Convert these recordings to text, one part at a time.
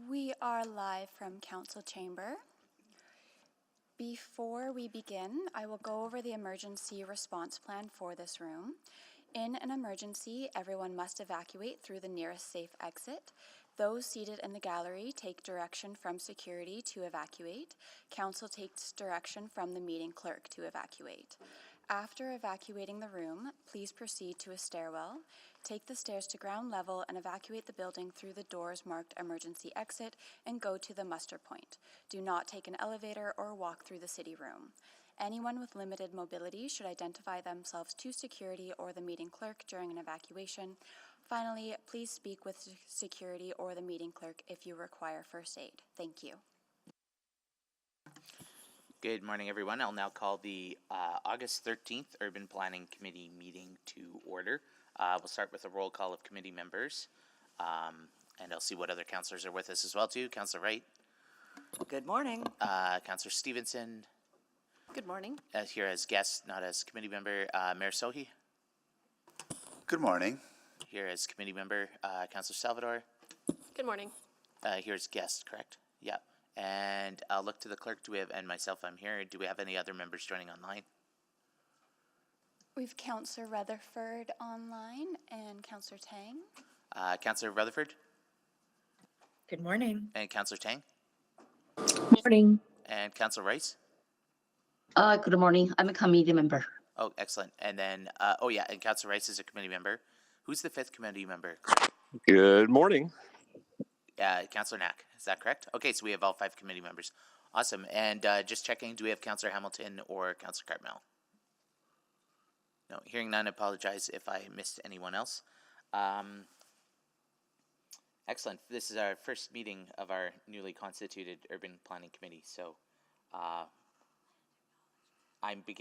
We are live from Council Chamber. Before we begin, I will go over the emergency response plan for this room. In an emergency, everyone must evacuate through the nearest safe exit. Those seated in the gallery take direction from security to evacuate. Council takes direction from the meeting clerk to evacuate. After evacuating the room, please proceed to a stairwell. Take the stairs to ground level and evacuate the building through the doors marked emergency exit and go to the muster point. Do not take an elevator or walk through the city room. Anyone with limited mobility should identify themselves to security or the meeting clerk during an evacuation. Finally, please speak with security or the meeting clerk if you require first aid. Thank you. Good morning, everyone. I'll now call the August 13th Urban Planning Committee meeting to order. We'll start with a roll call of committee members, and I'll see what other councillors are with us as well, too. Councillor Wright. Good morning. Councillor Stevenson. Good morning. Here as guest, not as committee member, Mayor Sohi. Good morning. Here as committee member, Councillor Salvador. Good morning. Here as guest, correct? Yeah. And I'll look to the clerk. And myself, I'm here. Do we have any other members joining online? We've Councillor Rutherford online and Councillor Tang. Councillor Rutherford. Good morning. And Councillor Tang. Morning. And Councillor Rice. Good morning. I'm a committee member. Oh, excellent. And then, and Councillor Rice is a committee member. Who's the fifth committee member? Good morning. Councillor Knack, is that correct? Okay, so we have all 5 committee members. Awesome. And just checking, do we have Councillor Hamilton or Councillor Cartmel? No, hearing none, I apologize if I missed anyone else. Excellent. This is our first meeting of our newly constituted Urban Planning Committee. So I'm just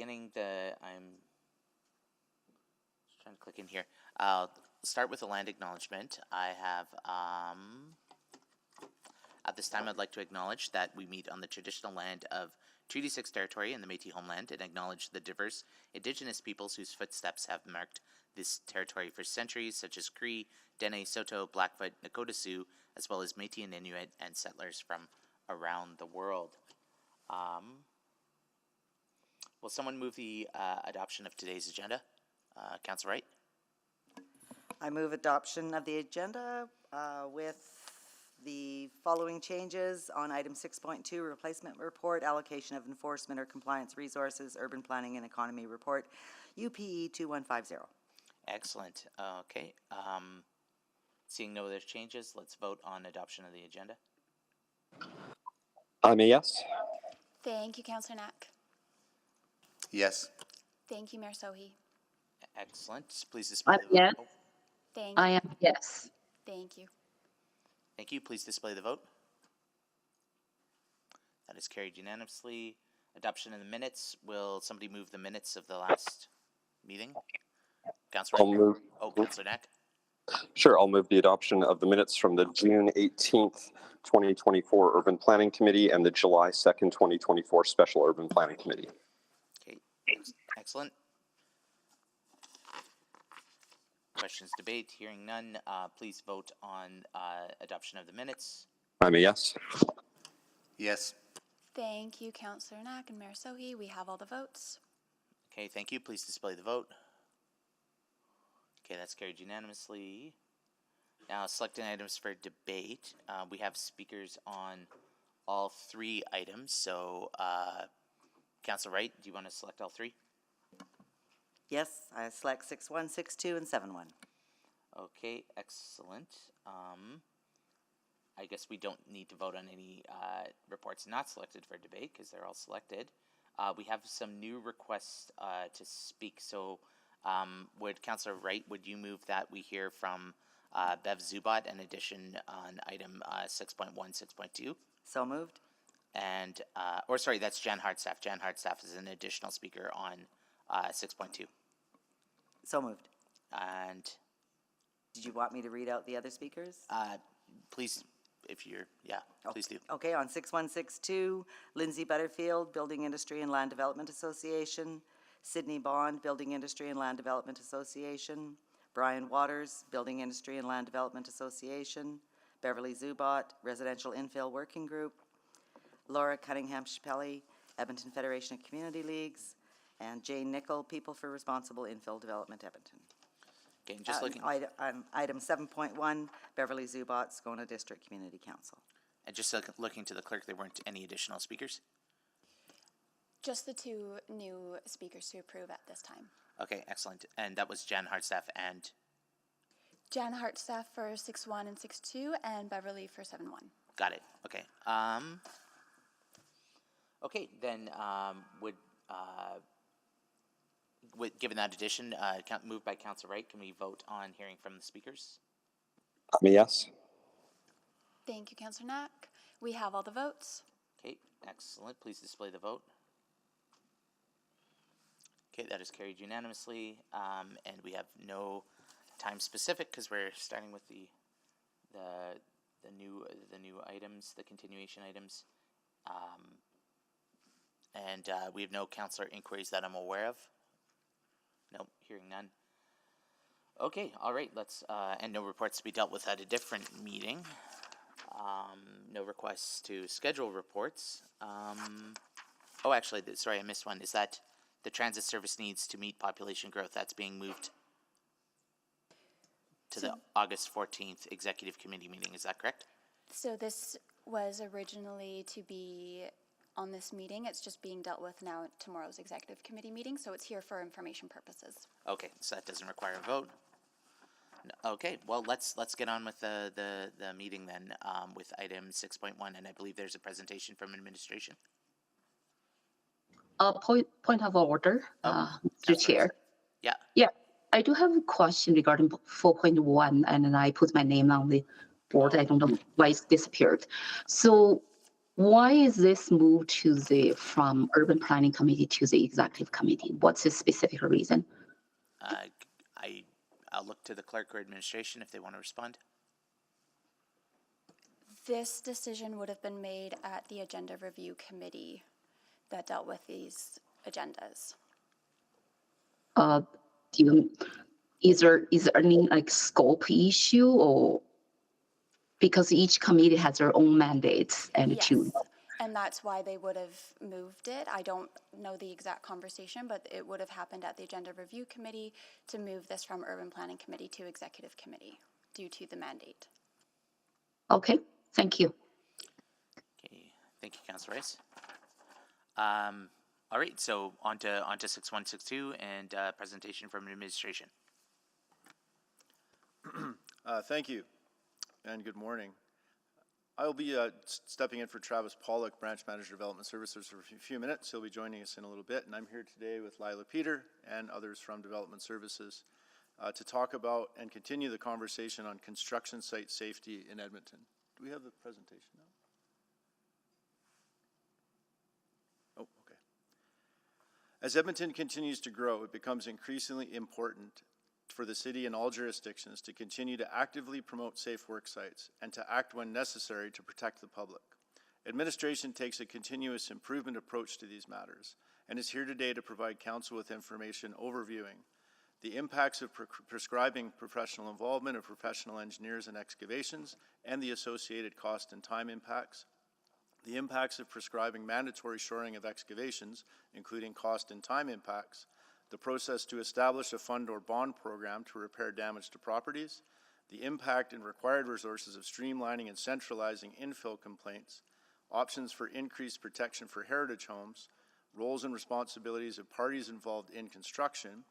trying to click in here. I'll start with a land acknowledgement. I have, at this time, I'd like to acknowledge that we meet on the traditional land of Treaty 6 territory in the Métis homeland and acknowledge the diverse Indigenous peoples whose footsteps have marked this territory for centuries, such as Cree, Dene, Soto, Blackfoot, Nakota Sioux, as well as Métis and Inuit and settlers from around the world. Will someone move the adoption of today's agenda? Councillor Wright? I move adoption of the agenda with the following changes on item 6.2, replacement report, allocation of enforcement or compliance resources, urban planning and economy report, UPE 2150. Excellent. Okay. Seeing no other changes, let's vote on adoption of the agenda. I'm a yes. Thank you, Councillor Knack. Yes. Thank you, Mayor Sohi. Excellent. Please display the vote. Yes. Oh, Thank you. I am yes. Thank you. thank you. Please display the vote. That is carried unanimously. Adoption of the minutes. Will somebody move the minutes of the last meeting? Councillor. I'll move. Oh, Councillor Knack. Sure, I'll move the adoption of the minutes from the June 18th, 2024 Urban Planning Committee and the July 2nd, 2024 Special Urban Planning Committee. Okay, excellent. Questions, debate, hearing none. Please vote on adoption of the minutes. I'm a yes. Yes. Thank you, Councillor Knack and Mayor Sohi. We have all the votes. Okay, thank you. Please display the vote. Okay, that's carried unanimously. Now, selecting items for debate. We have speakers on all 3 items. So, Councillor Wright, do you want to select all 3? Yes, I select 6.1, 6.2, and 7.1. Okay, excellent. I guess we don't need to vote on any reports not selected for debate because they're all selected. We have some new requests to speak. So, would Councillor Wright, would you move that we hear from Bev Zubat in addition on item 6.1, 6.2? So moved. And, that's Jan Hartstaff. Jan Hartstaff is an additional speaker on 6.2. So moved. And Did you want me to read out the other speakers? please, if you're, please do. Okay, on 6162, Lindsay Butterfield, Building Industry and Land Development Association, Sydney Bond, Building Industry and Land Development Association, Brian Waters, Building Industry and Land Development Association, Beverly Zubat, Residential Infill Working Group, Laura Cunningham-Chappelli, Edmonton Federation of Community Leagues, and Jane Nickel, People for Responsible Infill Development, Edmonton. Okay, just looking, Item 7.1, Beverly Zubat, Scona District Community Council. and just looking to the clerk, there weren't any additional speakers? Just the two new speakers to approve at this time. Okay, excellent. And that was Jan Hartstaff and, Jan Hartstaff for 6.1 and 6.2, and Beverly for 7.1. got it, okay. Okay, then, given that addition, moved by Councilor Wright, can we vote on hearing from the speakers? I'm a yes. Thank you, Councillor Knack. We have all the votes. Okay, excellent. Please display the vote. Okay, that is carried unanimously, and we have no time specific because we're starting with the new items, the continuation items, and we have no councillor inquiries that I'm aware of. Nope, hearing none. Okay, all right. Let's and no reports to be dealt with at a different meeting. No requests to schedule reports. Oh, actually, sorry, I missed one. Is that the transit service needs to meet population growth? That's being moved to the August 14th Executive Committee meeting. Is that correct? So this was originally to be on this meeting. It's just being dealt with now at tomorrow's Executive Committee meeting, so it's here for information purposes. Okay, so that doesn't require a vote. No, okay, well, let's get on with the meeting then, with item 6.1, and I believe there's a presentation from administration. Point of order, Mr. Chair. Yeah. Yeah, I do have a question regarding 4.1, and then I put my name on the board. I don't know why it's disappeared. So why is this moved from Urban Planning Committee to the Executive Committee? What's the specific reason? I'll look to the clerk or administration if they want to respond. This decision would have been made at the Agenda Review Committee that dealt with these agendas. Is there any like scope issue, or because each committee has their own mandates and Yes, and that's why they would have moved it. I don't know the exact conversation, but it would have happened at the Agenda Review Committee to move this from Urban Planning Committee to Executive Committee due to the mandate. Okay, thank you. Okay, thank you, Councilor Rice. All right, so on to 6162 and presentation from administration. Thank you, and good morning. I will be stepping in for Travis Pollock, Branch Manager Development Services, for a few minutes. He'll be joining us in a little bit, and I'm here today with Lila Peter and others from Development Services to talk about and continue the conversation on construction site safety in Edmonton. Do we have the presentation now? Oh, okay. As Edmonton continues to grow, it becomes increasingly important for the city and all jurisdictions to continue to actively promote safe work sites and to act when necessary to protect the public. Administration takes a continuous improvement approach to these matters and is here today to provide council with information overviewing the impacts of prescribing professional involvement of professional engineers in excavations and the associated cost and time impacts, the impacts of prescribing mandatory shoring of excavations, including cost and time impacts, the process to establish a fund or bond program to repair damage to properties, the impact and required resources of streamlining and centralizing infill complaints, options for increased protection for heritage homes, roles and responsibilities of parties involved in construction,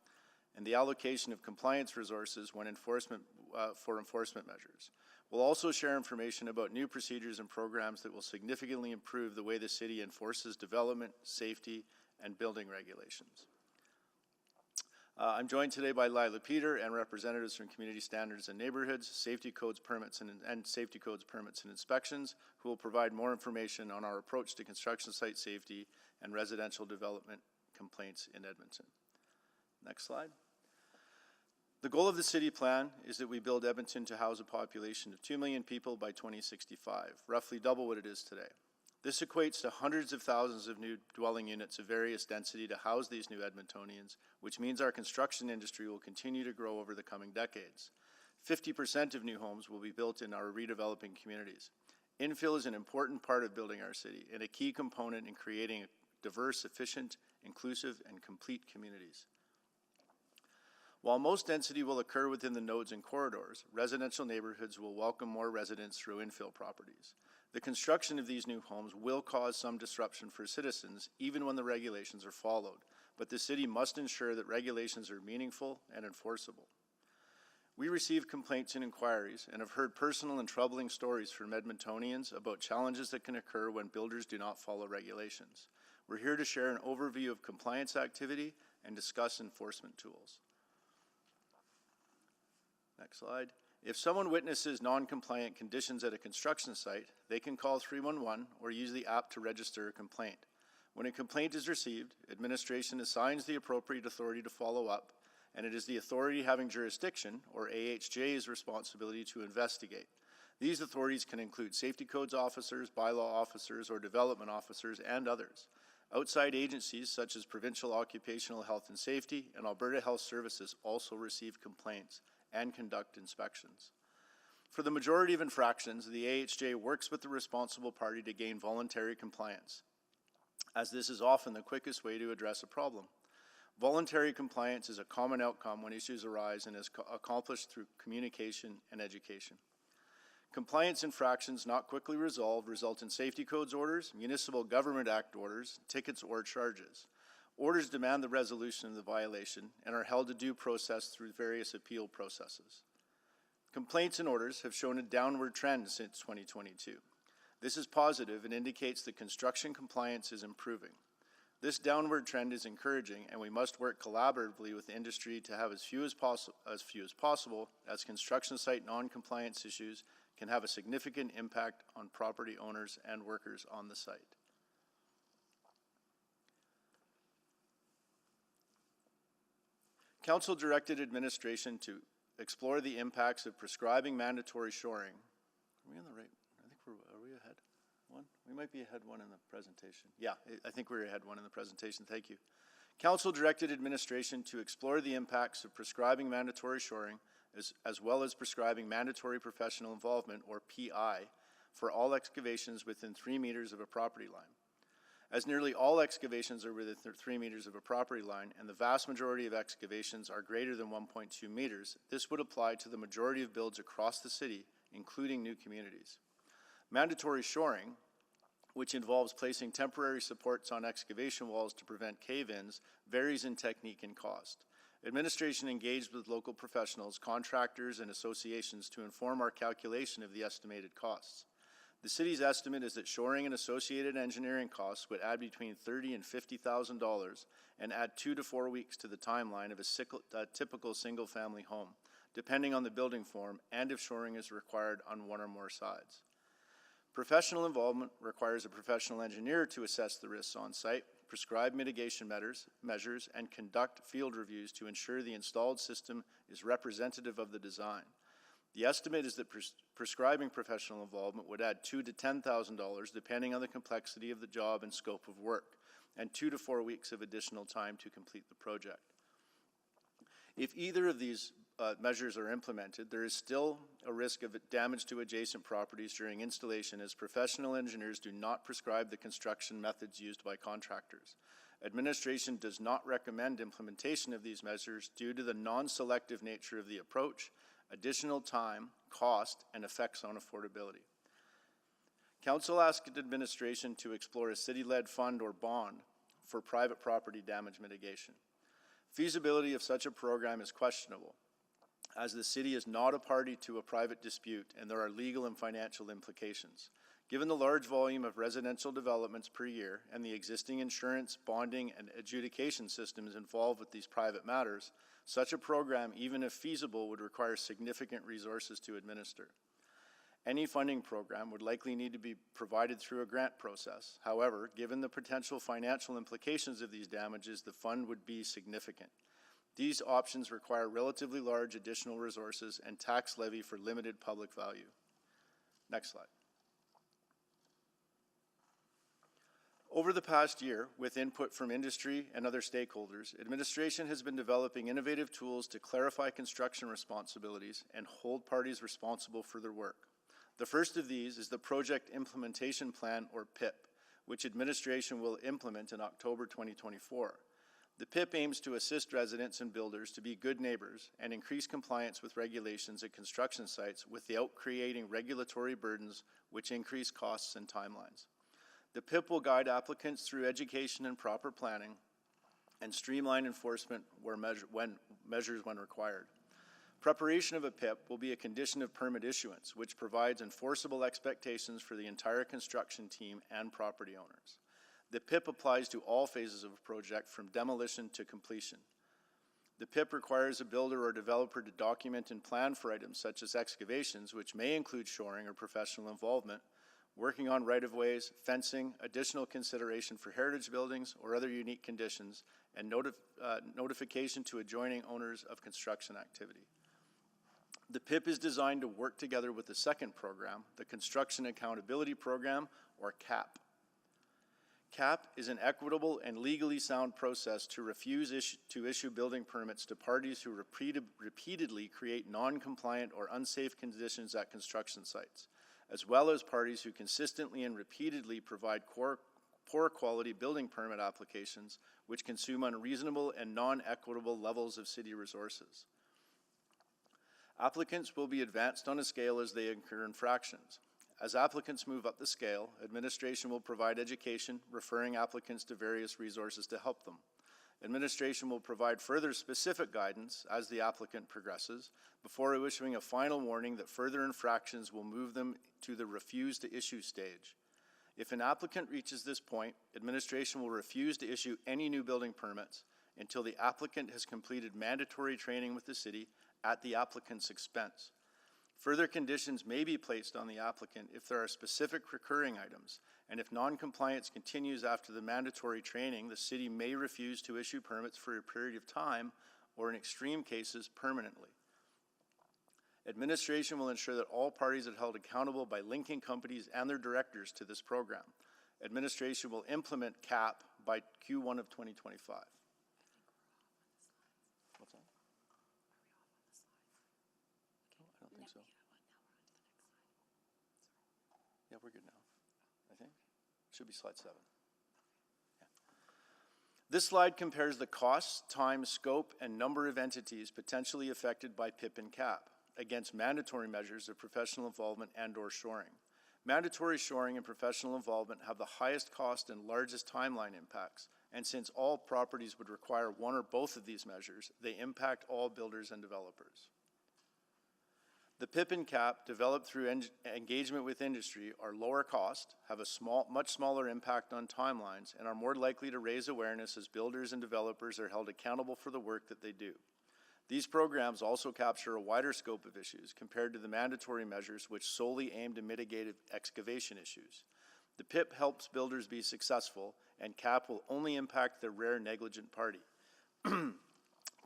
and the allocation of compliance resources when for enforcement measures. We'll also share information about new procedures and programs that will significantly improve the way the city enforces development, safety, and building regulations. I'm joined today by Lila Peter and representatives from Community Standards and Neighborhoods, Safety Codes, Permits, and Safety Codes, Permits, and Inspections, who will provide more information on our approach to construction site safety and residential development complaints in Edmonton. Next slide. The goal of the city plan is that we build Edmonton to house a population of 2 million people by 2065, roughly double what it is today. This equates to hundreds of thousands of new dwelling units of various density to house these new Edmontonians, which means our construction industry will continue to grow over the coming decades. 50% of new homes will be built in our redeveloping communities. Infill is an important part of building our city and a key component in creating diverse, efficient, inclusive, and complete communities. While most density will occur within the nodes and corridors, residential neighborhoods will welcome more residents through infill properties. The construction of these new homes will cause some disruption for citizens, even when the regulations are followed, but the city must ensure that regulations are meaningful and enforceable. We receive complaints and inquiries and have heard personal and troubling stories from Edmontonians about challenges that can occur when builders do not follow regulations. We're here to share an overview of compliance activity and discuss enforcement tools. Next slide. If someone witnesses non-compliant conditions at a construction site, they can call 311 or use the app to register a complaint. When a complaint is received, administration assigns the appropriate authority to follow up, and it is the authority having jurisdiction, or AHJ's, responsibility to investigate. These authorities can include safety codes officers, bylaw officers, or development officers, and others. Outside agencies such as Provincial Occupational Health and Safety and Alberta Health Services also receive complaints and conduct inspections. For the majority of infractions, the AHJ works with the responsible party to gain voluntary compliance, as this is often the quickest way to address a problem. Voluntary compliance is a common outcome when issues arise and is accomplished through communication and education. Compliance infractions not quickly resolved result in safety codes orders, municipal government act orders, tickets, or charges. Orders demand the resolution of the violation and are held to due process through various appeal processes. Complaints and orders have shown a downward trend since 2022. This is positive and indicates that construction compliance is improving. This downward trend is encouraging, and we must work collaboratively with the industry to have as few as possible, as construction site non-compliance issues can have a significant impact on property owners and workers on the site. Council directed administration to explore the impacts of prescribing mandatory shoring. Are we on the right? I think are we ahead one? We might be ahead one in the presentation. Yeah, I think we're ahead one in the presentation. Thank you. Council directed administration to explore the impacts of prescribing mandatory shoring as well as prescribing mandatory professional involvement, or PI, for all excavations within 3 meters of a property line. As nearly all excavations are within 3 meters of a property line, and the vast majority of excavations are greater than 1.2 meters, this would apply to the majority of builds across the city, including new communities. Mandatory shoring, which involves placing temporary supports on excavation walls to prevent cave-ins, varies in technique and cost. Administration engaged with local professionals, contractors, and associations to inform our calculation of the estimated costs. The city's estimate is that shoring and associated engineering costs would add between $30,000 and $50,000 and add 2 to 4 weeks to the timeline of a typical single-family home, depending on the building form and if shoring is required on one or more sides. Professional involvement requires a professional engineer to assess the risks on site, prescribe mitigation measures, and conduct field reviews to ensure the installed system is representative of the design. The estimate is that prescribing professional involvement would add $2,000 to $10,000 depending on the complexity of the job and scope of work, and 2 to 4 weeks of additional time to complete the project. If either of these measures are implemented, there is still a risk of damage to adjacent properties during installation, as professional engineers do not prescribe the construction methods used by contractors. Administration does not recommend implementation of these measures due to the non-selective nature of the approach, additional time, cost, and effects on affordability. Council asked administration to explore a city-led fund or bond for private property damage mitigation. Feasibility of such a program is questionable, as the city is not a party to a private dispute and there are legal and financial implications. Given the large volume of residential developments per year and the existing insurance, bonding, and adjudication systems involved with these private matters, such a program, even if feasible, would require significant resources to administer. Any funding program would likely need to be provided through a grant process. However, given the potential financial implications of these damages, the fund would be significant. These options require relatively large additional resources and tax levy for limited public value. Next slide. Over the past year, with input from industry and other stakeholders, administration has been developing innovative tools to clarify construction responsibilities and hold parties responsible for their work. The first of these is the Project Implementation Plan, or PIP, which administration will implement in October 2024. The PIP aims to assist residents and builders to be good neighbors and increase compliance with regulations at construction sites without creating regulatory burdens which increase costs and timelines. The PIP will guide applicants through education and proper planning and streamline enforcement where measures when required. Preparation of a PIP will be a condition of permit issuance, which provides enforceable expectations for the entire construction team and property owners. The PIP applies to all phases of a project from demolition to completion. The PIP requires a builder or developer to document and plan for items such as excavations, which may include shoring or professional involvement, working on right-of-ways, fencing, additional consideration for heritage buildings or other unique conditions, and notification to adjoining owners of construction activity. The PIP is designed to work together with the second program, the Construction Accountability Program, or CAP. CAP is an equitable and legally sound process to refuse to issue building permits to parties who repeatedly create non-compliant or unsafe conditions at construction sites, as well as parties who consistently and repeatedly provide poor quality building permit applications which consume unreasonable and non-equitable levels of city resources. Applicants will be advanced on a scale as they incur infractions. As applicants move up the scale, administration will provide education, referring applicants to various resources to help them. Administration will provide further specific guidance as the applicant progresses before issuing a final warning that further infractions will move them to the refuse to issue stage. If an applicant reaches this point, administration will refuse to issue any new building permits until the applicant has completed mandatory training with the city at the applicant's expense. Further conditions may be placed on the applicant if there are specific recurring items, and if non-compliance continues after the mandatory training, the city may refuse to issue permits for a period of time, or in extreme cases, permanently. Administration will ensure that all parties are held accountable by linking companies and their directors to this program. Administration will implement CAP by Q1 of 2025. What's that? I don't think so. Yeah, we're good now, I think. Should be slide 7. Yeah. This slide compares the costs, time, scope, and number of entities potentially affected by PIP and CAP against mandatory measures of professional involvement and/or shoring. Mandatory shoring and professional involvement have the highest cost and largest timeline impacts, and since all properties would require one or both of these measures, they impact all builders and developers. The PIP and CAP, developed through engagement with industry, are lower cost, have a much smaller impact on timelines, and are more likely to raise awareness as builders and developers are held accountable for the work that they do. These programs also capture a wider scope of issues compared to the mandatory measures which solely aim to mitigate excavation issues. The PIP helps builders be successful, and CAP will only impact the rare negligent party.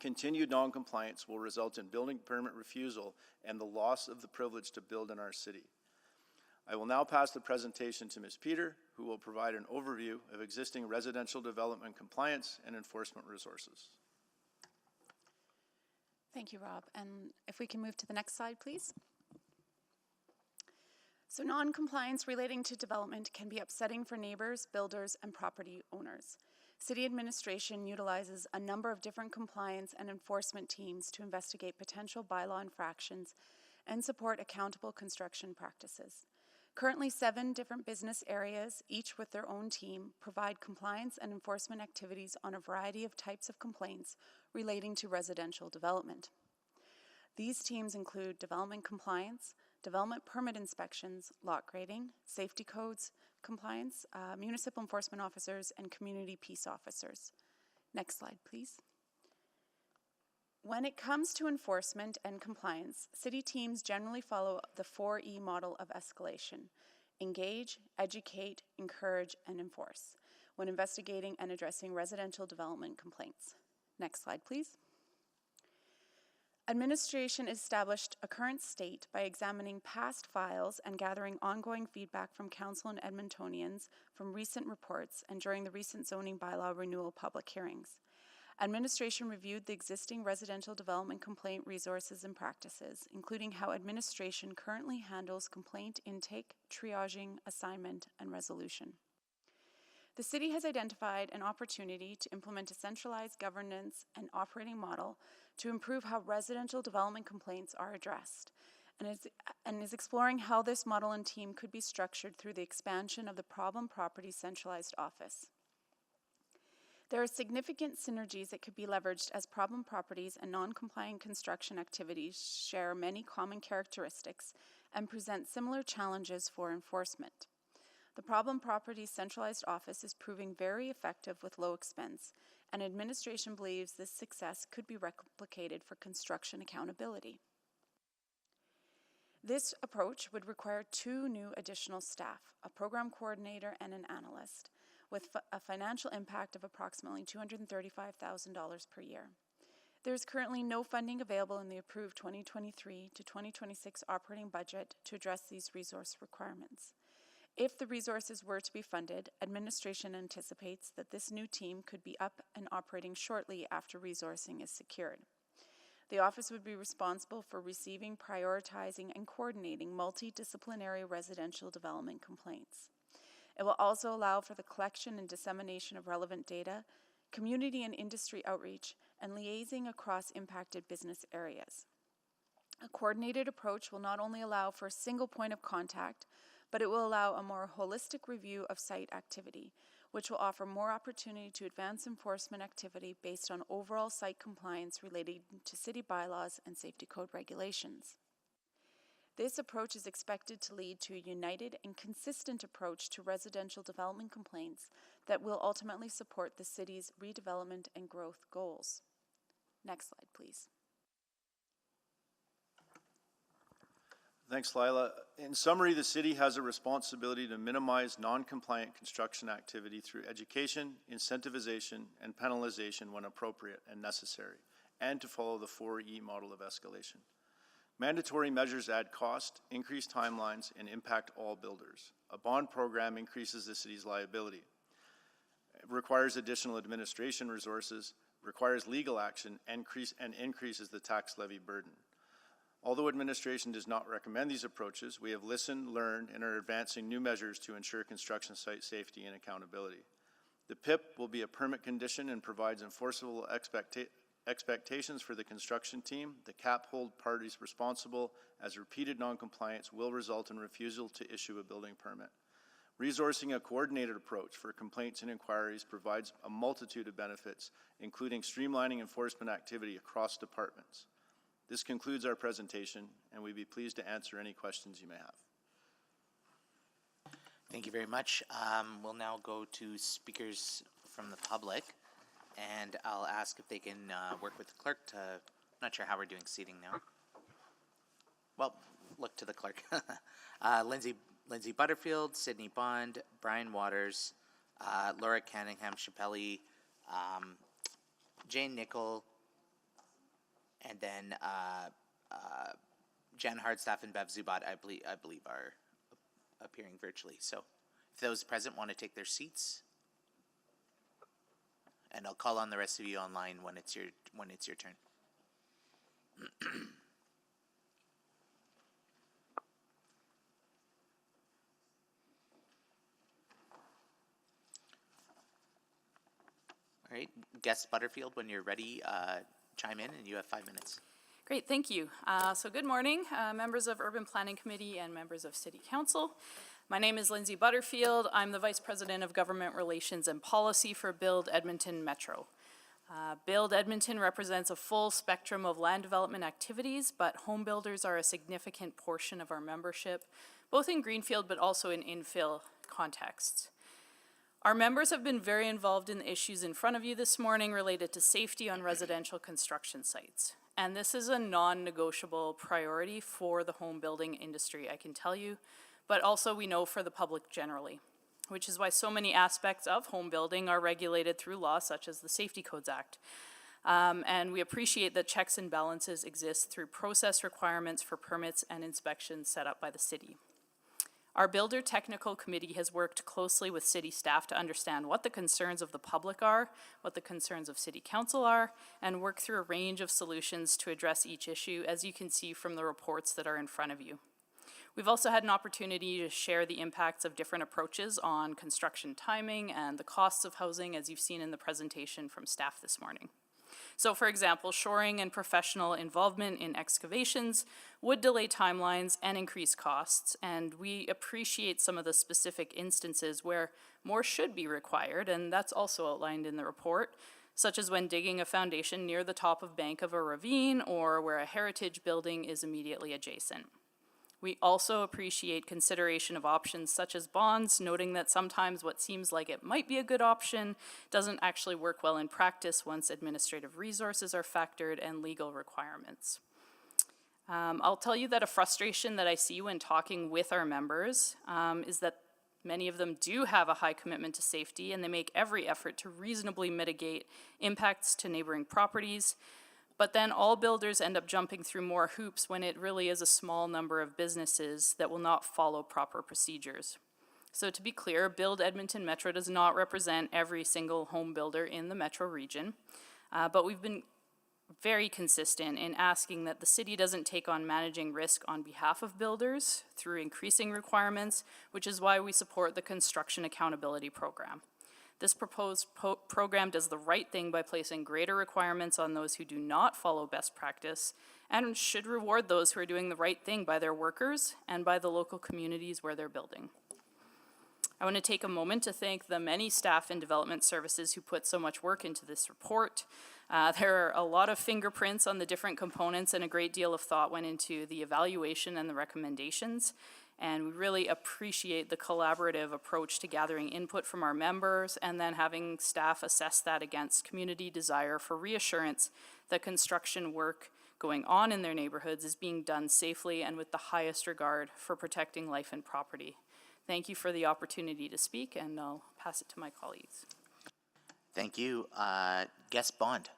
Continued non-compliance will result in building permit refusal and the loss of the privilege to build in our city. I will now pass the presentation to Ms. Peter, who will provide an overview of existing residential development compliance and enforcement resources. Thank you, Rob. And if we can move to the next slide, please. So non-compliance relating to development can be upsetting for neighbors, builders, and property owners. City administration utilizes a number of different compliance and enforcement teams to investigate potential bylaw infractions and support accountable construction practices. Currently, 7 different business areas, each with their own team, provide compliance and enforcement activities on a variety of types of complaints relating to residential development. These teams include development compliance, development permit inspections, lot grading, safety codes, compliance, municipal enforcement officers, and community peace officers. Next slide, please. When it comes to enforcement and compliance, city teams generally follow the 4E model of escalation: engage, educate, encourage, and enforce when investigating and addressing residential development complaints. Next slide, please. Administration established a current state by examining past files and gathering ongoing feedback from council and Edmontonians from recent reports and during the recent zoning bylaw renewal public hearings. Administration reviewed the existing residential development complaint resources and practices, including how administration currently handles complaint intake, triaging, assignment, and resolution. The city has identified an opportunity to implement a centralized governance and operating model to improve how residential development complaints are addressed, and is exploring how this model and team could be structured through the expansion of the Problem Properties Centralized Office. There are significant synergies that could be leveraged as problem properties and non-compliant construction activities share many common characteristics and present similar challenges for enforcement. The Problem Properties Centralized Office is proving very effective with low expense, and administration believes this success could be replicated for construction accountability. This approach would require 2 new additional staff, a program coordinator and an analyst, with a financial impact of approximately $235,000 per year. There is currently no funding available in the approved 2023 to 2026 operating budget to address these resource requirements. If the resources were to be funded, administration anticipates that this new team could be up and operating shortly after resourcing is secured. The office would be responsible for receiving, prioritizing, and coordinating multidisciplinary residential development complaints. It will also allow for the collection and dissemination of relevant data, community and industry outreach, and liaising across impacted business areas. A coordinated approach will not only allow for a single point of contact, but it will allow a more holistic review of site activity, which will offer more opportunity to advance enforcement activity based on overall site compliance related to city bylaws and safety code regulations. This approach is expected to lead to a united and consistent approach to residential development complaints that will ultimately support the city's redevelopment and growth goals. Next slide, please. Thanks, Lila. In summary, the city has a responsibility to minimize non-compliant construction activity through education, incentivization, and penalization when appropriate and necessary, and to follow the 4E model of escalation. Mandatory measures add cost, increase timelines, and impact all builders. A bond program increases the city's liability. It requires additional administration resources, requires legal action, and increases the tax levy burden. Although administration does not recommend these approaches, we have listened, learned, and are advancing new measures to ensure construction site safety and accountability. The PIP will be a permit condition and provides enforceable expectations for the construction team. The CAP hold parties responsible, as repeated noncompliance will result in refusal to issue a building permit. Resourcing a coordinated approach for complaints and inquiries provides a multitude of benefits, including streamlining enforcement activity across departments. This concludes our presentation, and we'd be pleased to answer any questions you may have. Thank you very much. We'll now go to speakers from the public, and I'll ask if they can work with the clerk to, I'm not sure how we're doing seating now. Well, look to the clerk. Lindsay Butterfield, Sydney Bond, Brian Waters, Laura Canningham-Chappelli, Jane Nickel, and then Jan Hardstaff and Bev Zubat, I believe are appearing virtually. So if those present want to take their seats, and I'll call on the rest of you online when it's your turn. All right, Guest Butterfield, when you're ready, chime in, and you have 5 minutes. Great, thank you. So good morning, members of Urban Planning Committee and members of City Council. My name is Lindsay Butterfield. I'm the Vice President of Government Relations and Policy for Build Edmonton Metro. Build Edmonton represents a full spectrum of land development activities, but home builders are a significant portion of our membership, both in greenfield but also in infill contexts. Our members have been very involved in the issues in front of you this morning related to safety on residential construction sites. And this is a non-negotiable priority for the home building industry, I can tell you, but also we know for the public generally, which is why so many aspects of home building are regulated through law such as the Safety Codes Act. And we appreciate that checks and balances exist through process requirements for permits and inspections set up by the city. Our Builder Technical Committee has worked closely with city staff to understand what the concerns of the public are, what the concerns of city council are, and work through a range of solutions to address each issue, as you can see from the reports that are in front of you. We've also had an opportunity to share the impacts of different approaches on construction timing and the costs of housing, as you've seen in the presentation from staff this morning. So for example, shoring and professional involvement in excavations would delay timelines and increase costs, and we appreciate some of the specific instances where more should be required, and that's also outlined in the report, such as when digging a foundation near the top of bank of a ravine or where a heritage building is immediately adjacent. We also appreciate consideration of options such as bonds, noting that sometimes what seems like it might be a good option doesn't actually work well in practice once administrative resources are factored and legal requirements. I'll tell you that a frustration that I see when talking with our members is that many of them do have a high commitment to safety, and they make every effort to reasonably mitigate impacts to neighboring properties. But then all builders end up jumping through more hoops when it really is a small number of businesses that will not follow proper procedures. So to be clear, Build Edmonton Metro does not represent every single home builder in the metro region, but we've been very consistent in asking that the city doesn't take on managing risk on behalf of builders through increasing requirements, which is why we support the Construction Accountability Program. This proposed program does the right thing by placing greater requirements on those who do not follow best practice and should reward those who are doing the right thing by their workers and by the local communities where they're building. I want to take a moment to thank the many staff in development services who put so much work into this report. There are a lot of fingerprints on the different components, and a great deal of thought went into the evaluation and the recommendations. And we really appreciate the collaborative approach to gathering input from our members and then having staff assess that against community desire for reassurance that construction work going on in their neighborhoods is being done safely and with the highest regard for protecting life and property. Thank you for the opportunity to speak, and I'll pass it to my colleagues. Thank you. Guest Bond.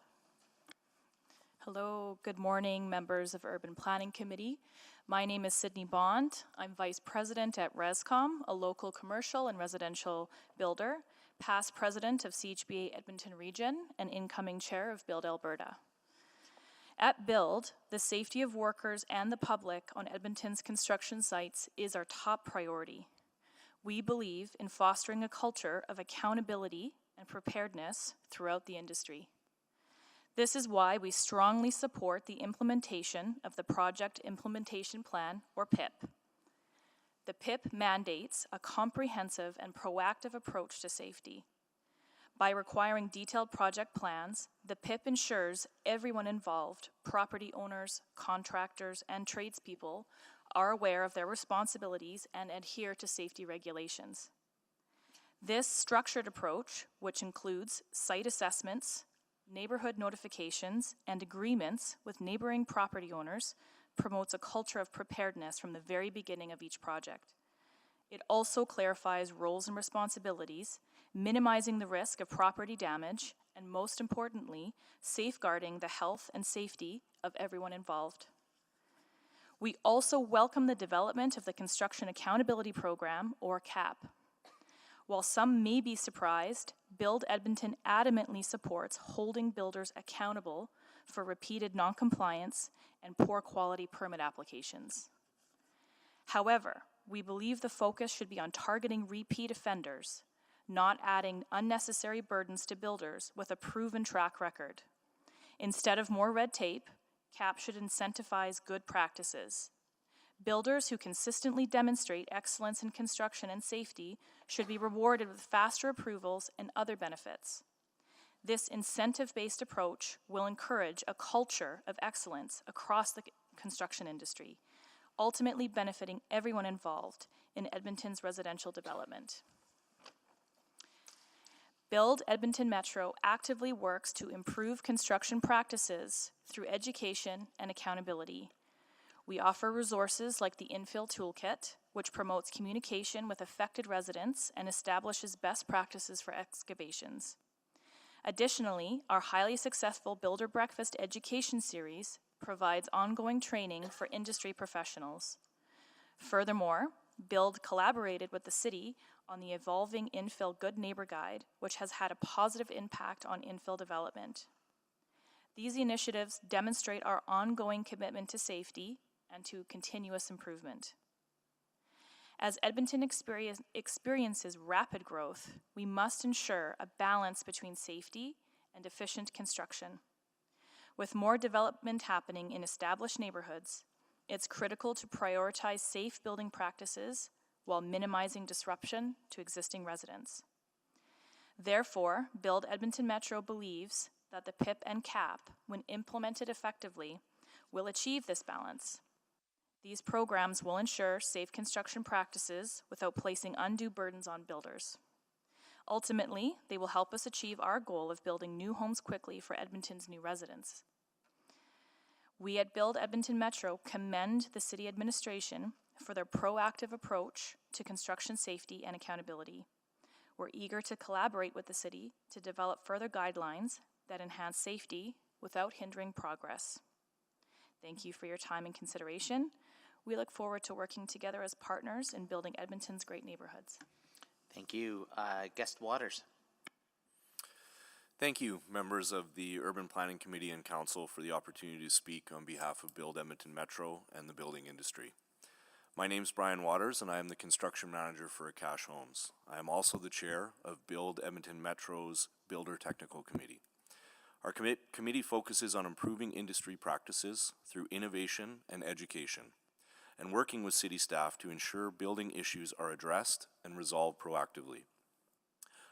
Hello, good morning, members of Urban Planning Committee. My name is Sydney Bond. I'm Vice President at ResCom, a local commercial and residential builder, past President of CHBA Edmonton Region, and incoming Chair of Build Alberta. At Build, the safety of workers and the public on Edmonton's construction sites is our top priority. We believe in fostering a culture of accountability and preparedness throughout the industry. This is why we strongly support the implementation of the Project Implementation Plan, or PIP. The PIP mandates a comprehensive and proactive approach to safety. By requiring detailed project plans, the PIP ensures everyone involved, property owners, contractors, and tradespeople, are aware of their responsibilities and adhere to safety regulations. This structured approach, which includes site assessments, neighborhood notifications, and agreements with neighboring property owners, promotes a culture of preparedness from the very beginning of each project. It also clarifies roles and responsibilities, minimizing the risk of property damage, and most importantly, safeguarding the health and safety of everyone involved. We also welcome the development of the Construction Accountability Program, or CAP. While some may be surprised, Build Edmonton adamantly supports holding builders accountable for repeated noncompliance and poor quality permit applications. However, we believe the focus should be on targeting repeat offenders, not adding unnecessary burdens to builders with a proven track record. Instead of more red tape, CAP should incentivize good practices. Builders who consistently demonstrate excellence in construction and safety should be rewarded with faster approvals and other benefits. This incentive-based approach will encourage a culture of excellence across the construction industry, ultimately benefiting everyone involved in Edmonton's residential development. Build Edmonton Metro actively works to improve construction practices through education and accountability. We offer resources like the Infill Toolkit, which promotes communication with affected residents and establishes best practices for excavations. Additionally, our highly successful Builder Breakfast education series provides ongoing training for industry professionals. Furthermore, Build collaborated with the city on the evolving infill Good Neighbor Guide, which has had a positive impact on infill development. These initiatives demonstrate our ongoing commitment to safety and to continuous improvement. As Edmonton experiences rapid growth, we must ensure a balance between safety and efficient construction. With more development happening in established neighborhoods, it's critical to prioritize safe building practices while minimizing disruption to existing residents. Therefore, Build Edmonton Metro believes that the PIP and CAP, when implemented effectively, will achieve this balance. These programs will ensure safe construction practices without placing undue burdens on builders. Ultimately, they will help us achieve our goal of building new homes quickly for Edmonton's new residents. We at Build Edmonton Metro commend the city administration for their proactive approach to construction safety and accountability. We're eager to collaborate with the city to develop further guidelines that enhance safety without hindering progress. Thank you for your time and consideration. We look forward to working together as partners in building Edmonton's great neighborhoods. Thank you. Guest Waters. Thank you, members of the Urban Planning Committee and Council, for the opportunity to speak on behalf of Build Edmonton Metro and the building industry. My name is Brian Waters, and I am the construction manager for Akash Homes. I am also the chair of Build Edmonton Metro's Builder Technical Committee. Our committee focuses on improving industry practices through innovation and education, and working with city staff to ensure building issues are addressed and resolved proactively.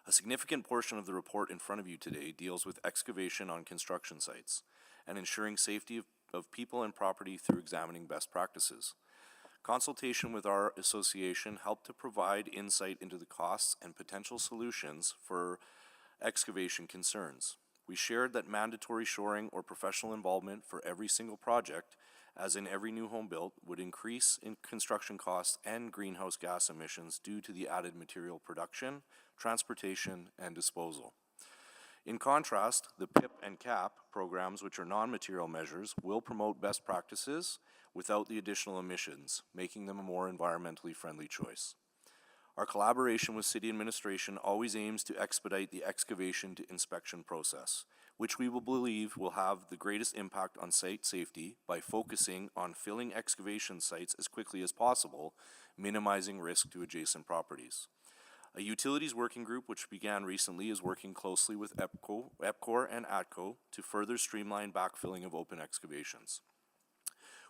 A significant portion of the report in front of you today deals with excavation on construction sites and ensuring safety of people and property through examining best practices. Consultation with our association helped to provide insight into the costs and potential solutions for excavation concerns. We shared that mandatory shoring or professional involvement for every single project, as in every new home built, would increase in construction costs and greenhouse gas emissions due to the added material production, transportation, and disposal. In contrast, the PIP and CAP programs, which are non-material measures, will promote best practices without the additional emissions, making them a more environmentally friendly choice. Our collaboration with city administration always aims to expedite the excavation to inspection process, which we will believe will have the greatest impact on site safety by focusing on filling excavation sites as quickly as possible, minimizing risk to adjacent properties. A utilities working group, which began recently, is working closely with EPCOR and ATCO to further streamline backfilling of open excavations.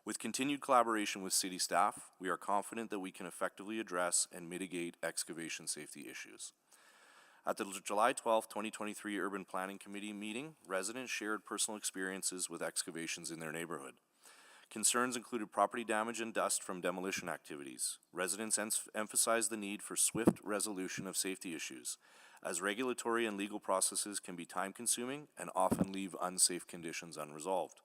With continued collaboration with city staff, we are confident that we can effectively address and mitigate excavation safety issues. At the July 12, 2023 Urban Planning Committee meeting, residents shared personal experiences with excavations in their neighborhood. Concerns included property damage and dust from demolition activities. Residents emphasized the need for swift resolution of safety issues, as regulatory and legal processes can be time-consuming and often leave unsafe conditions unresolved.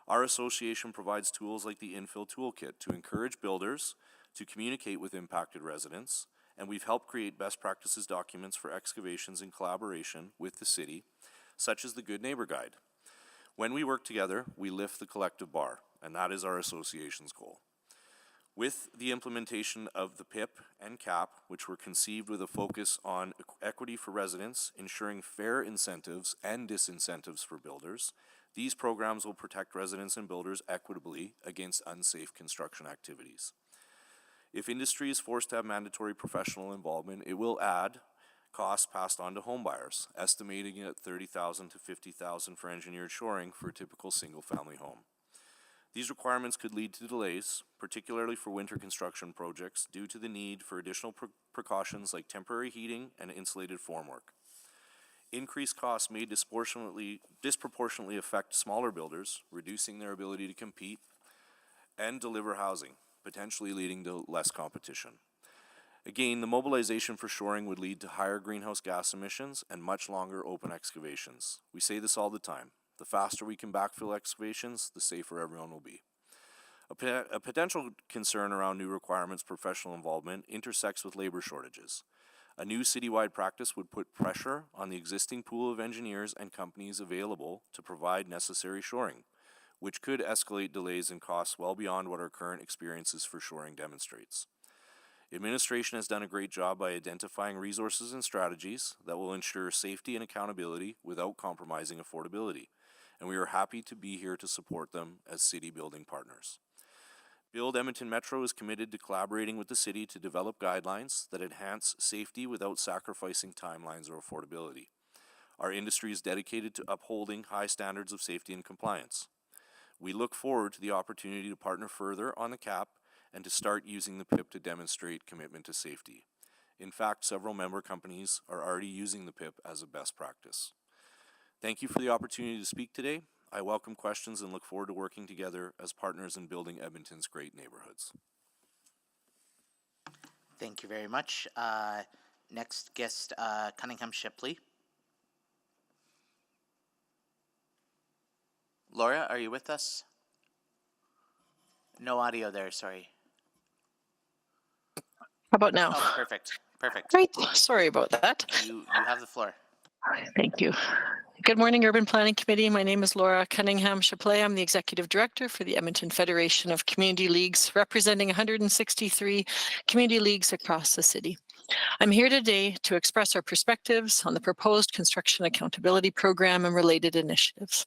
Our association provides tools like the Infill Toolkit to encourage builders to communicate with impacted residents, and we've helped create best practices documents for excavations in collaboration with the city, such as the Good Neighbor Guide. When we work together, we lift the collective bar, and that is our association's goal. With the implementation of the PIP and CAP, which were conceived with a focus on equity for residents, ensuring fair incentives and disincentives for builders, these programs will protect residents and builders equitably against unsafe construction activities. If industry is forced to have mandatory professional involvement, it will add costs passed on to homebuyers, estimating at $30,000 to $50,000 for engineered shoring for a typical single-family home. These requirements could lead to delays, particularly for winter construction projects, due to the need for additional precautions like temporary heating and insulated formwork. Increased costs may disproportionately affect smaller builders, reducing their ability to compete and deliver housing, potentially leading to less competition. Again, the mobilization for shoring would lead to higher greenhouse gas emissions and much longer open excavations. We say this all the time. The faster we can backfill excavations, the safer everyone will be. A potential concern around new requirements professional involvement intersects with labor shortages. A new citywide practice would put pressure on the existing pool of engineers and companies available to provide necessary shoring, which could escalate delays and costs well beyond what our current experiences for shoring demonstrates. Administration has done a great job by identifying resources and strategies that will ensure safety and accountability without compromising affordability, and we are happy to be here to support them as city building partners. Build Edmonton Metro is committed to collaborating with the city to develop guidelines that enhance safety without sacrificing timelines or affordability. Our industry is dedicated to upholding high standards of safety and compliance. We look forward to the opportunity to partner further on the CAP and to start using the PIP to demonstrate commitment to safety. In fact, several member companies are already using the PIP as a best practice. Thank you for the opportunity to speak today. I welcome questions and look forward to working together as partners in building Edmonton's great neighborhoods. Thank you very much. Next guest, Cunningham Shipley. Laura, are you with us? No audio there, sorry. How about now? Oh, perfect. Perfect. Right. Sorry about that. You have the floor. Thank you. Good morning, Urban Planning Committee. My name is Laura Cunningham Chapley. I'm the Executive Director for the Edmonton Federation of Community Leagues, representing 163 community leagues across the city. I'm here today to express our perspectives on the proposed Construction Accountability Program and related initiatives.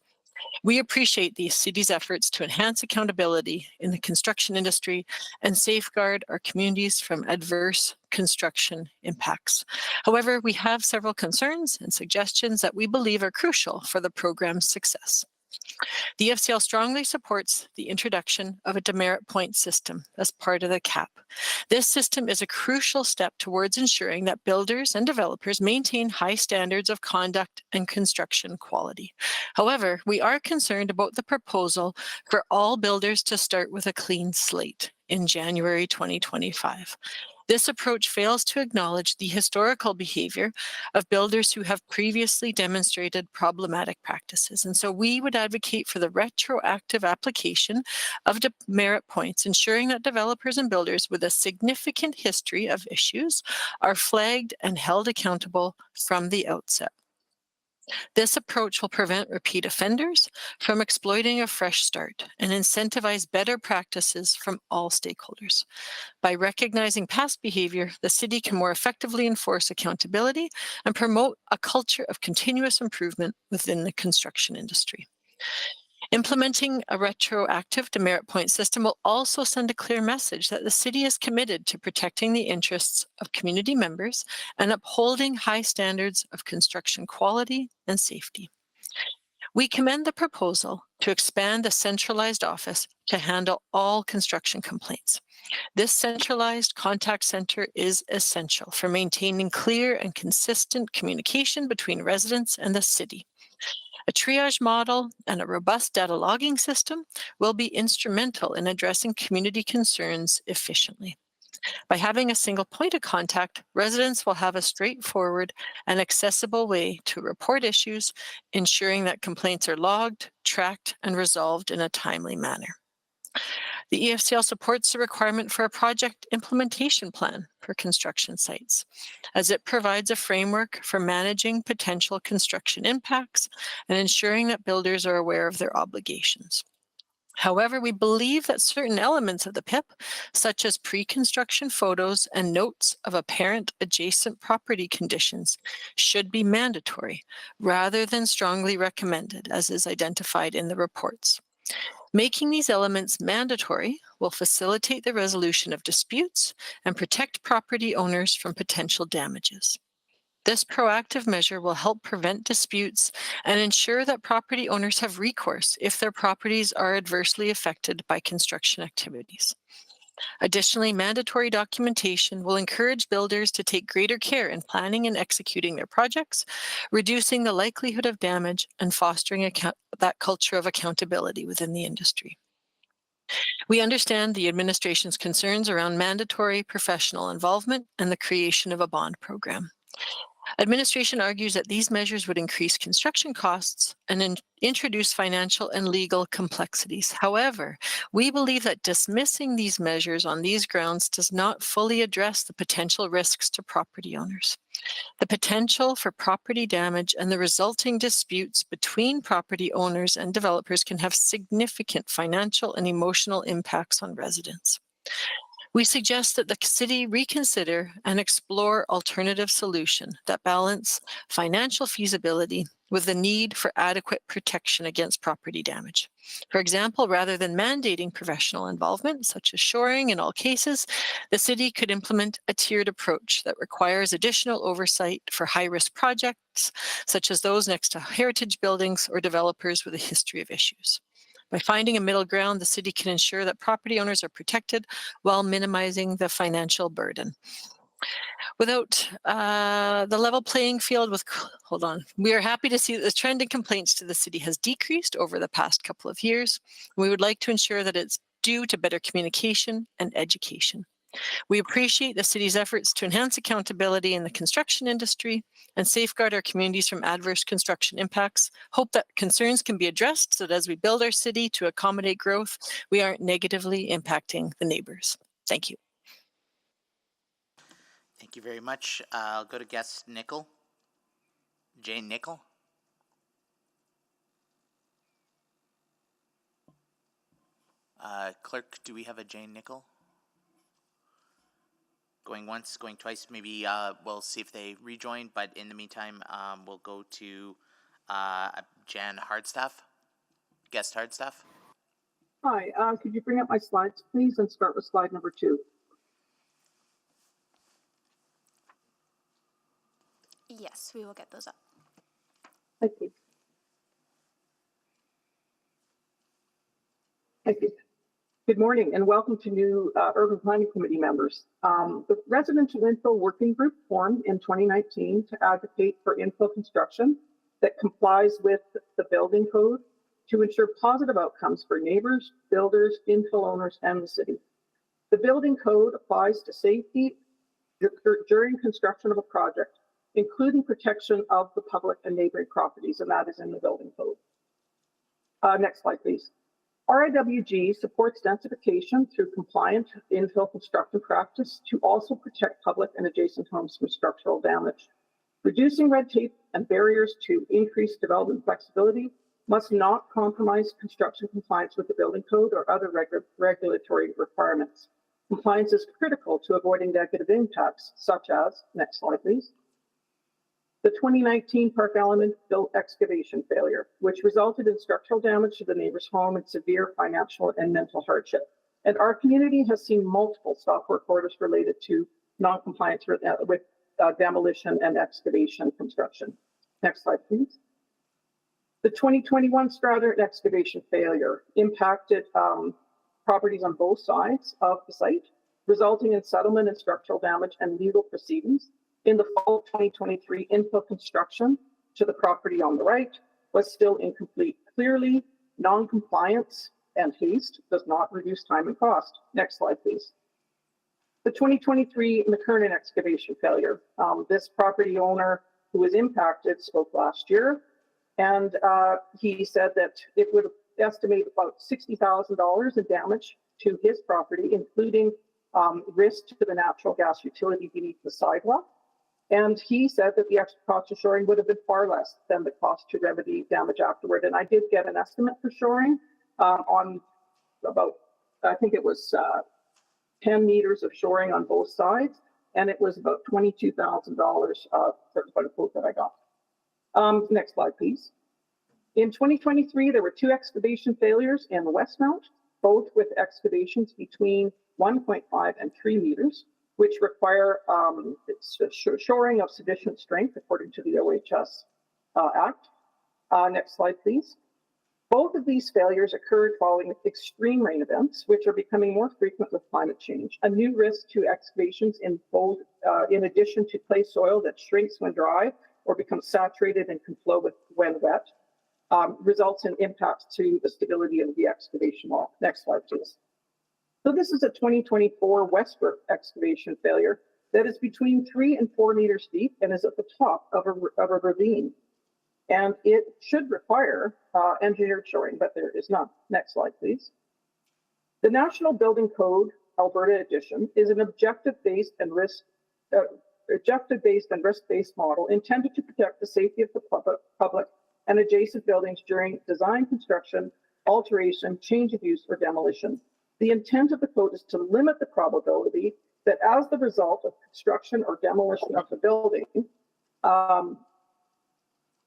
We appreciate the city's efforts to enhance accountability in the construction industry and safeguard our communities from adverse construction impacts. However, we have several concerns and suggestions that we believe are crucial for the program's success. The EFCL strongly supports the introduction of a demerit point system as part of the CAP. This system is a crucial step towards ensuring that builders and developers maintain high standards of conduct and construction quality. However, we are concerned about the proposal for all builders to start with a clean slate in January 2025. This approach fails to acknowledge the historical behavior of builders who have previously demonstrated problematic practices. And so we would advocate for the retroactive application of demerit points, ensuring that developers and builders with a significant history of issues are flagged and held accountable from the outset. This approach will prevent repeat offenders from exploiting a fresh start and incentivize better practices from all stakeholders. By recognizing past behavior, the city can more effectively enforce accountability and promote a culture of continuous improvement within the construction industry. Implementing a retroactive demerit point system will also send a clear message that the city is committed to protecting the interests of community members and upholding high standards of construction quality and safety. We commend the proposal to expand the centralized office to handle all construction complaints. This centralized contact center is essential for maintaining clear and consistent communication between residents and the city. A triage model and a robust data logging system will be instrumental in addressing community concerns efficiently. By having a single point of contact, residents will have a straightforward and accessible way to report issues, ensuring that complaints are logged, tracked, and resolved in a timely manner. The EFCL supports the requirement for a project implementation plan for construction sites, as it provides a framework for managing potential construction impacts and ensuring that builders are aware of their obligations. However, we believe that certain elements of the PIP, such as pre-construction photos and notes of apparent adjacent property conditions, should be mandatory rather than strongly recommended, as is identified in the reports. Making these elements mandatory will facilitate the resolution of disputes and protect property owners from potential damages. This proactive measure will help prevent disputes and ensure that property owners have recourse if their properties are adversely affected by construction activities. Additionally, mandatory documentation will encourage builders to take greater care in planning and executing their projects, reducing the likelihood of damage and fostering that culture of accountability within the industry. We understand the administration's concerns around mandatory professional involvement and the creation of a bond program. Administration argues that these measures would increase construction costs and introduce financial and legal complexities. However, we believe that dismissing these measures on these grounds does not fully address the potential risks to property owners. The potential for property damage and the resulting disputes between property owners and developers can have significant financial and emotional impacts on residents. We suggest that the city reconsider and explore alternative solutions that balance financial feasibility with the need for adequate protection against property damage. For example, rather than mandating professional involvement, such as shoring in all cases, the city could implement a tiered approach that requires additional oversight for high-risk projects, such as those next to heritage buildings or developers with a history of issues. By finding a middle ground, the city can ensure that property owners are protected while minimizing the financial burden. Without the level playing field we are happy to see that the trend in complaints to the city has decreased over the past couple of years. We would like to ensure that it's due to better communication and education. We appreciate the city's efforts to enhance accountability in the construction industry and safeguard our communities from adverse construction impacts. Hope that concerns can be addressed so that as we build our city to accommodate growth, we aren't negatively impacting the neighbors. Thank you. Thank you very much. I'll go to guest Nickel. Jane Nickel. Clerk, do we have a Jane Nickel? Going once, going twice. Maybe we'll see if they rejoin, but in the meantime, we'll go to Jan Hardstaff, guest Hardstaff. Hi, could you bring up my slides, please, and start with slide number 2? Yes, we will get those up. Thank you. Thank you. Good morning and welcome to new Urban Planning Committee members. The Residential Infill Working Group formed in 2019 to advocate for infill construction that complies with the building code to ensure positive outcomes for neighbors, builders, infill owners, and the city. The building code applies to safety during construction of a project, including protection of the public and neighboring properties, and that is in the building code. Next slide, please. RIWG supports densification through compliant infill construction practice to also protect public and adjacent homes from structural damage. Reducing red tape and barriers to increase development flexibility must not compromise construction compliance with the building code or other regulatory requirements. Compliance is critical to avoiding negative impacts, such as, next slide, please, the 2019 Park Element built excavation failure, which resulted in structural damage to the neighbor's home and severe financial and mental hardship. And our community has seen multiple stop work orders related to non-compliance with demolition and excavation construction. Next slide, please. The 2021 Strather excavation failure impacted properties on both sides of the site, resulting in settlement and structural damage and legal proceedings. In the fall of 2023, infill construction to the property on the right was still incomplete. Clearly, non-compliance and haste does not reduce time and cost. Next slide, please. The 2023 McKernan excavation failure. This property owner who was impacted spoke last year, and he said that it would estimate about $60,000 in damage to his property, including risk to the natural gas utility beneath the sidewalk. And he said that the extra cost of shoring would have been far less than the cost to remedy damage afterward. And I did get an estimate for shoring on about, I think it was 10 meters of shoring on both sides. And it was about $22,000 for the quote that I got. Next slide, please. In 2023, there were 2 excavation failures in the Westmount, both with excavations between 1.5 and 3 meters, which require shoring of sufficient strength according to the OHS Act. Next slide, please. Both of these failures occurred following extreme rain events, which are becoming more frequent with climate change. A new risk to excavations in both, in addition to clay soil that shrinks when dry or becomes saturated and can flow when wet, results in impacts to the stability of the excavation wall. Next slide, please. So this is a 2024 Westbrook excavation failure that is between 3 and 4 meters deep and is at the top of a ravine. And it should require engineered shoring, but there is none. Next slide, please. The National Building Code Alberta Edition is an objective-based and risk-based model intended to protect the safety of the public and adjacent buildings during design, construction, alteration, change of use, or demolition. The intent of the code is to limit the probability that as the result of construction or demolition of the building,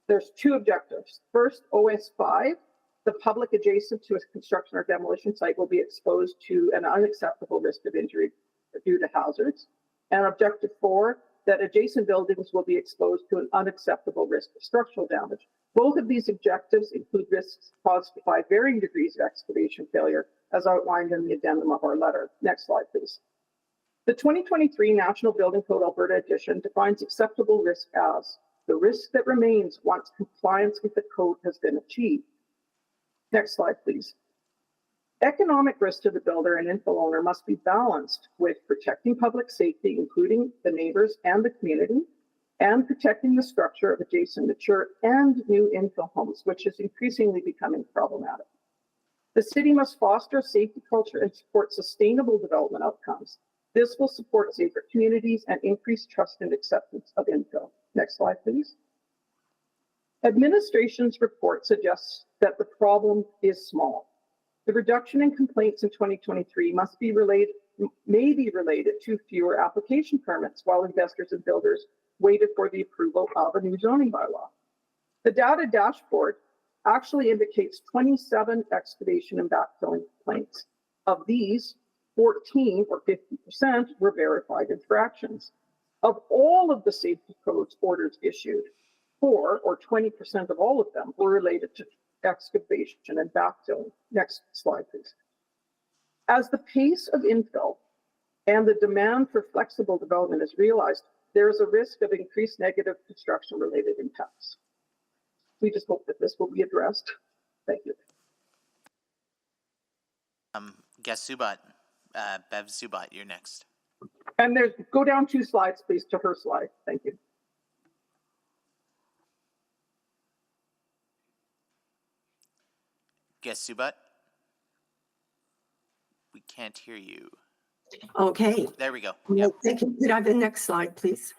there's two objectives. First, OS5, the public adjacent to a construction or demolition site will be exposed to an unacceptable risk of injury due to hazards. And objective 4, that adjacent buildings will be exposed to an unacceptable risk of structural damage. Both of these objectives include risks caused by varying degrees of excavation failure, as outlined in the addendum of our letter. Next slide, please. The 2023 National Building Code Alberta Edition defines acceptable risk as the risk that remains once compliance with the code has been achieved. Next slide, please. Economic risk to the builder and infill owner must be balanced with protecting public safety, including the neighbors and the community, and protecting the structure of adjacent mature and new infill homes, which is increasingly becoming problematic. The city must foster a safety culture and support sustainable development outcomes. This will support safer communities and increase trust and acceptance of infill. Next slide, please. Administration's report suggests that the problem is small. The reduction in complaints in 2023 may be related to fewer application permits while investors and builders waited for the approval of a new zoning bylaw. The data dashboard actually indicates 27 excavation and backfilling complaints. Of these, 14 or 50% were verified infractions. Of all of the safety codes orders issued, 4 or 20% of all of them were related to excavation and backfilling. Next slide, please. As the pace of infill and the demand for flexible development is realized, there is a risk of increased negative construction-related impacts. We just hope that this will be addressed. Thank you. Guest Subat, Bev Subat, you're next. And there's, go down 2 slides, please, to her slide. Thank you. Guest Subat? We can't hear you. Okay. There we go. Well, Yep. thank you. Could I have the next slide, please?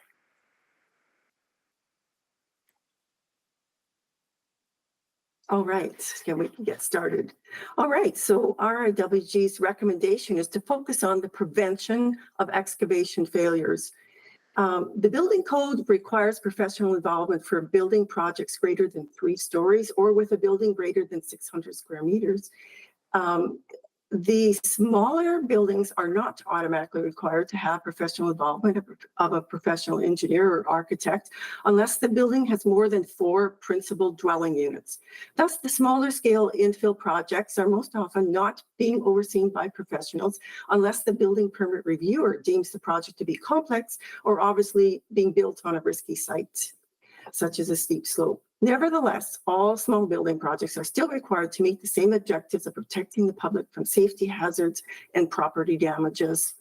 All right, yeah, we can get started. All right, so RIWG's recommendation is to focus on the prevention of excavation failures. The building code requires professional involvement for building projects greater than 3 stories or with a building greater than 600 square meters. The smaller buildings are not automatically required to have professional involvement of a professional engineer or architect unless the building has more than 4 principal dwelling units. Thus, the smaller scale infill projects are most often not being overseen by professionals unless the building permit reviewer deems the project to be complex or obviously being built on a risky site, such as a steep slope. Nevertheless, all small building projects are still required to meet the same objectives of protecting the public from safety hazards and property damages.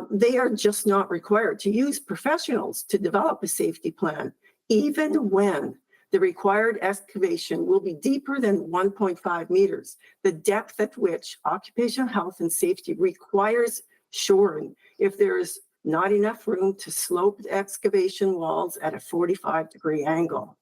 They are just not required to use professionals to develop a safety plan, even when the required excavation will be deeper than 1.5 meters, the depth at which occupational health and safety requires shoring if there is not enough room to slope the excavation walls at a 45-degree angle.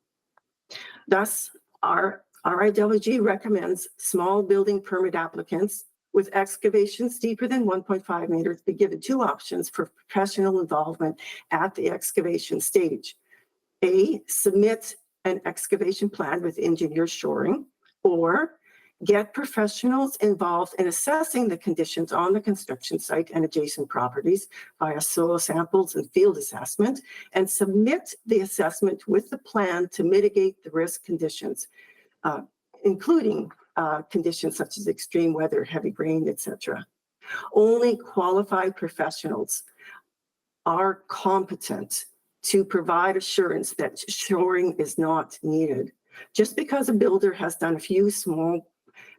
Thus, our RIWG recommends small building permit applicants with excavations deeper than 1.5 meters be given 2 options for professional involvement at the excavation stage. A, submit an excavation plan with engineer shoring, or get professionals involved in assessing the conditions on the construction site and adjacent properties via soil samples and field assessment, and submit the assessment with the plan to mitigate the risk conditions, including conditions such as extreme weather, heavy rain, etc. Only qualified professionals are competent to provide assurance that shoring is not needed. Just because a builder has done a few small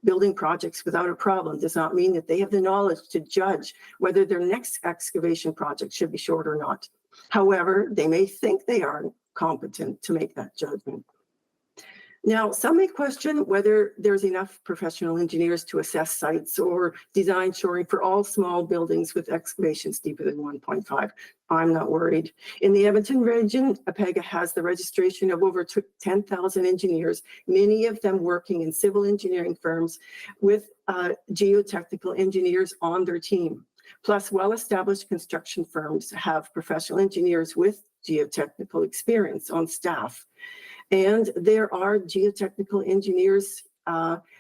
building projects without a problem does not mean that they have the knowledge to judge whether their next excavation project should be shored or not. However, they may think they are competent to make that judgment. Now, some may question whether there's enough professional engineers to assess sites or design shoring for all small buildings with excavations deeper than 1.5. I'm not worried. In the Edmonton region, APEGA has the registration of over 10,000 engineers, many of them working in civil engineering firms with geotechnical engineers on their team. Plus, well-established construction firms have professional engineers with geotechnical experience on staff. And there are geotechnical engineers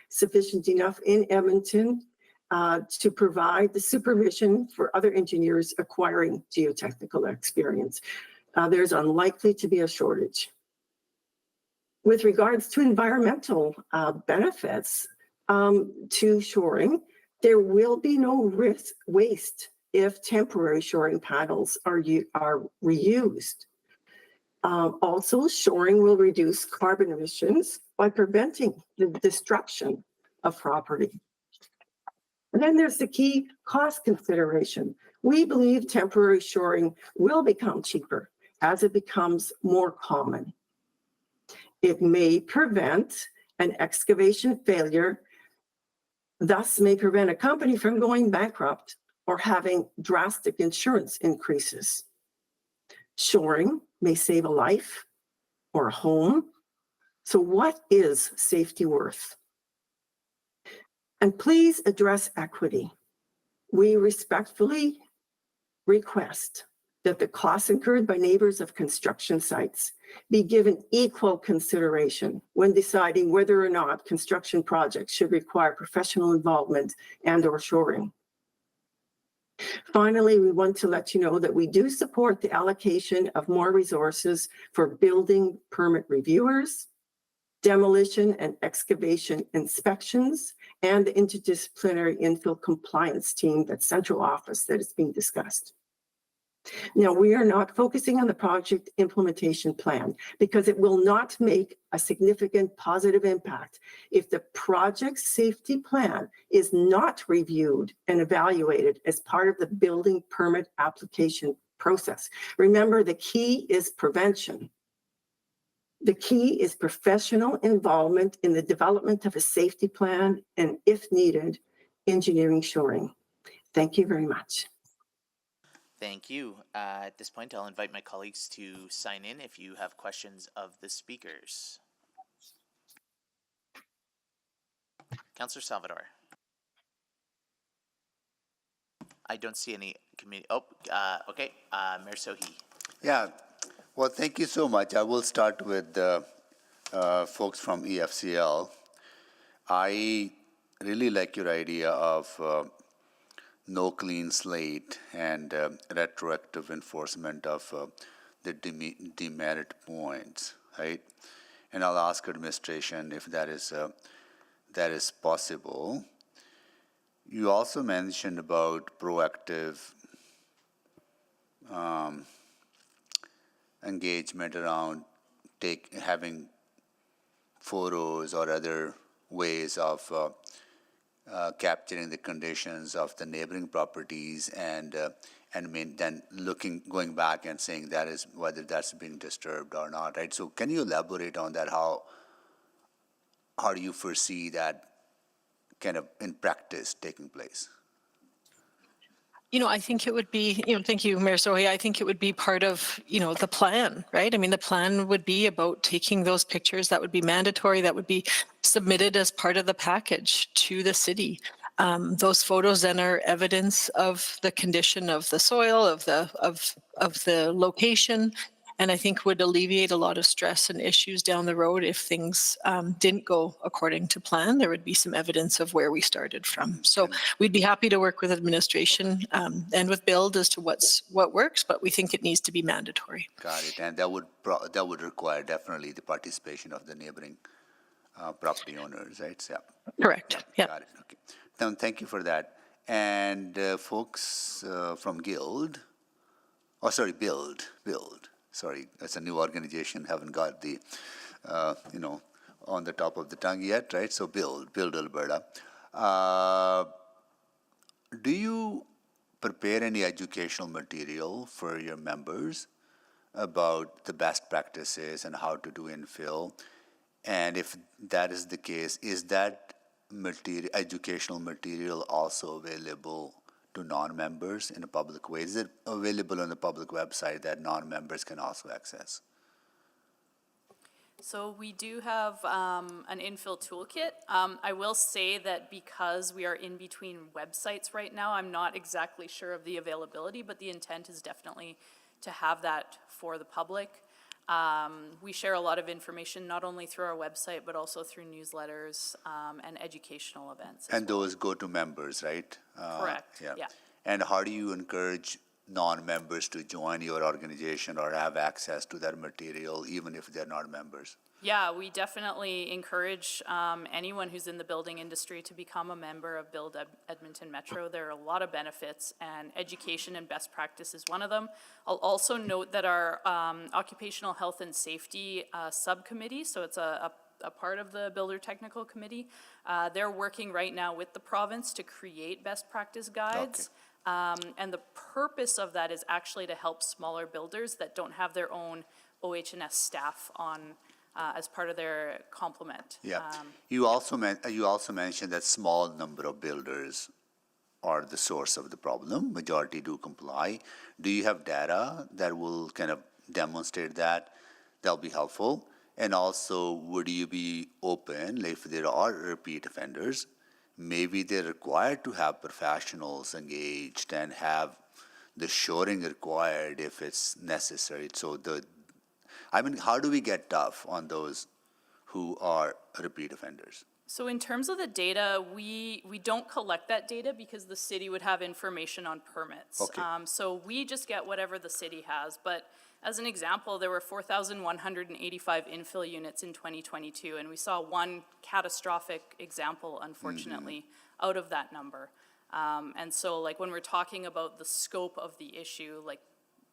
sufficient enough in Edmonton to provide the supervision for other engineers acquiring geotechnical experience. There's unlikely to be a shortage. With regards to environmental benefits to shoring, there will be no waste if temporary shoring panels are reused. Also, shoring will reduce carbon emissions by preventing the destruction of property. And then there's the key cost consideration. We believe temporary shoring will become cheaper as it becomes more common. It may prevent an excavation failure, thus may prevent a company from going bankrupt or having drastic insurance increases. Shoring may save a life or a home. So what is safety worth? And please address equity. We respectfully request that the costs incurred by neighbors of construction sites be given equal consideration when deciding whether or not construction projects should require professional involvement and/or shoring. Finally, we want to let you know that we do support the allocation of more resources for building permit reviewers, demolition and excavation inspections, and the interdisciplinary infill compliance team, that central office that is being discussed. Now, we are not focusing on the project implementation plan because it will not make a significant positive impact if the project safety plan is not reviewed and evaluated as part of the building permit application process. Remember, the key is prevention. The key is professional involvement in the development of a safety plan and, if needed, engineering shoring. Thank you very much. Thank you. At this point, I'll invite my colleagues to sign in if you have questions of the speakers. Councillor Salvador. I don't see any committee. Oh, okay. Mayor Sohi. Yeah. Well, thank you so much. I will start with the folks from EFCL. I really like your idea of no clean slate and retroactive enforcement of the demerit points, right? And I'll ask administration if that is possible. You also mentioned about proactive engagement around having photos or other ways of capturing the conditions of the neighboring properties and then going back and saying that is whether that's being disturbed or not, right? So can you elaborate on that? How do you foresee that kind of in practice taking place? I think it would be, thank you, Mayor Sohi. I think it would be part of, the plan, right? I mean, the plan would be about taking those pictures. That would be mandatory. That would be submitted as part of the package to the city. Those photos then are evidence of the condition of the soil, of the location, and I think would alleviate a lot of stress and issues down the road if things didn't go according to plan. There would be some evidence of where we started from. So we'd be happy to work with administration and with BUILD as to what works, but we think it needs to be mandatory. Got it, and that would require definitely the participation of the neighboring property owners, right? So, correct. Yeah. Got it. Okay. Then thank you for that. And folks from BUILD. Sorry, it's a new organization. Haven't got the, on the top of the tongue yet, right? So build Alberta. Do you prepare any educational material for your members about the best practices and how to do infill? And if that is the case, is that educational material also available to non-members in a public way? Is it available on the public website that non-members can also access? So we do have an infill toolkit. I will say that because we are in between websites right now, I'm not exactly sure of the availability, but the intent is definitely to have that for the public. We share a lot of information, not only through our website, but also through newsletters and educational events. And those go to members, right? Correct, yeah. And how do you encourage non-members to join your organization or have access to that material, even if they're not members? Yeah, we definitely encourage anyone who's in the building industry to become a member of Build Edmonton Metro. There are a lot of benefits, and education and best practice is one of them. I'll also note that our occupational health and safety subcommittee, so it's a part of the Builder Technical Committee, they're working right now with the province to create best practice guides. Okay. And the purpose of that is actually to help smaller builders that don't have their own OH&S staff on as part of their complement. Yeah. You also mentioned that small number of builders are the source of the problem. Majority do comply. Do you have data that will kind of demonstrate that? That'll be helpful. And also, would you be open, if there are repeat offenders, maybe they're required to have professionals engaged and have the shoring required if it's necessary. So how do we get tough on those who are repeat offenders? So in terms of the data, we don't collect that data because the city would have information on permits. Okay. So we just get whatever the city has. But as an example, there were 4,185 infill units in 2022, and we saw one catastrophic example, unfortunately, out of that number. And so, like, when we're talking about the scope of the issue, like,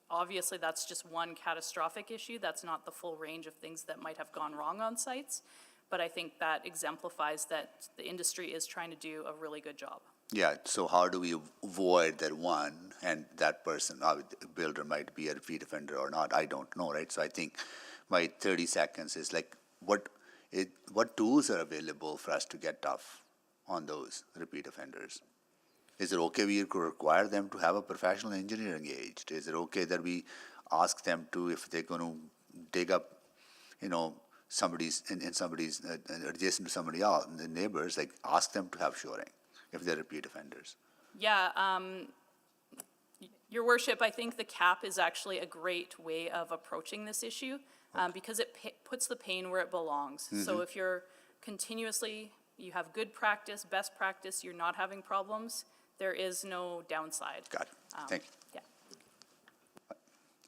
obviously that's just one catastrophic issue. That's not the full range of things that might have gone wrong on sites. But I think that exemplifies that the industry is trying to do a really good job. Yeah, so how do we avoid that one, and that person, builder might be a repeat offender or not, I don't know, right? So I think my 30 seconds is like, what tools are available for us to get tough on those repeat offenders? Is it okay we require them to have a professional engineer engaged? Is it okay that we ask them to, if they're going to dig up, somebody's adjacent to somebody else, the neighbors, like ask them to have shoring if they're repeat offenders? Yeah, Your Worship, I think the cap is actually a great way of approaching this issue because it puts the pain where it belongs. Mm-hmm. So if you're you have good practice, best practice, you're not having problems, there is no downside. Got it. Thank you. Yeah.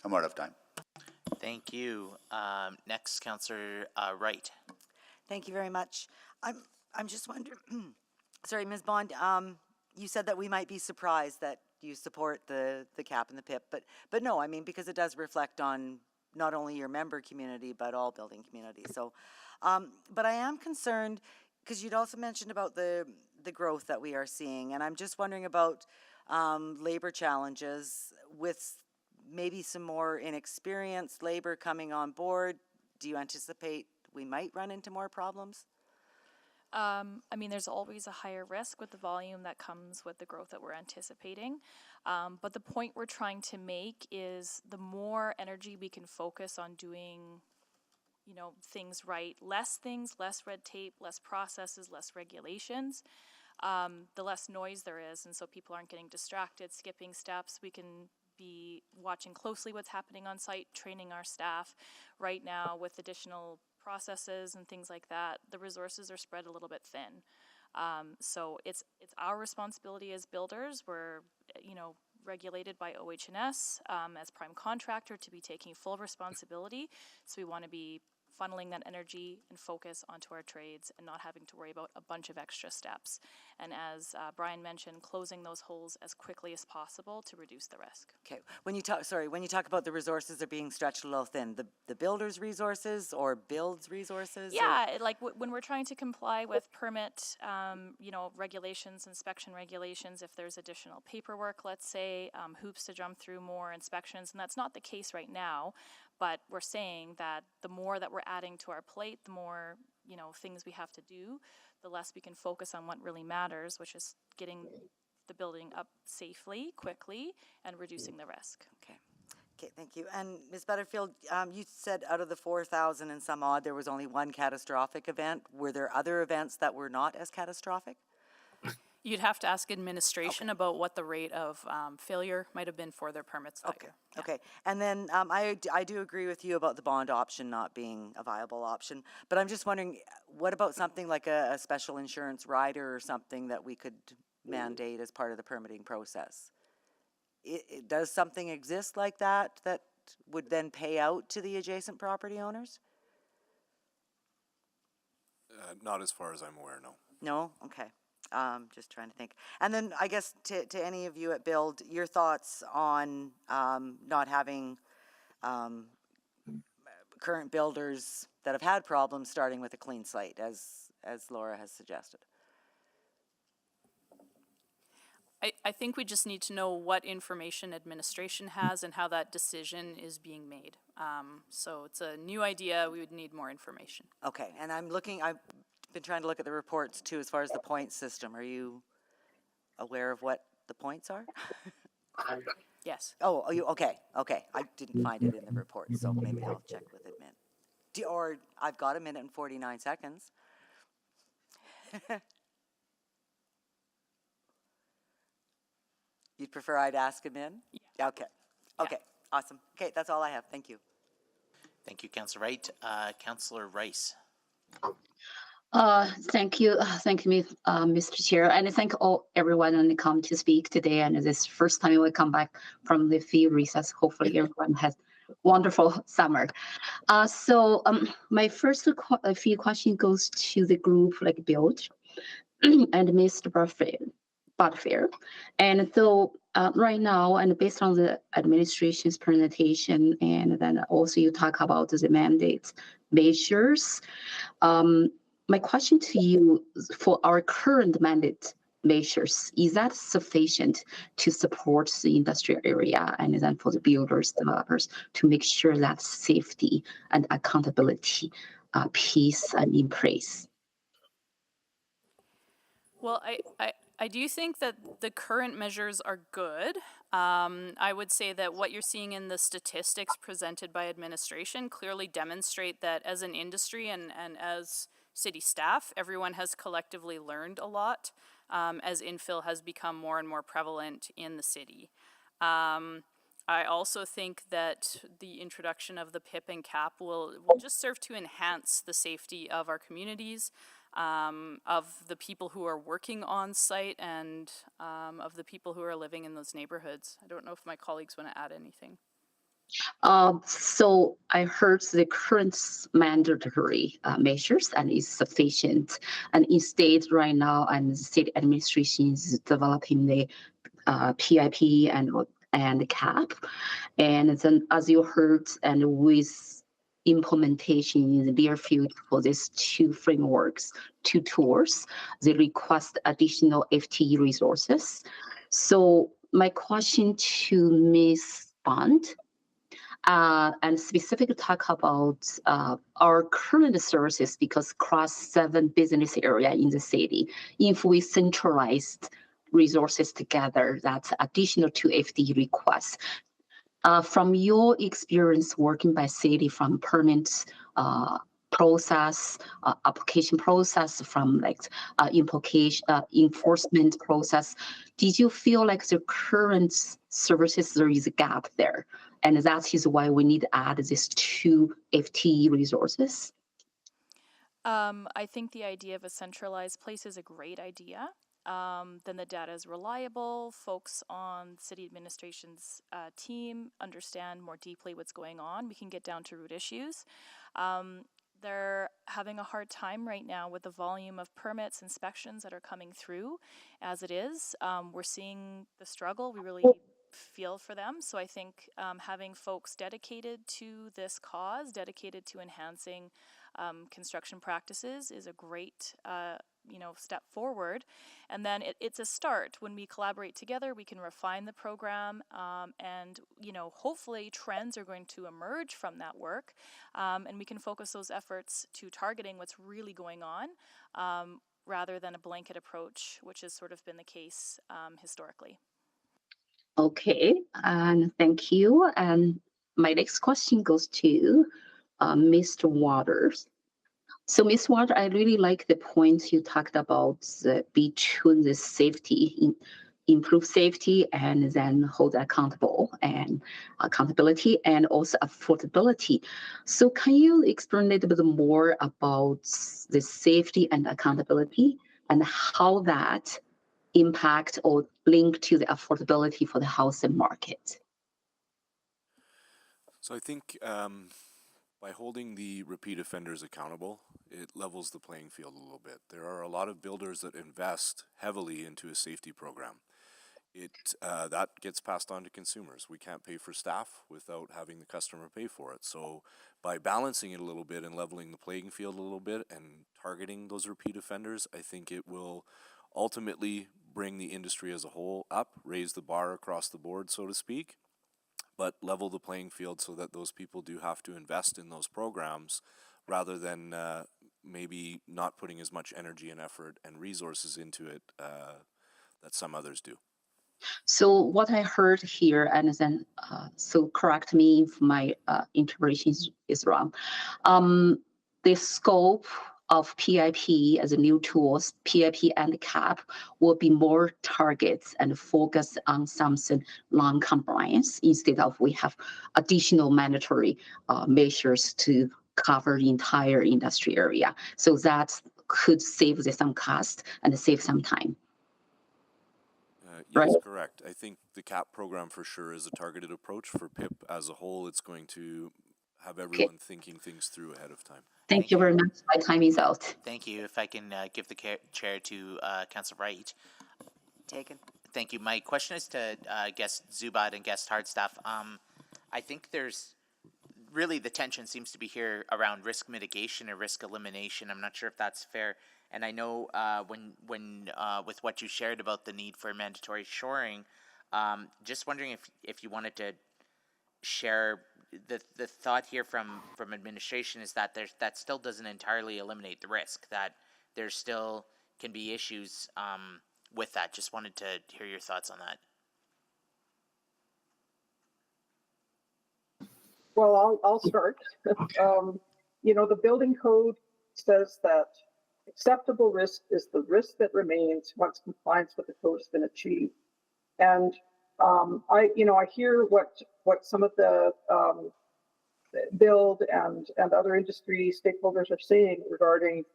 I'm out of time. Thank you. Next, Councillor Wright. Thank you very much. I'm just wondering, sorry, Ms. Bond, you said that we might be surprised that you support the cap and the PIP, but no, I mean, because it does reflect on not only your member community, but all building communities. So, but I am concerned, because you'd also mentioned about the growth that we are seeing, and I'm just wondering about labor challenges with maybe some more inexperienced labor coming on board. Do you anticipate we might run into more problems? I mean, there's always a higher risk with the volume that comes with the growth that we're anticipating. But the point we're trying to make is the more energy we can focus on doing, things right, less red tape, less processes, less regulations, the less noise there is. And so people aren't getting distracted, skipping steps. We can be watching closely what's happening on site, training our staff. Right now with additional processes and things like that, the resources are spread a little bit thin. So it's our responsibility as builders. We're, regulated by OH&S as prime contractor to be taking full responsibility. So we want to be funneling that energy and focus onto our trades and not having to worry about a bunch of extra steps. And as Brian mentioned, closing those holes as quickly as possible to reduce the risk. Okay, when you talk about the resources are being stretched a little thin, the builder's resources or build's resources? Yeah, when we're trying to comply with permit, regulations, inspection regulations, if there's additional paperwork, let's say, hoops to jump through, more inspections, and that's not the case right now, but we're saying that the more that we're adding to our plate, the more, things we have to do, the less we can focus on what really matters, which is getting the building up safely, quickly, and reducing the risk. Okay. Okay, thank you. And Ms. Butterfield, you said out of the 4,000 and some odd, there was only one catastrophic event. Were there other events that were not as catastrophic? You'd have to ask administration about what the rate of failure might have been for their permits that year. Yeah. Okay, and then I do agree with you about the bond option not being a viable option, but I'm just wondering, what about something like a special insurance rider or something that we could mandate as part of the permitting process? Does something exist like that would then pay out to the adjacent property owners? Not as far as I'm aware, no. No? Okay. Just trying to think. And then I guess to any of you at Build, your thoughts on not having current builders that have had problems starting with a clean slate, as Laura has suggested. I think we just need to know what information administration has and how that decision is being made. So it's a new idea. We would need more information. Okay, and I've been trying to look at the reports too as far as the point system. Are you aware of what the points are? Yes. Oh, okay. I didn't find it in the report, so maybe I'll check with admin. Or I've got 1 minute and 49 seconds. You'd prefer I'd ask him in? Yeah. Okay. Okay. Yeah. Awesome. Okay, that's all I have. Thank you. Thank you, Councillor Wright. Councillor Rice. Thank you, Mr. Chair, and thank everyone and come to speak today. And this first time we come back from the field recess. Hopefully, everyone has wonderful summer. My first few question goes to the group like Build and Mr. Butterfield. And so right now, and based on the administration's presentation, and then also you talk about the mandate measures. My question to you, for our current mandate measures, is that sufficient to support the industrial area and then for the builders, developers to make sure that safety and accountability piece in place? Well, I do think that the current measures are good. I would say that what you're seeing in the statistics presented by administration clearly demonstrate that as an industry and as city staff, everyone has collectively learned a lot as infill has become more and more prevalent in the city. I also think that the introduction of the PIP and CAP will just serve to enhance the safety of our communities, of the people who are working on site, and of the people who are living in those neighborhoods. I don't know if my colleagues want to add anything. So I heard the current mandatory measures and is sufficient. And instead, right now, and the state administration is developing the PIP and CAP. And then, as you heard, and with implementation in the near future for these two frameworks, two tools, they request additional FTE resources. So my question to Ms. Bond, and specifically talk about our current services, because across 7 business areas in the city, if we centralized resources together, that's additional to FTE requests. From your experience working by city, from permit process, application process, from like enforcement process, did you feel like the current services, there is a gap there? And that is why we need to add these 2 FTE resources? I think the idea of a centralized place is a great idea. Then the data is reliable. Folks on city administration's team understand more deeply what's going on. We can get down to root issues. they're having a hard time right now with the volume of permits, inspections that are coming through as it is. We're seeing the struggle. We really feel for them. So I think having folks dedicated to this cause, dedicated to enhancing construction practices is a great step forward. And then it's a start. When we collaborate together, we can refine the program, and hopefully trends are going to emerge from that work, and we can focus those efforts to targeting what's really going on, rather than a blanket approach, which has sort of been the case historically. Okay, and thank you. And my next question goes to Mr. Waters. So, Ms. Waters, I really like the points you talked about between the safety, improve safety, and then hold accountable and accountability, and also affordability. So, can you explain a little bit more about the safety and accountability and how that impact or link to the affordability for the housing market? So I think by holding the repeat offenders accountable, it levels the playing field a little bit. There are a lot of builders that invest heavily into a safety program. That gets passed on to consumers. We can't pay for staff without having the customer pay for it. So by balancing it a little bit and leveling the playing field a little bit and targeting those repeat offenders, I think it will ultimately bring the industry as a whole up, raise the bar across the board, so to speak, but level the playing field so that those people do have to invest in those programs rather than maybe not putting as much energy and effort and resources into it that some others do. So what I heard here, and then so correct me if my interpretation is wrong. The scope of PIP as a new tools, PIP and CAP, will be more targets and focus on something non-compliance instead of we have additional mandatory measures to cover the entire industry area. So that could save some cost and save some time. Yes, right? correct. I think the CAP program for sure is a targeted approach. For PIP as a whole, it's going to have everyone thinking things through ahead of time. Thank you very much. My time is out. Thank you. If I can give the chair to Councillor Wright. Taken. Thank you. My question is to guest Zubat and guest Hardstaff. I think there's really the tension seems to be here around risk mitigation or risk elimination. I'm not sure if that's fair. And I know when with what you shared about the need for mandatory shoring, just wondering if you wanted to share the thought here from administration is that that still doesn't entirely eliminate the risk, that there still can be issues with that. Just wanted to hear your thoughts on that. Well, I'll start. The building code says that acceptable risk is the risk that remains once compliance with the code has been achieved. And I hear what some of the build and other industry stakeholders are saying regarding,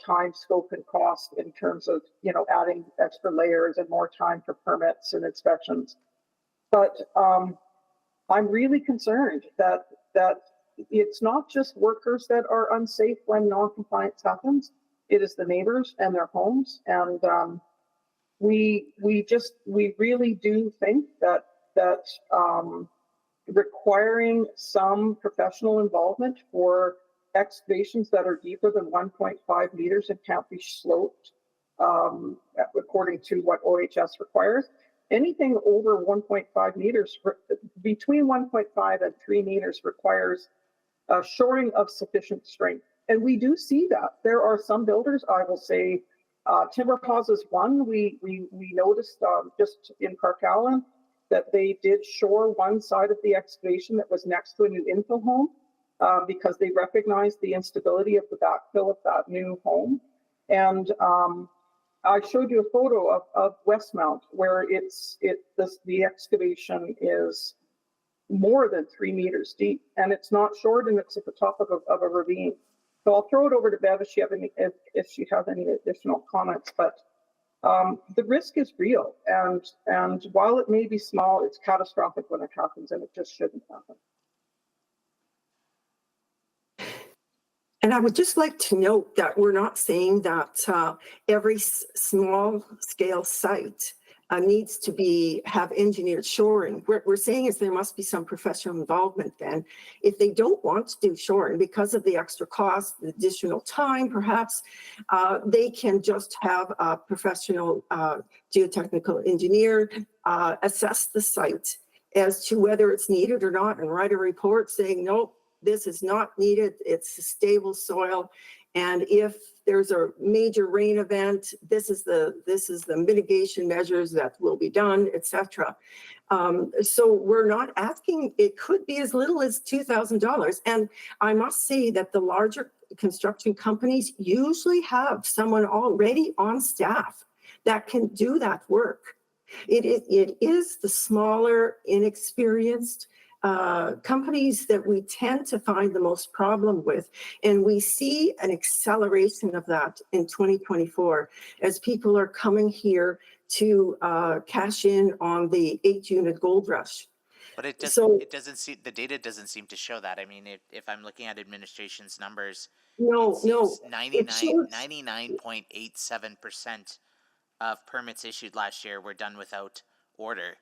time, scope, and cost in terms of, adding extra layers and more time for permits and inspections. But I'm really concerned that it's not just workers that are unsafe when non-compliance happens. It is the neighbors and their homes. And we really do think that requiring some professional involvement for excavations that are deeper than 1.5 meters and can't be sloped according to what OHS requires. Anything over 1.5 meters, between 1.5 and 3 meters, requires shoring of sufficient strength. And we do see that. There are some builders, I will say, Timber Houses one, we noticed just in Park Allen that they did shore one side of the excavation that was next to a new infill home because they recognized the instability of the backfill of that new home. And I showed you a photo of Westmount where the excavation is more than 3 meters deep, and it's not short, and it's at the top of a ravine. So I'll throw it over to Bev if she has any additional comments. But the risk is real, and while it may be small, it's catastrophic when it happens, and it just shouldn't happen. And I would just like to note that we're not saying that every small scale site needs to have engineered shoring. What we're saying is there must be some professional involvement then. If they don't want to do shoring because of the extra cost, the additional time perhaps, they can just have a professional geotechnical engineer assess the site as to whether it's needed or not and write a report saying, nope, this is not needed, it's a stable soil. And if there's a major rain event, this is the mitigation measures that will be done, etc. So we're not asking, it could be as little as $2,000. And I must say that the larger construction companies usually have someone already on staff that can do that work. It is the smaller, inexperienced companies that we tend to find the most problem with. And we see an acceleration of that in 2024 as people are coming here to cash in on the 8-unit gold rush. But it doesn't seem, the data doesn't seem to show that. I mean, if I'm looking at administration's numbers, no, 99.87% of permits issued last year were done without order.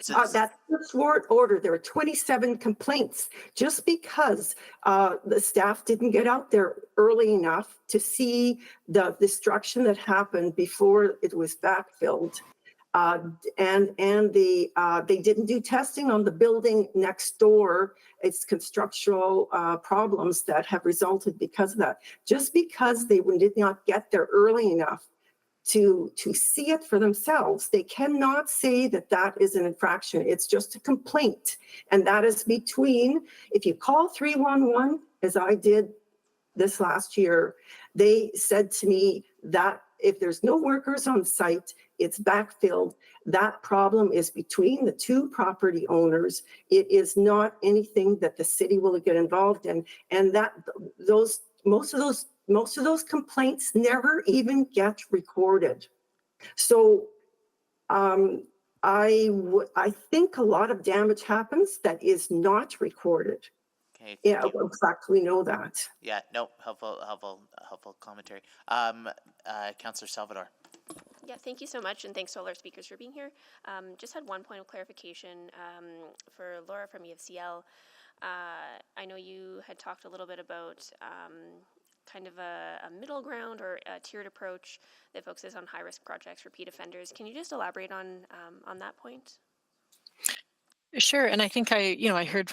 That's the short order. There were 27 complaints just because the staff didn't get out there early enough to see the destruction that happened before it was backfilled. And they didn't do testing on the building next door. It's constructural problems that have resulted because of that. Just because they did not get there early enough to see it for themselves, they cannot say that that is an infraction. It's just a complaint. And that is between, if you call 311, as I did this last year, they said to me that if there's no workers on site, it's backfilled. That problem is between the two property owners. It is not anything that the city will get involved in. And that most of those complaints never even get recorded. So I think a lot of damage happens that is not recorded. Okay. Yeah, in fact, we know that. Yeah, no, helpful commentary. Councillor Salvador. Yeah, thank you so much, and thanks to all our speakers for being here. Just had one point of clarification for Laura from EFCL. I know you had talked a little bit about kind of a middle ground or a tiered approach that focuses on high-risk projects, repeat offenders. Can you just elaborate on that point? Sure, and I think I heard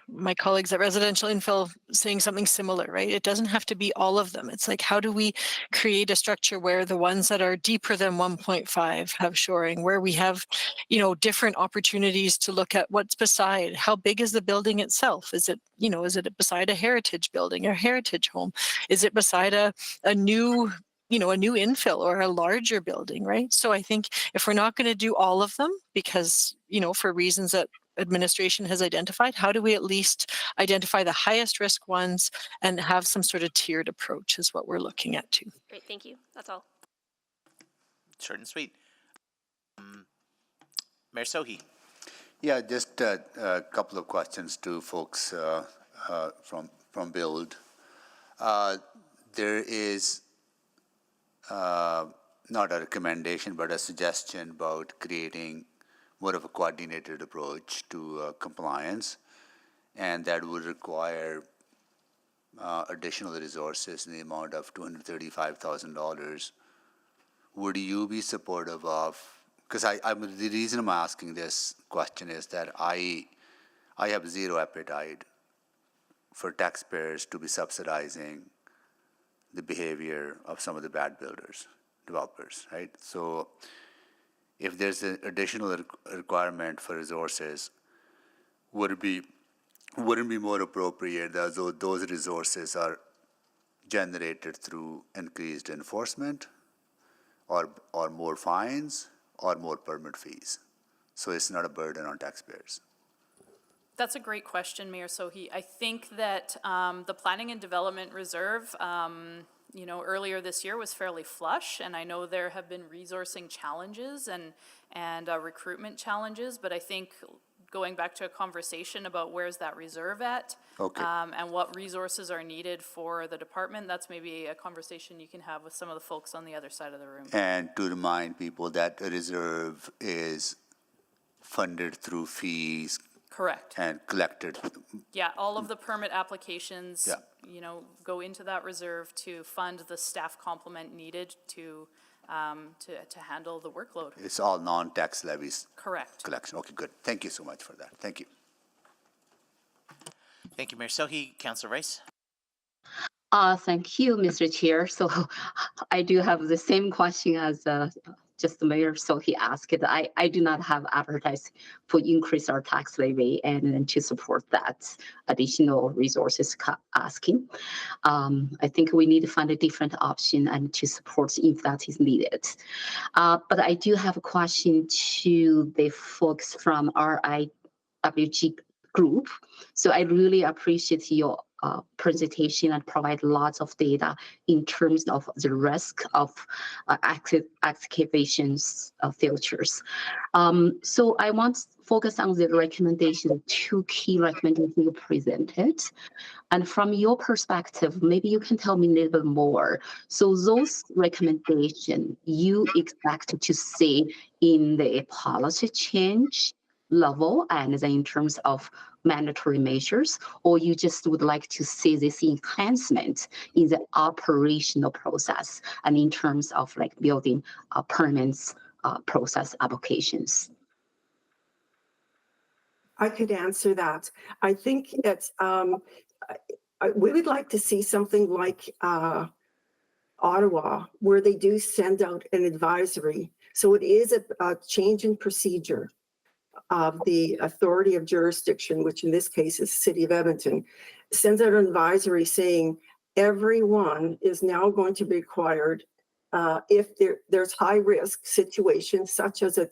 my colleagues at Residential Infill saying something similar, right? It doesn't have to be all of them. It's like, how do we create a structure where the ones that are deeper than 1.5 have shoring, where we have, different opportunities to look at what's beside, how big is the building itself? Is it beside a heritage building or heritage home? Is it beside a new a new infill or a larger building, right? So I think if we're not going to do all of them because, for reasons that administration has identified, how do we at least identify the highest risk ones and have some sort of tiered approach is what we're looking at too. Great, thank you. That's all. Short and sweet. Mayor Sohi. Yeah, just a couple of questions to folks from Build. There is not a recommendation, but a suggestion about creating more of a coordinated approach to compliance, and that would require additional resources in the amount of $235,000. Would you be supportive of? Because the reason I'm asking this question is that I have zero appetite for taxpayers to be subsidizing the behavior of some of the bad developers, right? So if there's an additional requirement for resources, wouldn't it be more appropriate that those resources are generated through increased enforcement or more fines or more permit fees? So it's not a burden on taxpayers. That's a great question, Mayor Sohi. I think that the Planning and Development Reserve, earlier this year was fairly flush, and I know there have been resourcing challenges and recruitment challenges, but I think going back to a conversation about where's that reserve at. Okay. And what resources are needed for the department. That's maybe a conversation you can have with some of the folks on the other side of the room. And to remind people that a reserve is funded through fees Correct. and collected. Yeah, all of the permit applications, Yeah. you know, go into that reserve to fund the staff complement needed to handle the workload. It's all non-tax levies Correct. collection. Okay, good. Thank you so much for that. Thank you. Thank you, Mayor Sohi. Councillor Rice? Thank you, Mr. Chair. So I do have the same question as just the mayor. So he asked it. I do not have appetite for increase our tax levy and then to support that additional resources asking. I think we need to find a different option and to support if that is needed. But I do have a question to the folks from RIWG group. So I really appreciate your presentation and provide lots of data in terms of the risk of excavations filters. So I want to focus on the recommendation, 2 key recommendations you presented. And from your perspective, maybe you can tell me a little bit more. So those recommendations you expect to see in the policy change level and then in terms of mandatory measures, or you just would like to see this enhancement in the operational process and in terms of like building permits process applications? I could answer that. I think it's, we would like to see something like Ottawa, where they do send out an advisory. So it is a change in procedure of the authority of jurisdiction, which in this case is City of Edmonton, sends out an advisory saying everyone is now going to be required if there's high risk situations such as an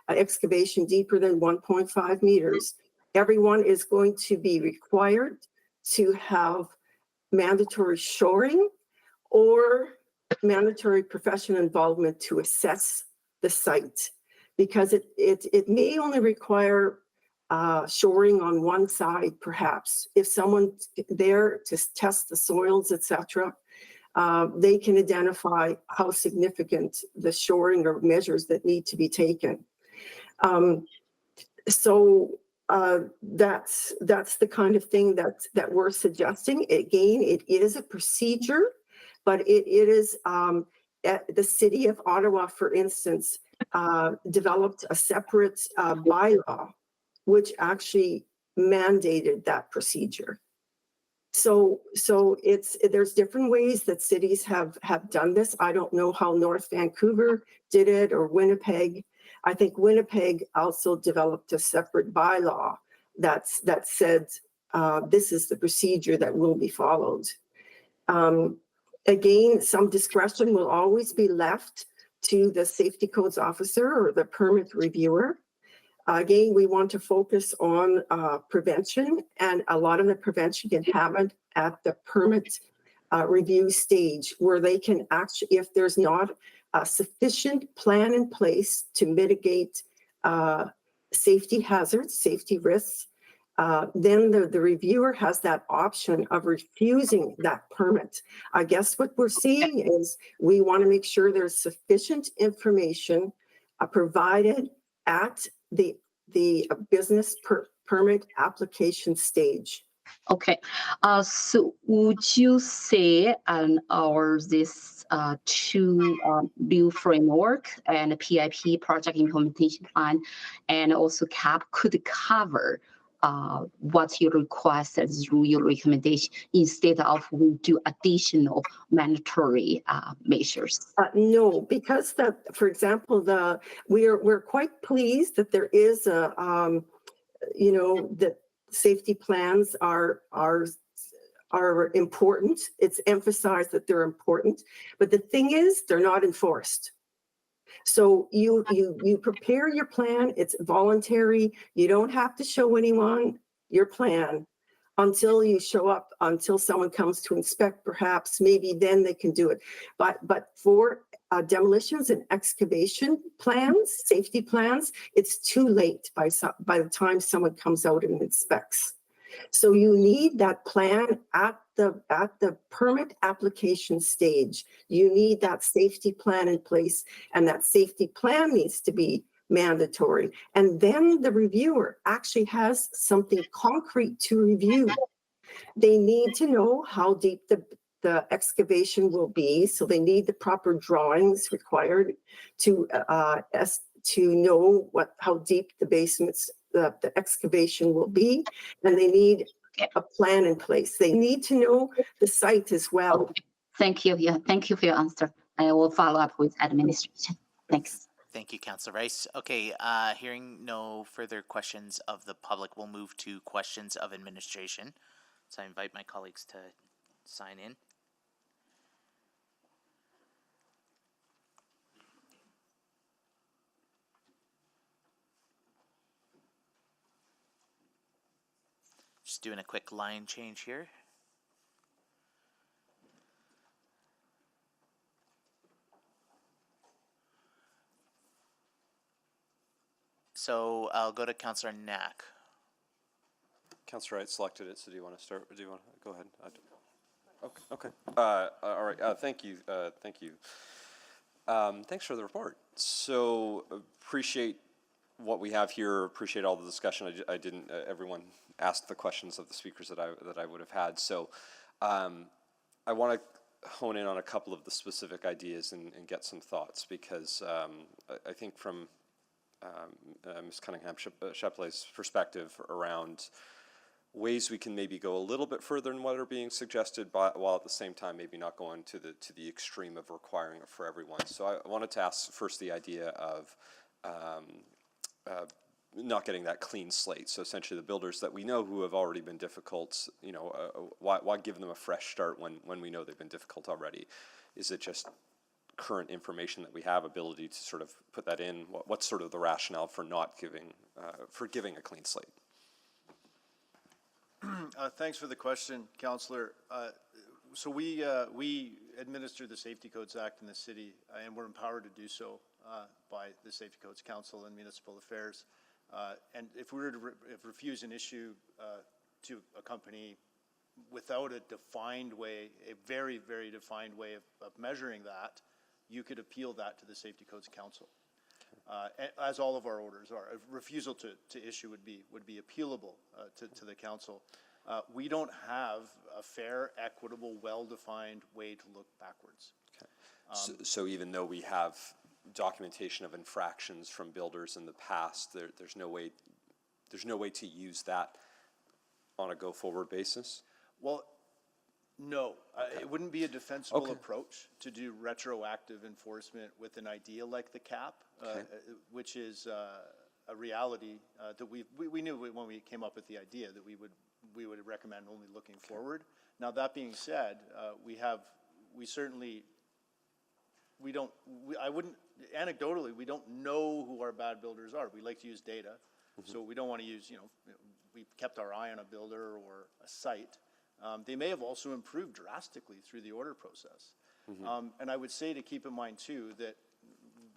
excavation deeper than 1.5 meters, everyone is going to be required to have mandatory shoring or mandatory professional involvement to assess the site, because it may only require shoring on one side, perhaps. If someone's there to test the soils, etc., they can identify how significant the shoring or measures that need to be taken. So that's the kind of thing that we're suggesting. Again, it is a procedure, but it is the City of Ottawa, for instance, developed a separate bylaw which actually mandated that procedure. So there's different ways that cities have done this. I don't know how North Vancouver did it or Winnipeg. I think Winnipeg also developed a separate bylaw that said this is the procedure that will be followed. Again, some discretion will always be left to the safety codes officer or the permit reviewer. Again, we want to focus on prevention, and a lot of the prevention can happen at the permit review stage, where they can actually, if there's not a sufficient plan in place to mitigate safety hazards, safety risks, then the reviewer has that option of refusing that permit. I guess what we're seeing is we want to make sure there's sufficient information provided at the business permit application stage. Okay, so would you say this 2 new framework and PIP, project implementation plan, and also CAP could cover what you request as through your recommendation instead of we do additional mandatory measures? No, because for example, we're quite pleased that there is that safety plans are important. It's emphasized that they're important, but the thing is, they're not enforced. So you prepare your plan, it's voluntary, you don't have to show anyone your plan until you show up, until someone comes to inspect, perhaps, maybe then they can do it. But for demolitions and excavation plans, safety plans, it's too late by the time someone comes out and inspects. So you need that plan at the permit application stage. You need that safety plan in place, and that safety plan needs to be mandatory. And then the reviewer actually has something concrete to review. They need to know how deep the excavation will be, so they need the proper drawings required to know how deep the basements, the excavation will be, and they need a plan in place. They need to know the site as well. Okay. Thank you. Yeah, thank you for your answer. I will follow up with administration. Thanks. Thank you, Councillor Rice. Okay, hearing no further questions of the public, we'll move to questions of administration. So I invite my colleagues to sign in. Just doing a quick line change here. So I'll go to Councillor Knack. Councillor Wright selected it, so do you want to start? Do you want to go ahead? Okay. All right. Thank you. Thanks for the report. So appreciate what we have here. Appreciate all the discussion. I didn't. Everyone asked the questions of the speakers that I would have had. So I want to hone in on a couple of the specific ideas and get some thoughts, because I think from Ms. Cunningham-Chaplay's perspective around ways we can maybe go a little bit further in what are being suggested, while at the same time maybe not going to the extreme of requiring it for everyone. So I wanted to ask first the idea of not getting that clean slate. So essentially the builders that we know who have already been difficult, why give them a fresh start when we know they've been difficult already? Is it just current information that we have, ability to sort of put that in? What's sort of the rationale for not giving, for giving a clean slate? Thanks for the question, Councillor. So we administer the Safety Codes Act in the city, and we're empowered to do so by the Safety Codes Council and Municipal Affairs. And if we were to refuse an issue to a company without a defined way, a very, very defined way of measuring that, you could appeal that to the Safety Codes Council, as all of our orders are. A refusal to issue would be appealable to the council. We don't have a fair, equitable, well-defined way to look backwards. Okay. So even though we have documentation of infractions from builders in the past, there's no way to use that on a go-forward basis? Well, no. Okay. It wouldn't be a defensible approach to do retroactive enforcement with an idea like the cap, which is a reality that we knew when we came up with the idea that we would recommend only looking forward. Now, that being said, anecdotally, we don't know who our bad builders are. We like to use data, so we don't want to use, we've kept our eye on a builder or a site. They may have also improved drastically through the order process. And I would say to keep in mind too that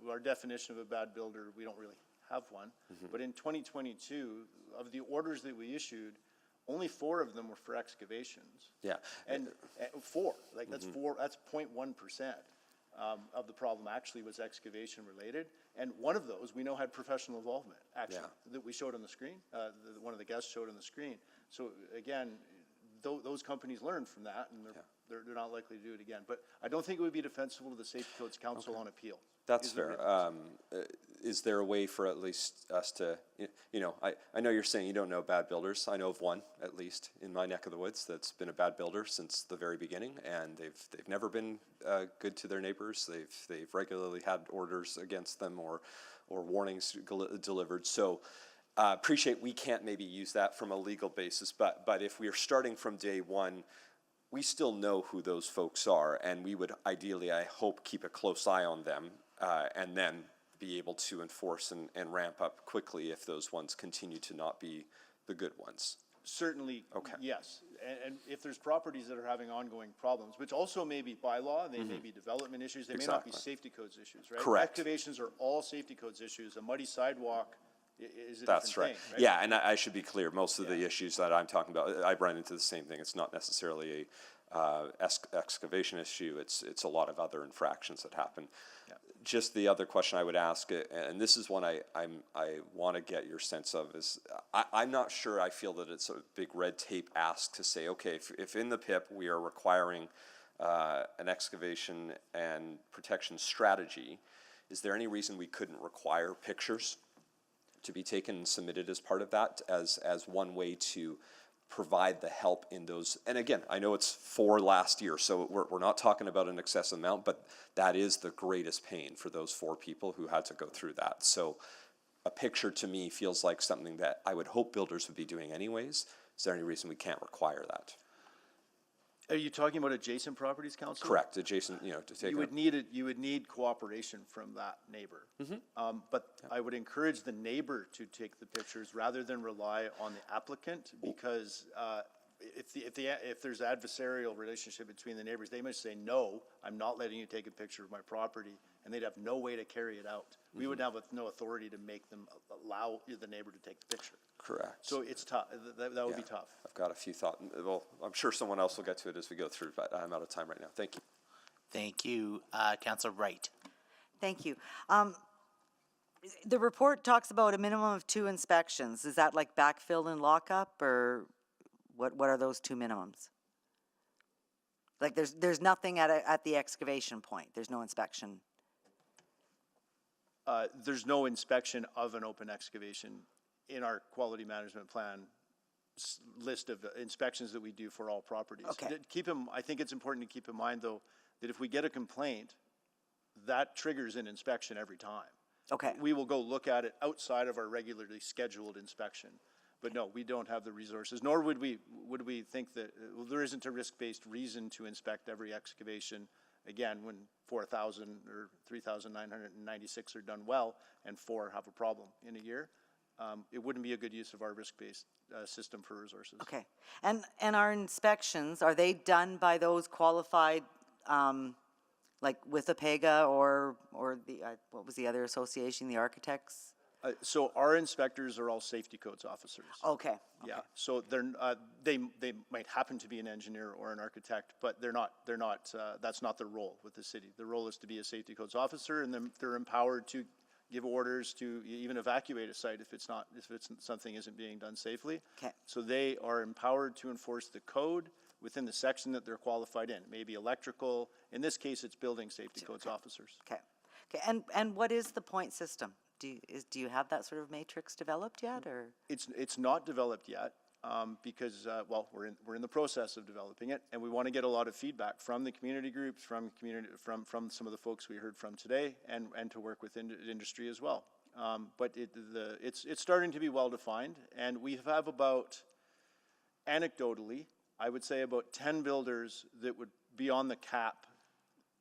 our definition of a bad builder, we don't really have one, but in 2022, of the orders that we issued, only 4 of them were for excavations. Yeah. And 4, like that's 0.1%. Of the problem actually was excavation related, and one of those we know had professional involvement actually that we showed on the screen. One of the guests showed on the screen. So again, those companies learned from that, and they're not likely to do it again. But I don't think it would be defensible to the Safety Codes Council on appeal. That's fair. Is there a way for at least us to, I know you're saying you don't know bad builders. I know of one, at least, in my neck of the woods that's been a bad builder since the very beginning, and they've never been good to their neighbors. They've regularly had orders against them or warnings delivered. So appreciate we can't maybe use that from a legal basis, but if we are starting from day one, we still know who those folks are, and we would ideally, I hope, keep a close eye on them, and then be able to enforce and ramp up quickly if those ones continue to not be the good ones. Certainly, yes. and if there's properties that are having ongoing problems, which also may be bylaw, they may be development issues, they may not be safety codes issues, right? Correct. Excavations are all safety codes issues. A muddy sidewalk is a That's different right. thing, right? Yeah, and I should be clear, most of the issues that I'm talking about, I run into the same thing. It's not necessarily a excavation issue, it's a lot of other infractions that happen. Just the other question I would ask, and this is one I want to get your sense of, is I'm not sure I feel that it's a big red tape ask to say, okay, if in the PIP we are requiring an excavation and protection strategy, is there any reason we couldn't require pictures to be taken and submitted as part of that as one way to provide the help in those? And again, I know it's for last year, so we're not talking about an excessive amount, but that is the greatest pain for those 4 people who had to go through that. So a picture to me feels like something that I would hope builders would be doing anyways. Is there any reason we can't require that? Are you talking about adjacent properties, Councillor? Correct, adjacent, to take. You would need cooperation from that neighbor. But I would encourage the neighbor to take the pictures rather than rely on the applicant, because if there's adversarial relationship between the neighbors, they must say, no, I'm not letting you take a picture of my property, and they'd have no way to carry it out. We would have no authority to make them allow the neighbor to take the picture. Correct. So it's tough. That would be tough. I've got a few thoughts. Well, I'm sure someone else will get to it as we go through, but I'm out of time right now. Thank you. Thank you. Councillor Wright. Thank you. The report talks about a minimum of 2 inspections. Is that like backfill and lockup, or what are those 2 minimums? Like there's nothing at the excavation point. There's no inspection. There's no inspection of an open excavation in our quality management plan list of inspections that we do for all properties. Okay. I think it's important to keep in mind, though, that if we get a complaint, that triggers an inspection every time. Okay. We will go look at it outside of our regularly scheduled inspection. But no, we don't have the resources, nor would we think that there isn't a risk-based reason to inspect every excavation. Again, when 4,000 or 3,996 are done well and 4 have a problem in a year, it wouldn't be a good use of our risk-based system for resources. Okay. And our inspections, are they done by those qualified, like with APEGA or the, what was the other association, the architects? So our inspectors are all safety codes officers. Okay. Yeah. So they might happen to be an engineer or an architect, but they're not. That's not their role with the city. Their role is to be a safety codes officer, and then they're empowered to give orders to even evacuate a site if something isn't being done safely. Okay. So they are empowered to enforce the code within the section that they're qualified in. Maybe electrical. In this case, it's building safety codes officers. Okay. Okay. And what is the point system? Do you have that sort of matrix developed yet, or? It's not developed yet because we're in the process of developing it, and we want to get a lot of feedback from the community groups, from some of the folks we heard from today, and to work with industry as well. But it's starting to be well defined, and we have about, anecdotally, I would say about 10 builders that would be on the cap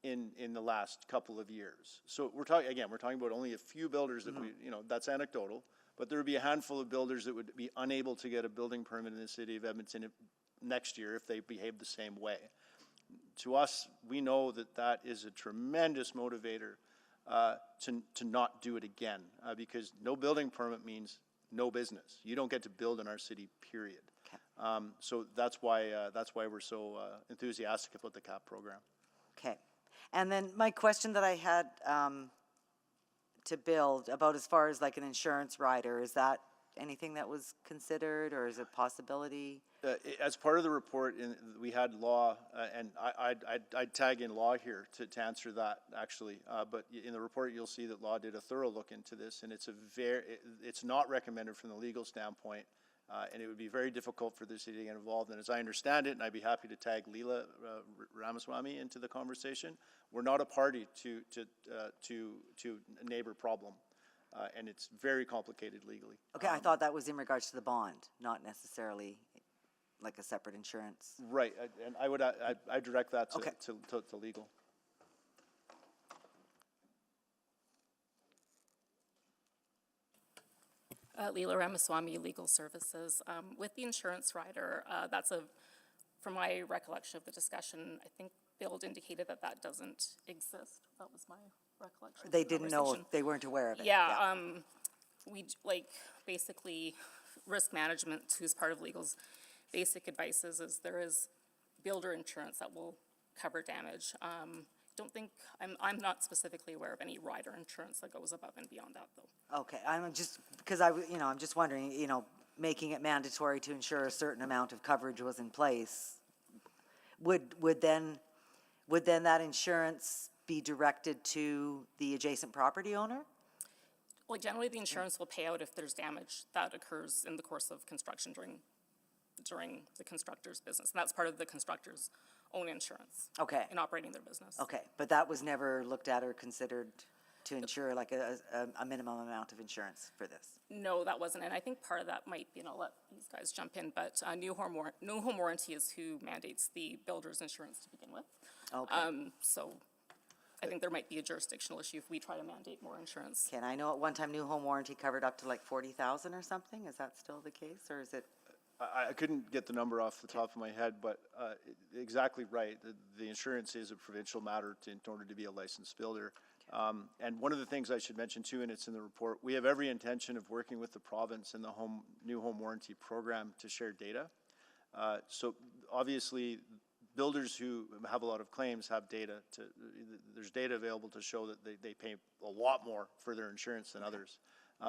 in the last couple of years. So we're talking about only a few builders that that's anecdotal, but there would be a handful of builders that would be unable to get a building permit in the city of Edmonton next year if they behave the same way. To us, we know that is a tremendous motivator to not do it again, because no building permit means no business. You don't get to build in our city, period. Okay. So that's why we're so enthusiastic about the CAP program. Okay. And then my question that I had to build about as far as like an insurance rider, is that anything that was considered, or is it a possibility? As part of the report, we had law, and I'd tag in law here to answer that actually. But in the report, you'll see that law did a thorough look into this, and it's not recommended from the legal standpoint. And it would be very difficult for the city to get involved. And as I understand it, and I'd be happy to tag Leela Ramaswamy into the conversation, we're not a party to a neighbor problem, and it's very complicated legally. Okay, I thought that was in regards to the bond, not necessarily like a separate insurance. Right, and I direct that to legal. Leela Ramaswamy, Legal Services. With the insurance rider, that's a from my recollection of the discussion, I think Bill indicated that that doesn't exist. That was my recollection. of They the didn't know, conversation. they weren't aware of it. Yeah, like, basically, risk management, who's part of legal's basic advice is there is builder insurance that will cover damage. Don't think, I'm not specifically aware of any rider insurance that goes above and beyond that, though. Okay, I'm just, because I'm just wondering, making it mandatory to ensure a certain amount of coverage was in place, would then that insurance be directed to the adjacent property owner? Well, generally, the insurance will pay out if there's damage that occurs in the course of construction during the constructor's business. And that's part of the constructor's own insurance. Okay. In operating their business. Okay, but that was never looked at or considered to ensure like a minimum amount of insurance for this? No, that wasn't, and I think part of that might be, and I'll let these guys jump in, but New Home Warranty is who mandates the builder's insurance to begin with. Okay. So I think there might be a jurisdictional issue if we try to mandate more insurance. I know at one time New Home Warranty covered up to like 40,000 or something. Is that still the case, or is it? I couldn't get the number off the top of my head, but exactly right. The insurance is a provincial matter in order to be a licensed builder. And one of the things I should mention too, and it's in the report, we have every intention of working with the province and the New Home Warranty program to share data. So obviously, builders who have a lot of claims have data. There's data available to show that they pay a lot more for their insurance than others.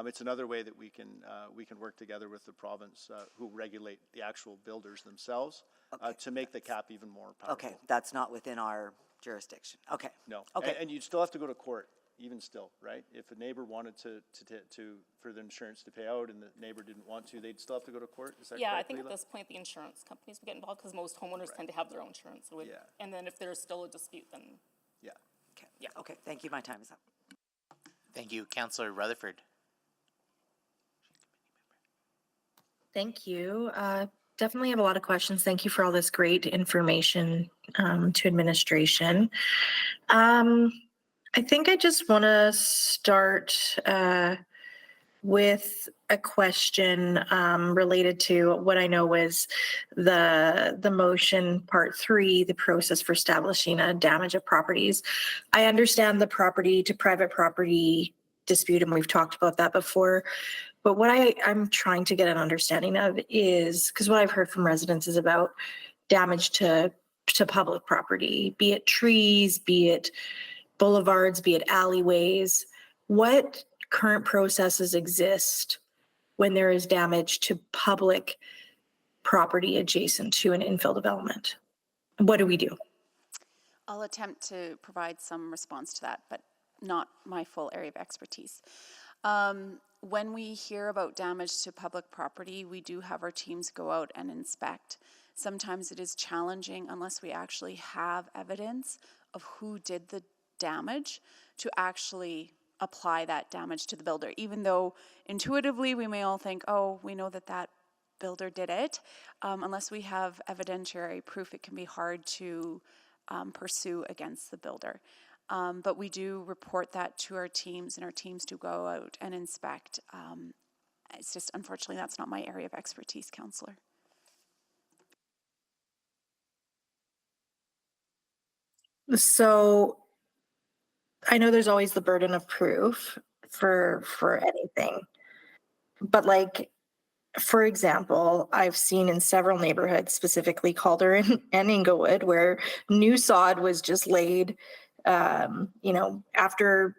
It's another way that we can work together with the province who regulate the actual builders themselves to make the cap even more powerful. Okay, that's not within our jurisdiction. Okay. No. Okay. And you'd still have to go to court, even still, right? If a neighbor wanted for the insurance to pay out and the neighbor didn't want to, they'd still have to go to court? Is that Yeah, I correct, think at Leila? this point, the insurance companies would get involved because most homeowners tend to have their own insurance. So Yeah. And then if there's still a dispute, then. Yeah. Okay. Yeah. Okay, thank you. My time is up. Thank you. Councillor Rutherford. Thank you. Definitely have a lot of questions. Thank you for all this great information to administration. I think I just want to start with a question related to what I know was the motion part 3, the process for establishing a damage of properties. I understand the property to private property dispute, and we've talked about that before. But what I'm trying to get an understanding of is, because what I've heard from residents is about damage to public property, be it trees, be it boulevards, be it alleyways. What current processes exist when there is damage to public property adjacent to an infill development? What do we do? I'll attempt to provide some response to that, but not my full area of expertise. When we hear about damage to public property, we do have our teams go out and inspect. Sometimes it is challenging unless we actually have evidence of who did the damage to actually apply that damage to the builder, even though intuitively we may all think, oh, we know that that builder did it. Unless we have evidentiary proof, it can be hard to pursue against the builder. But we do report that to our teams, and our teams do go out and inspect. It's just, unfortunately, that's not my area of expertise, Councillor. So I know there's always the burden of proof for anything, but like, for example, I've seen in several neighborhoods, specifically Calder and Inglewood, where new sod was just laid, after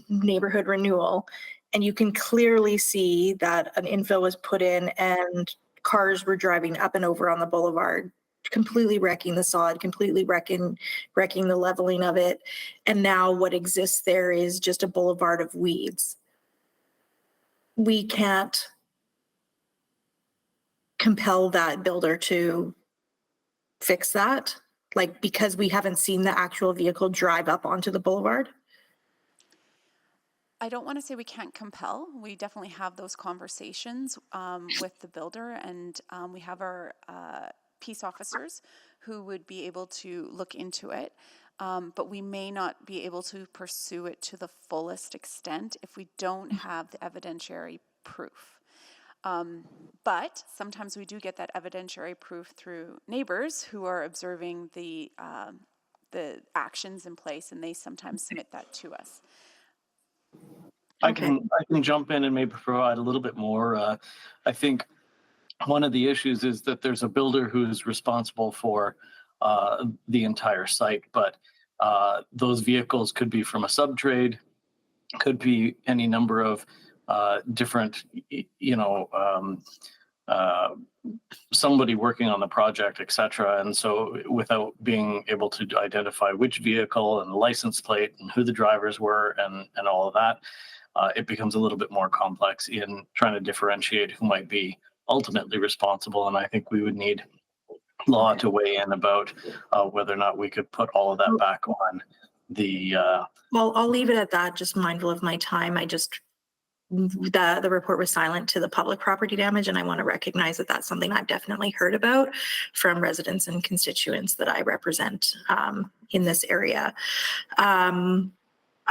neighborhood renewal, and you can clearly see that an infill was put in and cars were driving up and over on the boulevard, completely wrecking the sod, completely wrecking the leveling of it. And now what exists there is just a boulevard of weeds. We can't compel that builder to fix that, like, because we haven't seen the actual vehicle drive up onto the boulevard? I don't want to say we can't compel. We definitely have those conversations with the builder, and we have our peace officers who would be able to look into it. But we may not be able to pursue it to the fullest extent if we don't have the evidentiary proof. But sometimes we do get that evidentiary proof through neighbors who are observing the actions in place, and they sometimes submit that to us. I can jump in and maybe provide a little bit more. I think one of the issues is that there's a builder who is responsible for the entire site, but those vehicles could be from a subtrade, could be any number of different, somebody working on the project, et cetera. And so without being able to identify which vehicle and the license plate and who the drivers were and all of that, it becomes a little bit more complex in trying to differentiate who might be ultimately responsible. And I think we would need law to weigh in about whether or not we could put all of that back on the... Well, I'll leave it at that, just mindful of my time. The report was silent to the public property damage, and I want to recognize that that's something I've definitely heard about from residents and constituents that I represent in this area.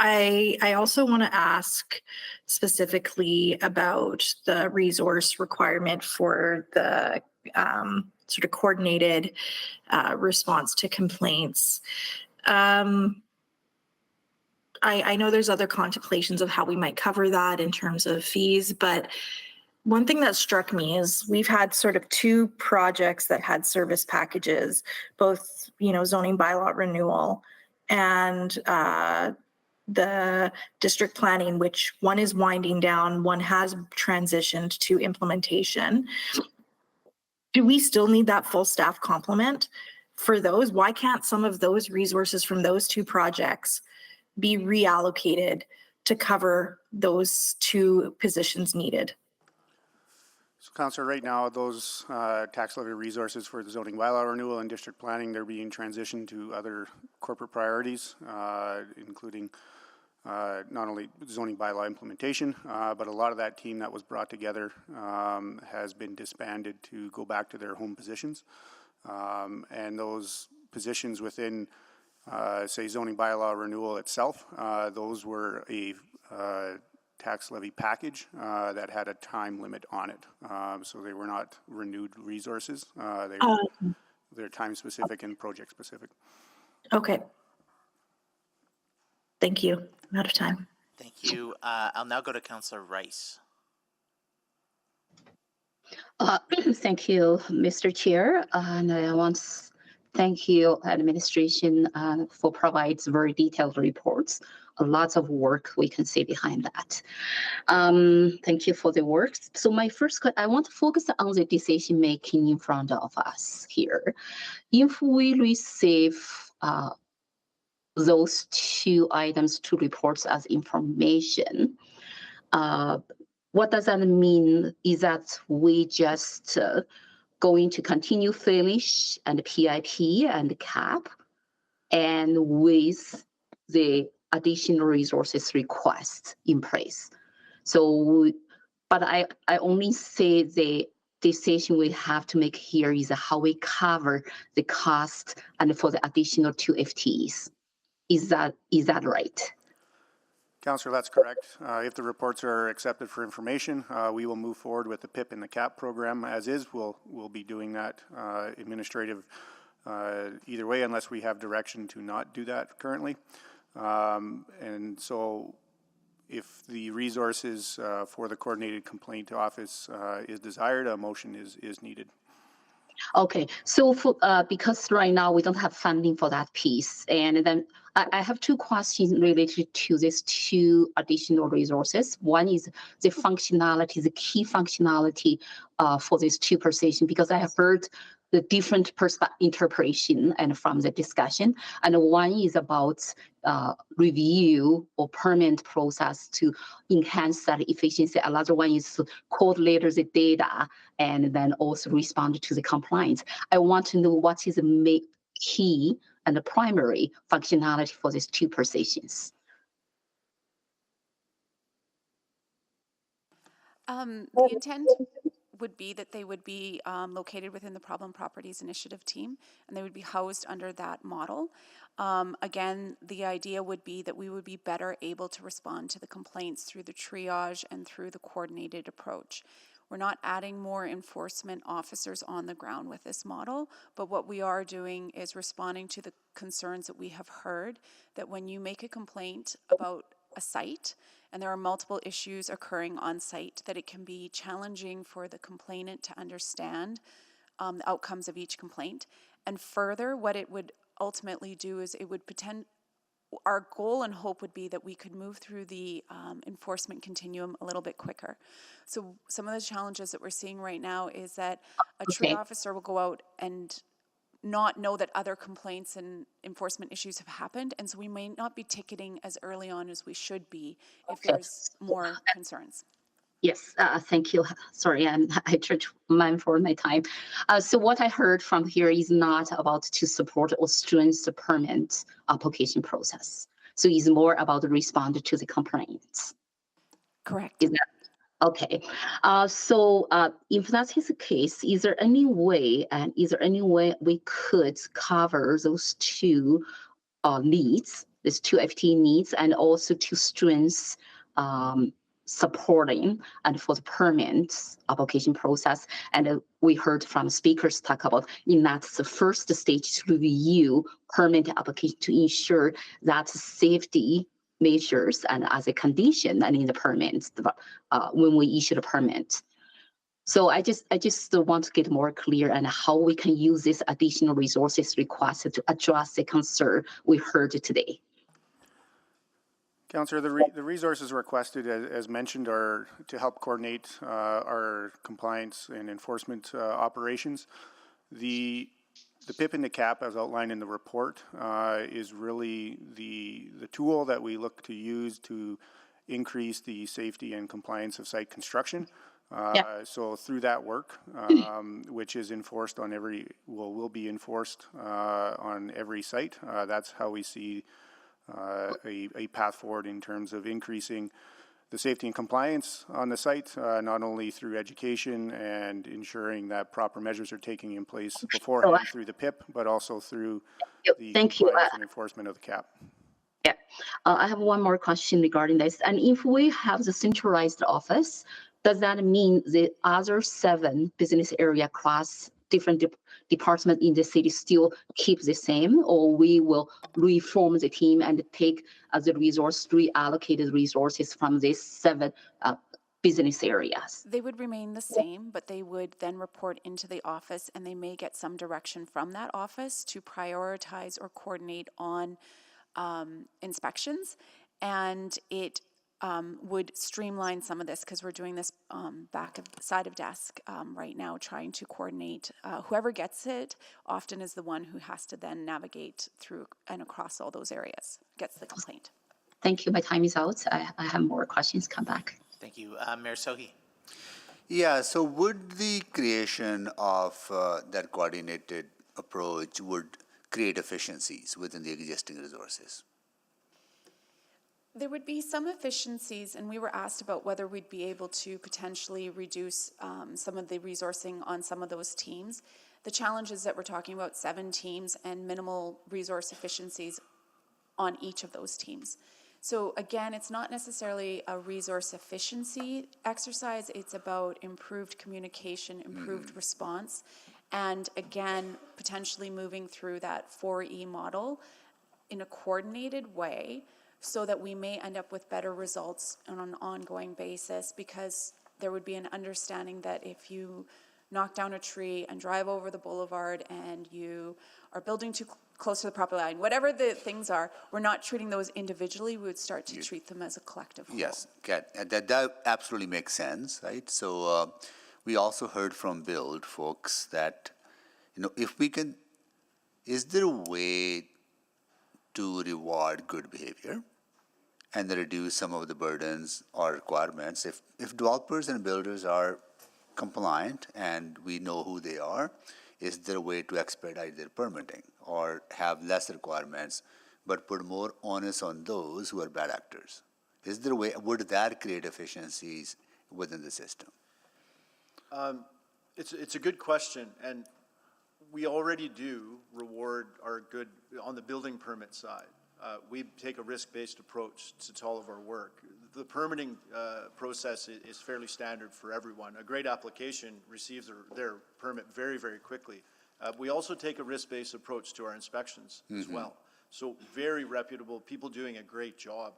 I also want to ask specifically about the resource requirement for the sort of coordinated response to complaints. I know there's other contemplations of how we might cover that in terms of fees, but one thing that struck me is we've had sort of two projects that had service packages, both, zoning bylaw renewal and the district planning, which one is winding down, one has transitioned to implementation. Do we still need that full staff complement for those? Why can't some of those resources from those two projects be reallocated to cover those two positions needed? So, Councillor, right now, those tax levy resources for the zoning bylaw renewal and district planning, they're being transitioned to other corporate priorities, including not only zoning bylaw implementation, but a lot of that team that was brought together has been disbanded to go back to their home positions. And those positions within say zoning bylaw renewal itself, those were a tax levy package that had a time limit on it. So they were not renewed resources. They're time specific and project specific. Okay. Thank you. I'm out of time. Thank you. I'll now go to Councillor Rice. Thank you, Mr. Chair. And I want to thank you, administration, for provides very detailed reports. Lots of work we can see behind that. Thank you for the work. So my first, I want to focus on the decision making in front of us here. If we receive those two items, two reports as information, what does that mean? Is that we just going to continue finish and PIP and cap, and with the additional resources request in place? So, but I only say the decision we have to make here is how we cover the cost and for the additional 2 FTEs. Is that right? Councillor, that's correct. If the reports are accepted for information, we will move forward with the PIP and the CAP program as is. We'll be doing that administrative either way, unless we have direction to not do that currently. And so if the resources for the coordinated complaint office is desired, a motion is needed. Okay, so for, because right now we don't have funding for that piece, and then I have two questions related to these two additional resources. One is the functionality, the key functionality for these two positions, because I have heard the different interpretation and from the discussion, and one is about review or permit process to enhance that efficiency. Another one is to correlate the data and then also respond to the compliance. I want to know what is the key and the primary functionality for these two positions. The intent would be that they would be located within the Problem Properties Initiative team, and they would be housed under that model. Again, the idea would be that we would be better able to respond to the complaints through the triage and through the coordinated approach. We're not adding more enforcement officers on the ground with this model, but what we are doing is responding to the concerns that we have heard, that when you make a complaint about a site and there are multiple issues occurring on site, that it can be challenging for the complainant to understand the outcomes of each complaint. And further, what it would ultimately do is it would our goal and hope would be that we could move through the enforcement continuum a little bit quicker. So some of the challenges that we're seeing right now is that a tree officer will go out and not know that other complaints and enforcement issues have happened, and so we may not be ticketing as early on as we should be if there's more concerns. Yes, thank you. Sorry, I tried to mind for my time. So what I heard from here is not about to support or strengthen the permit application process. So it's more about respond to the complaints. Correct. Is that okay? So if that is the case, is there any way we could cover those two needs, these two FT needs, and also to strengthen supporting and for the permit application process? And we heard from speakers talk about that's the first stage to review permit application to ensure that safety measures and as a condition and in the permits when we issue the permit. So I just want to get more clear on how we can use this additional resources requested to address the concern we heard today. Councillor, the resources requested, as mentioned, are to help coordinate our compliance and enforcement operations. The PIP and the CAP, as outlined in the report, is really the tool that we look to use to increase the safety and compliance of site construction. So through that work, which is enforced on will be enforced on every site, that's how we see a path forward in terms of increasing the safety and compliance on the site, not only through education and ensuring that proper measures are taking in place beforehand through the PIP, but also through the compliance and enforcement of the CAP. Yeah, I have one more question regarding this. And if we have the centralized office, does that mean the other 7 business area across different departments in the city still keep the same, or we will reform the team and take the reallocated resources from these 7 business areas? They would remain the same, but they would then report into the office, and they may get some direction from that office to prioritize or coordinate on inspections, and it would streamline some of this because we're doing this side of desk right now, trying to coordinate. Whoever gets it often is the one who has to then navigate through and across all those areas, gets the complaint. Thank you. My time is out. I have more questions. Come back. Thank you. Mayor Sohi. Yeah, so would the creation of that coordinated approach would create efficiencies within the existing resources? There would be some efficiencies, and we were asked about whether we'd be able to potentially reduce some of the resourcing on some of those teams. The challenge is that we're talking about 7 teams and minimal resource efficiencies on each of those teams. So again, it's not necessarily a resource efficiency exercise, it's about improved communication, improved response, and again, potentially moving through that 4E model in a coordinated way so that we may end up with better results on an ongoing basis, because there would be an understanding that if you knock down a tree and drive over the boulevard and you are building too close to the property line, whatever the things are, we're not treating those individually, we would start to treat them as a collective whole. Yes, that absolutely makes sense, right? So we also heard from Build folks that, if we can, is there a way to reward good behavior and reduce some of the burdens or requirements? If developers and builders are compliant and we know who they are, is there a way to expedite their permitting or have less requirements but put more onus on those who are bad actors? Is there a way, would that create efficiencies within the system? It's a good question, and we already do reward our good on the building permit side. we take a risk-based approach to all of our work. The permitting process is fairly standard for everyone. A great application receives their permit very, very quickly. We also take a risk-based approach to our inspections as well. So very reputable, people doing a great job.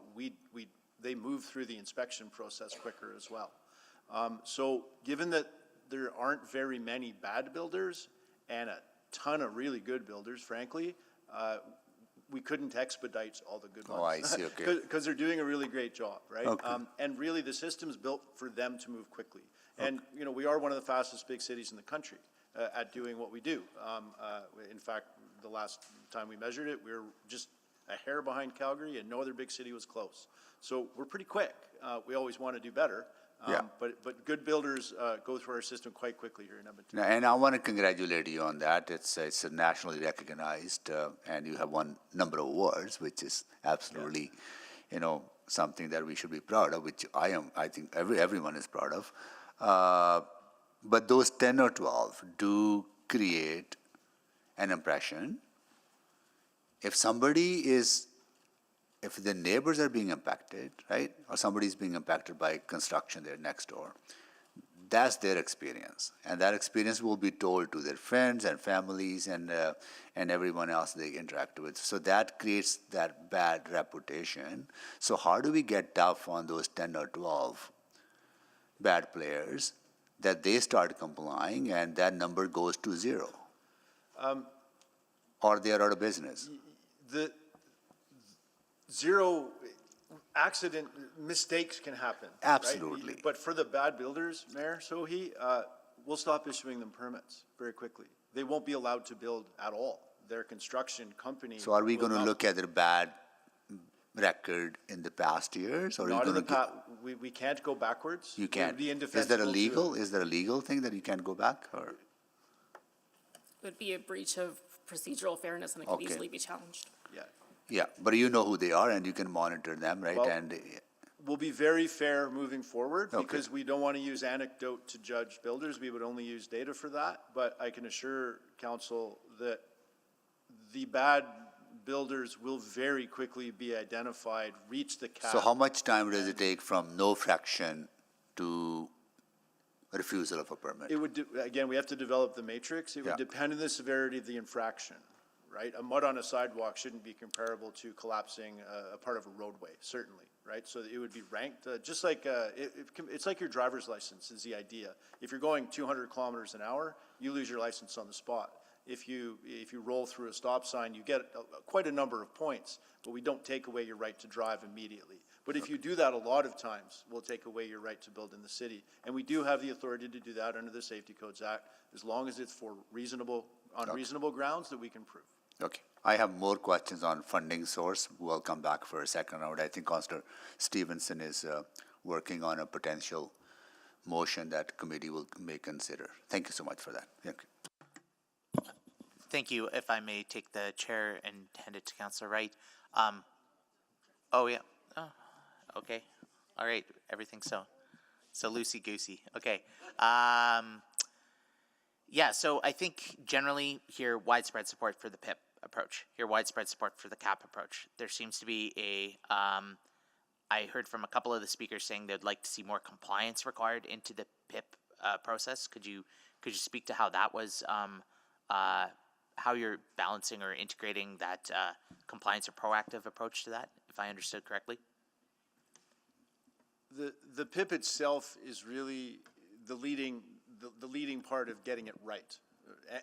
They move through the inspection process quicker as well. So given that there aren't very many bad builders and a ton of really good builders, frankly, we couldn't expedite all the good ones. Oh, I see, okay. Because they're doing a really great job, right? Okay. And really, the system's built for them to move quickly. And, you know, we are one of the fastest big cities in the country at doing what we do. In fact, the last time we measured it, we were just a hair behind Calgary, and no other big city was close. So we're pretty quick. We always want to do better. But good builders go through our system quite quickly here in Edmonton. And I want to congratulate you on that. It's nationally recognized, and you have won number of awards, which is absolutely, you know, something that we should be proud of, which I think everyone is proud of. But those 10 or 12 do create an impression. If the neighbors are being impacted, right, or somebody's being impacted by construction there next door, that's their experience. And that experience will be told to their friends and families and everyone else they interact with. So that creates that bad reputation. So how do we get tough on those 10 or 12 bad players that they start complying and that number goes to zero? Or they are out of business? The zero accident mistakes can happen. Absolutely. Right? But for the bad builders, Mayor Sohi, we'll stop issuing them permits very quickly. They won't be allowed to build at all. Their construction company. So are we going to look at their bad record in the past years, or Not are you in the going to? past. We can't go backwards. You can't. It would be Is indefensible there a to- legal? Is there a legal thing that you can't go back, or? Would be a breach of procedural fairness and it could Okay. easily be challenged. Yeah. Yeah, but you know who they are and you can monitor them, right? Well, And We'll be very fair moving forward Okay. because we don't want to use anecdote to judge builders. We would only use data for that. But I can assure council that the bad builders will very quickly be identified, reach the cap. so how much time does it take from no fraction to refusal of a permit? It would, again, we have to develop the matrix. It would Yeah. depend on the severity of the infraction, right? A mud on a sidewalk shouldn't be comparable to collapsing a part of a roadway, certainly, right? So it would be ranked, just like, it's like your driver's license is the idea. If you're going 200 kilometers an hour, you lose your license on the spot. If you roll through a stop sign, you get quite a number of points, but we don't take away your right to drive immediately. But if you do that a lot of times, we'll take away your right to build in the city. And we do have the authority to do that under the Safety Codes Act, as long as it's for reasonable grounds that we can prove. Okay. I have more questions on funding source. We'll come back for a second round. I think Councillor Stevenson is working on a potential motion that committee may consider. Thank you so much for that. Thank you. Thank you. If I may take the chair and hand it to Councillor Wright. Oh, yeah. Oh, okay. All right. Everything's so loosey-goosey. Okay. Yeah, so I think generally here widespread support for the PIP approach. Here widespread support for the CAP approach. There seems to be I heard from a couple of the speakers saying they'd like to see more compliance required into the PIP process. Could you speak to how that was, how you're balancing or integrating that compliance or proactive approach to that, if I understood correctly? The PIP itself is really the leading part of getting it right.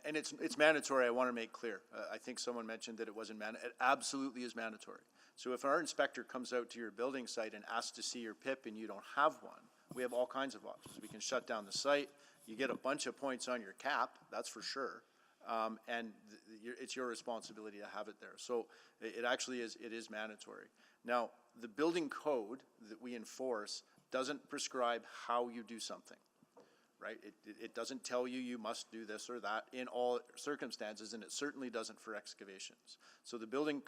And it's mandatory, I want to make clear. I think someone mentioned that it wasn't mandatory. It absolutely is mandatory. So if our inspector comes out to your building site and asks to see your PIP and you don't have one, we have all kinds of options. We can shut down the site. You get a bunch of points on your cap, that's for sure. And it's your responsibility to have it there. So it actually is, it is mandatory. Now, the building code that we enforce doesn't prescribe how you do something, right? It doesn't tell you must do this or that in all circumstances, and it certainly doesn't for excavations. So the building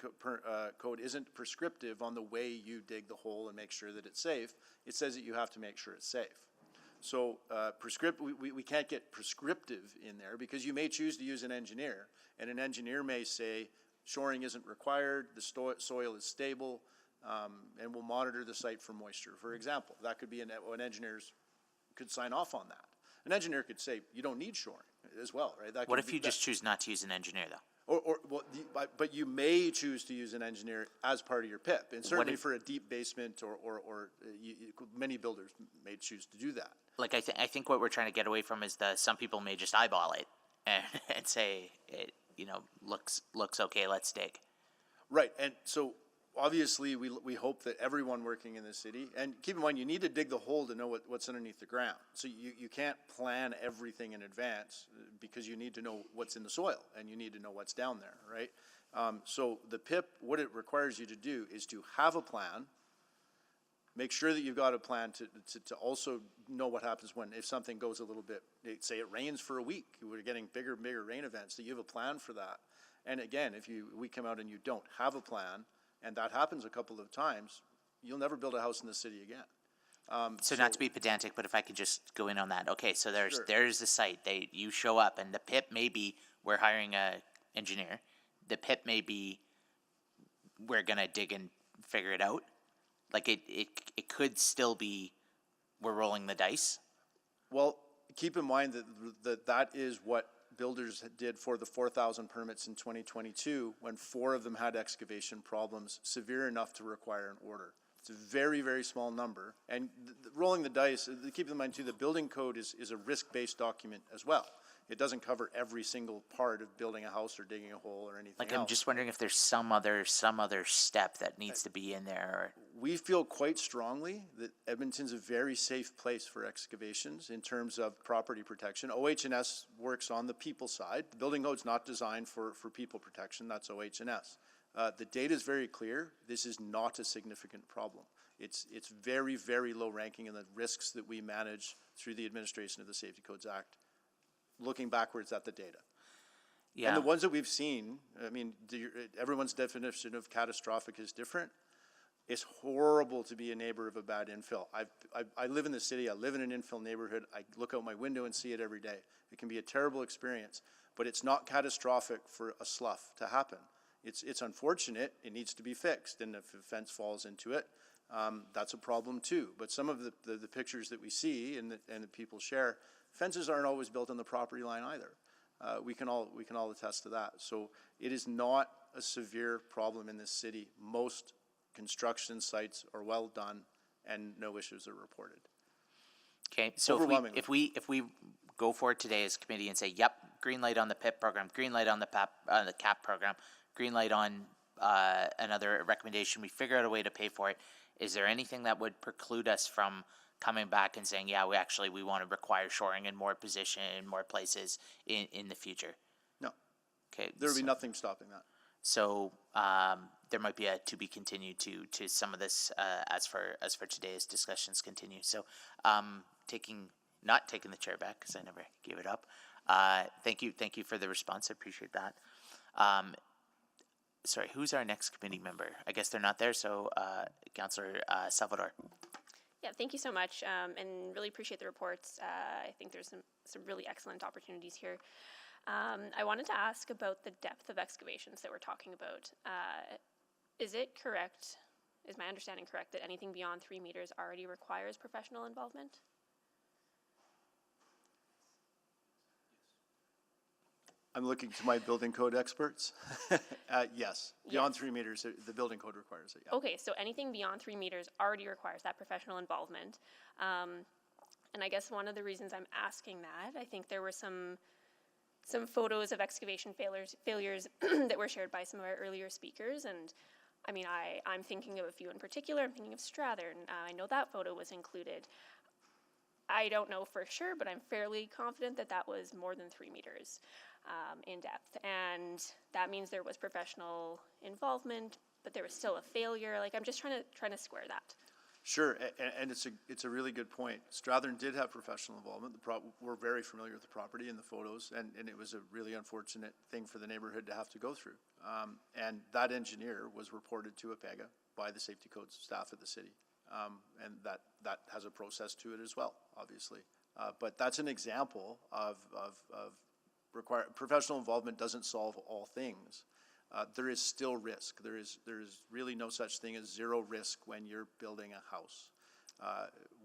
code isn't prescriptive on the way you dig the hole and make sure that it's safe. It says that you have to make sure it's safe. So we can't get prescriptive in there because you may choose to use an engineer, and an engineer may say, shoring isn't required, the soil is stable, and we'll monitor the site for moisture, for example. That could be an engineers could sign off on that. An engineer could say, you don't need shoring as well, right? That What could if be you just choose not to use an engineer, though? But you may choose to use an engineer as part of your PIP, and certainly for a deep basement many builders may choose to do that. Like, I think what we're trying to get away from is some people may just eyeball it and say, it, looks okay, let's dig. Right, and so obviously we hope that everyone working in the city, and keep in mind, you need to dig the hole to know what's underneath the ground. So you can't plan everything in advance because you need to know what's in the soil and you need to know what's down there, right? So the PIP, what it requires you to do is to have a plan, make sure that you've got a plan to also know what happens if something goes a little bit, say it rains for a week, we're getting bigger and bigger rain events, that you have a plan for that. And again, if we come out and you don't have a plan, and that happens a couple of times, you'll never build a house in the city again. So not to be pedantic, but if I could just go in on that. Okay, so there's the site. You show up, and the PIP may be we're hiring a engineer. The PIP may be we're gonna dig and figure it out. Like it could still be we're rolling the dice. Well, keep in mind that is what builders did for the 4,000 permits in 2022 when 4 of them had excavation problems severe enough to require an order. It's a very, very small number. And rolling the dice, keep in mind too, the building code is a risk-based document as well. It doesn't cover every single part of building a house or digging a hole or anything else. I'm just wondering if there's some other step that needs to be in there. We feel quite strongly that Edmonton's a very safe place for excavations in terms of property protection. OH&S works on the people side. The building code's not designed for people protection. That's OH&S. The data is very clear. This is not a significant problem. It's very, very low ranking in the risks that we manage through the administration of the Safety Codes Act, looking backwards at the data. Yeah. And the ones that we've seen, I mean, everyone's definition of catastrophic is different. It's horrible to be a neighbor of a bad infill. I live in the city. I live in an infill neighborhood. I look out my window and see it every day. It can be a terrible experience, but it's not catastrophic for a slough to happen. It's unfortunate. It needs to be fixed, and if a fence falls into it, that's a problem too. But some of the pictures that we see and that people share, fences aren't always built on the property line either. We can all attest to that. So it is not a severe problem in this city. Most construction sites are well done, and no issues are reported. Okay, so if we go forward today as a committee and say, yep, green light on the PIP program, green light on the CAP program, green light on another recommendation, we figure out a way to pay for it, is there anything that would preclude us from coming back and saying, yeah, we want to require shoring in more position, in more places in the future? No. Okay. There would be nothing stopping that. So there might be a to be continued to some of this as for today's discussions continue. So not taking the chair back because I never gave it up. Thank you for the response. I appreciate that. Sorry, who's our next committee member? I guess they're not there. So Councillor Salvador. Yeah, thank you so much, and really appreciate the reports. I think there's some really excellent opportunities here. I wanted to ask about the depth of excavations that we're talking about. Is it correct, is my understanding correct, that anything beyond 3 meters already requires professional involvement? I'm looking to my building code experts. Yes, beyond 3 meters, the building code requires it. Yeah. Okay, so anything beyond 3 meters already requires that professional involvement. And I guess one of the reasons I'm asking that, I think there were some photos of excavation failures that were shared by some of our earlier speakers, and I mean, I'm thinking of a few in particular. I'm thinking of Strathern. I know that photo was included. I don't know for sure, but I'm fairly confident that that was more than 3 meters in depth, and that means there was professional involvement, but there was still a failure. Like, I'm just trying to square that. Sure, and it's a really good point. Strathern did have professional involvement. We're very familiar with the property and the photos, and it was a really unfortunate thing for the neighborhood to have to go through. And that engineer was reported to APEGA by the safety codes staff at the city, and that has a process to it as well, obviously. But that's an example of professional involvement doesn't solve all things. there is still risk. There is really no such thing as zero risk when you're building a house.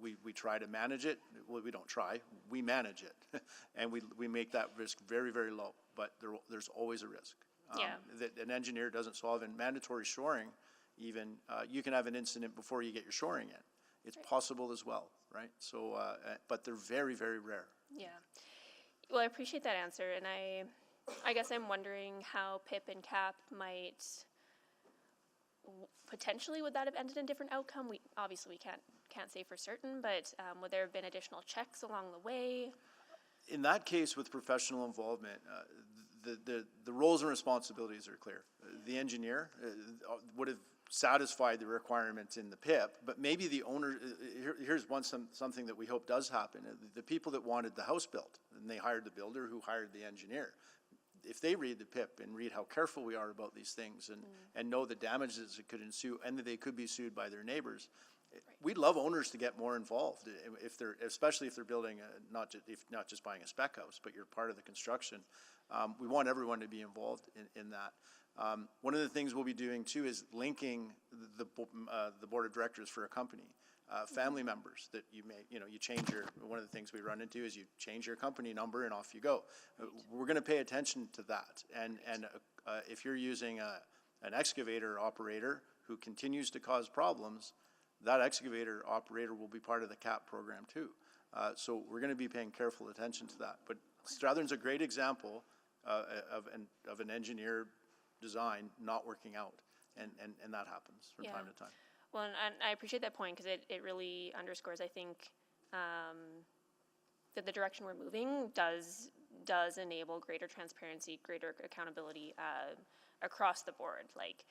We try to manage it. Well, we don't try. We manage it, and we make that risk very, very low. But there's always a risk. That an engineer doesn't solve. In mandatory shoring, even you can have an incident before you get your shoring in. It's possible as well, right? So, but they're very, very rare. Yeah. Well, I appreciate that answer, and I guess I'm wondering how PIP and CAP might potentially, would that have ended in a different outcome? We obviously can't say for certain, but would there have been additional checks along the way? In that case, with professional involvement, the roles and responsibilities are clear. The engineer would have satisfied the requirements in the PIP, but maybe the owner, here's something that we hope does happen. The people that wanted the house built, and they hired the builder who hired the engineer, if they read the PIP and read how careful we are about these things and know the damages that could ensue and that they could be sued by their neighbors, we'd love owners to get more involved especially if they're building not just buying a spec house, but you're part of the construction. We want everyone to be involved in that. One of the things we'll be doing too is linking the board of directors for a company. Family members that you change one of the things we run into is you change your company number and off you go. We're going to pay attention to that. And if you're using an excavator operator who continues to cause problems, that excavator operator will be part of the CAP program too. So we're going to be paying careful attention to that. But Strathern's a great example of an engineer design not working out, and that happens from time to time. Well, and I appreciate that point because it really underscores, I think, that the direction we're moving does enable greater transparency, greater accountability across the board. Like,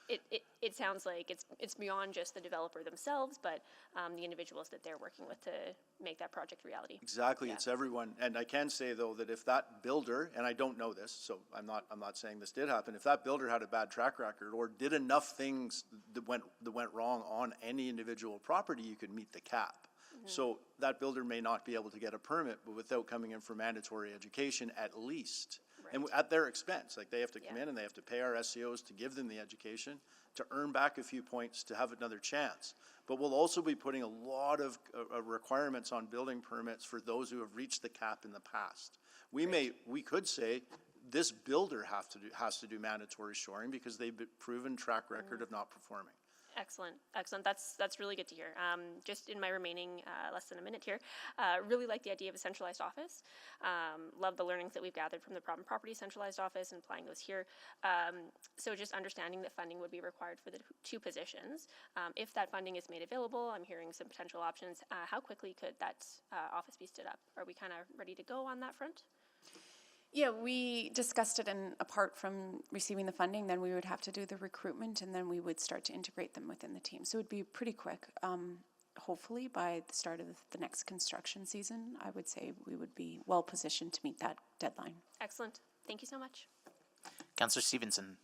it sounds like it's beyond just the developer themselves, but the individuals that they're working with to make that project reality. Exactly, it's everyone. And I can say though that if that builder, and I don't know this, so I'm not saying this did happen, if that builder had a bad track record or did enough things that went wrong on any individual property, you could meet the cap. So that builder may not be able to get a permit, but without coming in for mandatory education at least. And at their expense, like they have to come in and they have to pay our SEOs to give them the education, to earn back a few points, to have another chance. But we'll also be putting a lot of requirements on building permits for those who have reached the cap in the past. We could say this builder has to do mandatory shoring because they've been proven track record of not performing. Excellent. That's really good to hear. Just in my remaining less than a minute here, really like the idea of a centralized office. Love the learnings that we've gathered from the Problem Property centralized office and applying those here. So just understanding that funding would be required for the two positions. If that funding is made available, I'm hearing some potential options. How quickly could that office be stood up? Are we kind of ready to go on that front? Yeah, we discussed it, and apart from receiving the funding, then we would have to do the recruitment, and then we would start to integrate them within the team. So it would be pretty quick. Hopefully, by the start of the next construction season, I would say we would be well positioned to meet that deadline. Excellent. Thank you so much. Councillor Stevenson.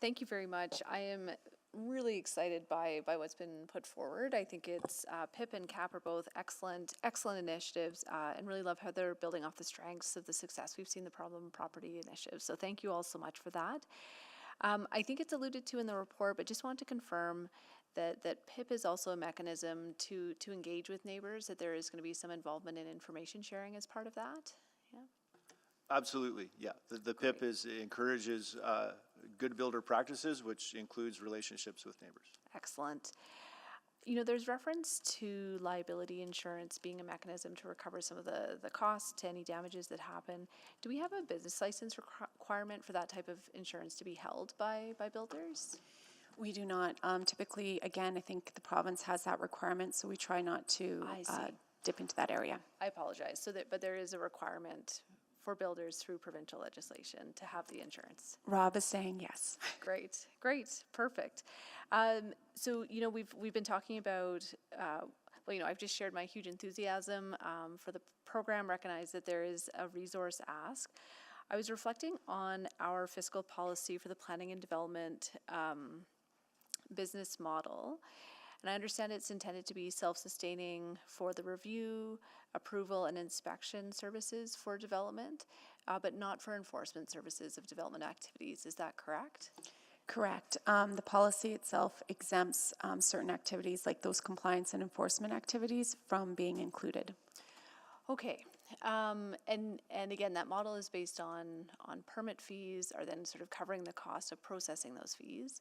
Thank you very much. I am really excited by what's been put forward. I think it's PIP and CAP are both excellent initiatives, and really love how they're building off the strengths of the success we've seen the Problem Property Initiative. So thank you all so much for that. I think it's alluded to in the report, but just want to confirm that PIP is also a mechanism to engage with neighbors, that there is going to be some involvement in information sharing as part of that. Yeah. Absolutely, yeah. The PIP encourages good builder practices, which includes relationships with neighbors. Excellent. You know, there's reference to liability insurance being a mechanism to recover some of the costs to any damages that happen. Do we have a business license requirement for that type of insurance to be held by builders? We do not. Typically, again, I think the province has that requirement, so we try not to dip into that area. I apologize. But there is a requirement for builders through provincial legislation to have the insurance. Rob is saying yes. Great, perfect. So, you know, we've been talking about, well, you know, I've just shared my huge enthusiasm for the program, recognize that there is a resource ask. I was reflecting on our fiscal policy for the planning and development business model. And I understand it's intended to be self-sustaining for the review, approval, and inspection services for development. but not for enforcement services of development activities. Is that correct? Correct. The policy itself exempts certain activities like those compliance and enforcement activities from being included. Okay. And again, that model is based on permit fees, or then sort of covering the cost of processing those fees.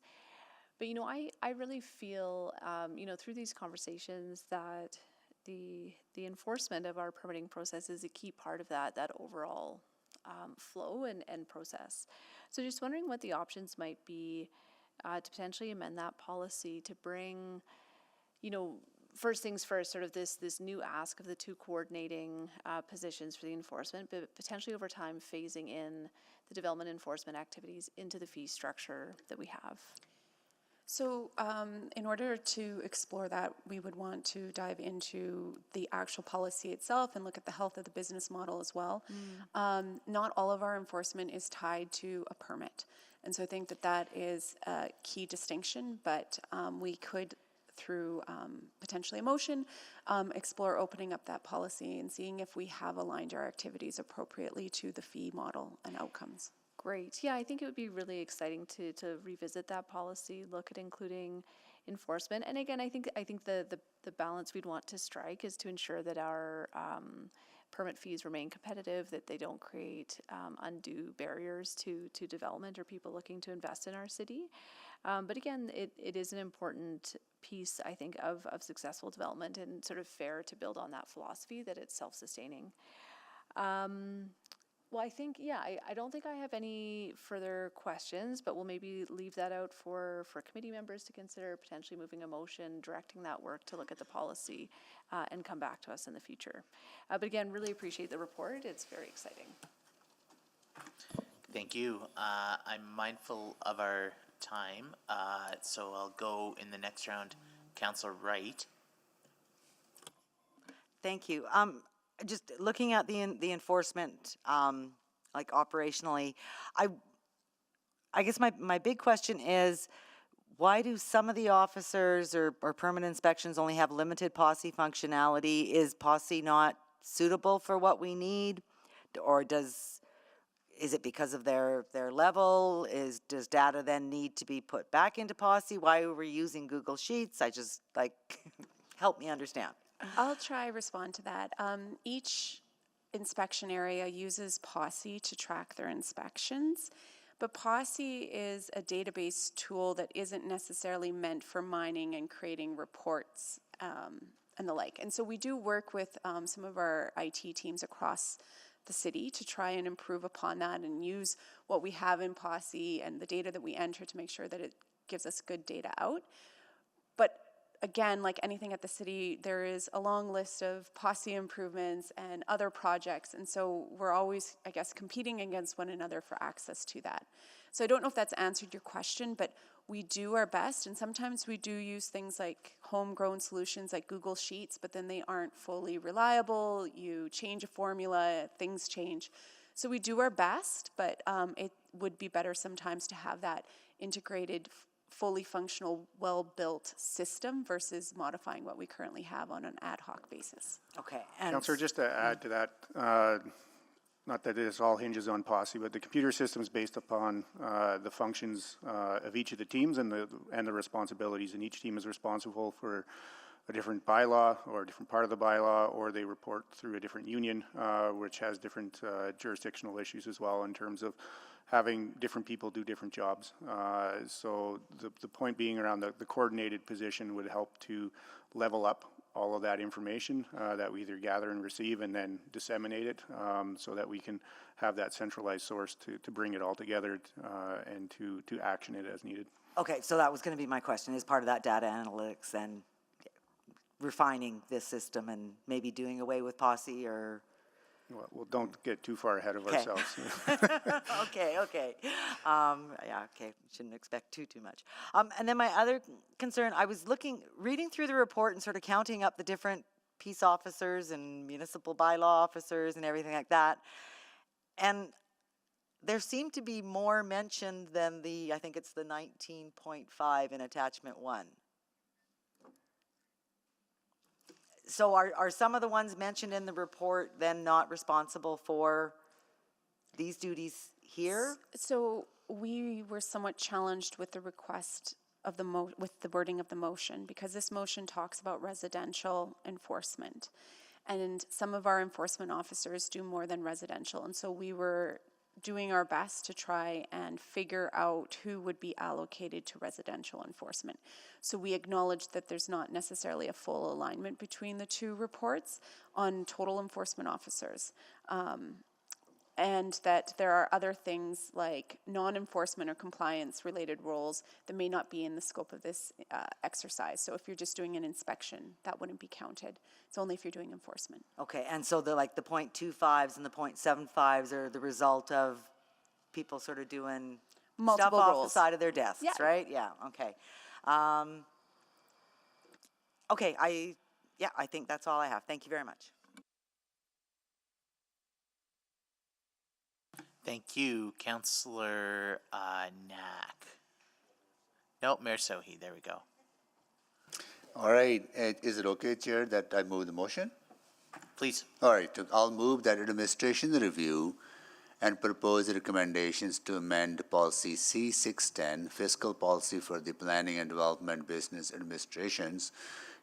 But, you know, I really feel, you know, through these conversations that the enforcement of our permitting process is a key part of that overall flow and process. So just wondering what the options might be to potentially amend that policy to bring, you know, first things first, sort of this new ask of the two coordinating positions for the enforcement, but potentially over time phasing in the development enforcement activities into the fee structure that we have. So in order to explore that, we would want to dive into the actual policy itself and look at the health of the business model as well. Not all of our enforcement is tied to a permit. And so I think that is a key distinction, but we could, through potentially a motion, explore opening up that policy and seeing if we have aligned our activities appropriately to the fee model and outcomes. Great. Yeah, I think it would be really exciting to revisit that policy, look at including enforcement. And again, I think the balance we'd want to strike is to ensure that our permit fees remain competitive, that they don't create undue barriers to development or people looking to invest in our city. But again, it is an important piece, I think, of successful development, and sort of fair to build on that philosophy that it's self-sustaining. Well, I think, yeah, I don't think I have any further questions, but we'll maybe leave that out for committee members to consider, potentially moving a motion, directing that work to look at the policy and come back to us in the future. But again, really appreciate the report. It's very exciting. Thank you. I'm mindful of our time, so I'll go in the next round. Councillor Wright. Thank you. Just looking at the enforcement, like operationally, I guess my big question is, why do some of the officers or permanent inspections only have limited posse functionality? Is posse not suitable for what we need, or is it because of their level? Does data then need to be put back into posse? Why are we using Google Sheets? I just help me understand. I'll try to respond to that. Each inspection area uses Posse to track their inspections, but Posse is a database tool that isn't necessarily meant for mining and creating reports and the like. And so we do work with some of our IT teams across the city to try and improve upon that and use what we have in Posse and the data that we enter to make sure that it gives us good data out. But again, like anything at the city, there is a long list of posse improvements and other projects, and so we're always, I guess, competing against one another for access to that. So I don't know if that's answered your question, but we do our best, and sometimes we do use things like homegrown solutions like Google Sheets, but then they aren't fully reliable. You change a formula, things change. So we do our best, but it would be better sometimes to have that integrated, fully functional, well-built system versus modifying what we currently have on an ad hoc basis. Okay. Councillor, just to add to that, not that this all hinges on Posse, but the computer system is based upon the functions of each of the teams and the responsibilities, and each team is responsible for a different bylaw or a different part of the bylaw, or they report through a different union, which has different jurisdictional issues as well in terms of having different people do different jobs. So the point being around the coordinated position would help to level up all of that information that we either gather and receive and then disseminate it so that we can have that centralized source to bring it all together and to action it as needed. Okay, so that was going to be my question. Is part of that data analytics and refining this system and maybe doing away with Posse, or? Well, don't get too far ahead of ourselves. Okay. Yeah, okay. Shouldn't expect too much. And then my other concern, I was reading through the report and sort of counting up the different peace officers and municipal bylaw officers and everything like that. And there seemed to be more mentioned than I think it's the 19.5 in attachment 1. So are some of the ones mentioned in the report then not responsible for these duties here? So we were somewhat challenged with the request of the with the wording of the motion, because this motion talks about residential enforcement. And some of our enforcement officers do more than residential. And so we were doing our best to try and figure out who would be allocated to residential enforcement. So we acknowledge that there's not necessarily a full alignment between the two reports on total enforcement officers. And that there are other things like non-enforcement or compliance related roles that may not be in the scope of this exercise. So if you're just doing an inspection, that wouldn't be counted. It's only if you're doing enforcement. Okay, and so the like the .25s and the .75s are the result of people sort of doing Multiple stuff off roles. the side of their desks, Yeah. right? Yeah, okay. Okay, I think that's all I have. Thank you very much. Thank you, Councillor Knack. No, Mayor Sohi, there we go. All right, is it okay, Chair, that I move the motion? Please. All right, I'll move that administration review and propose recommendations to amend policy C610, fiscal policy for the planning and development business administrations,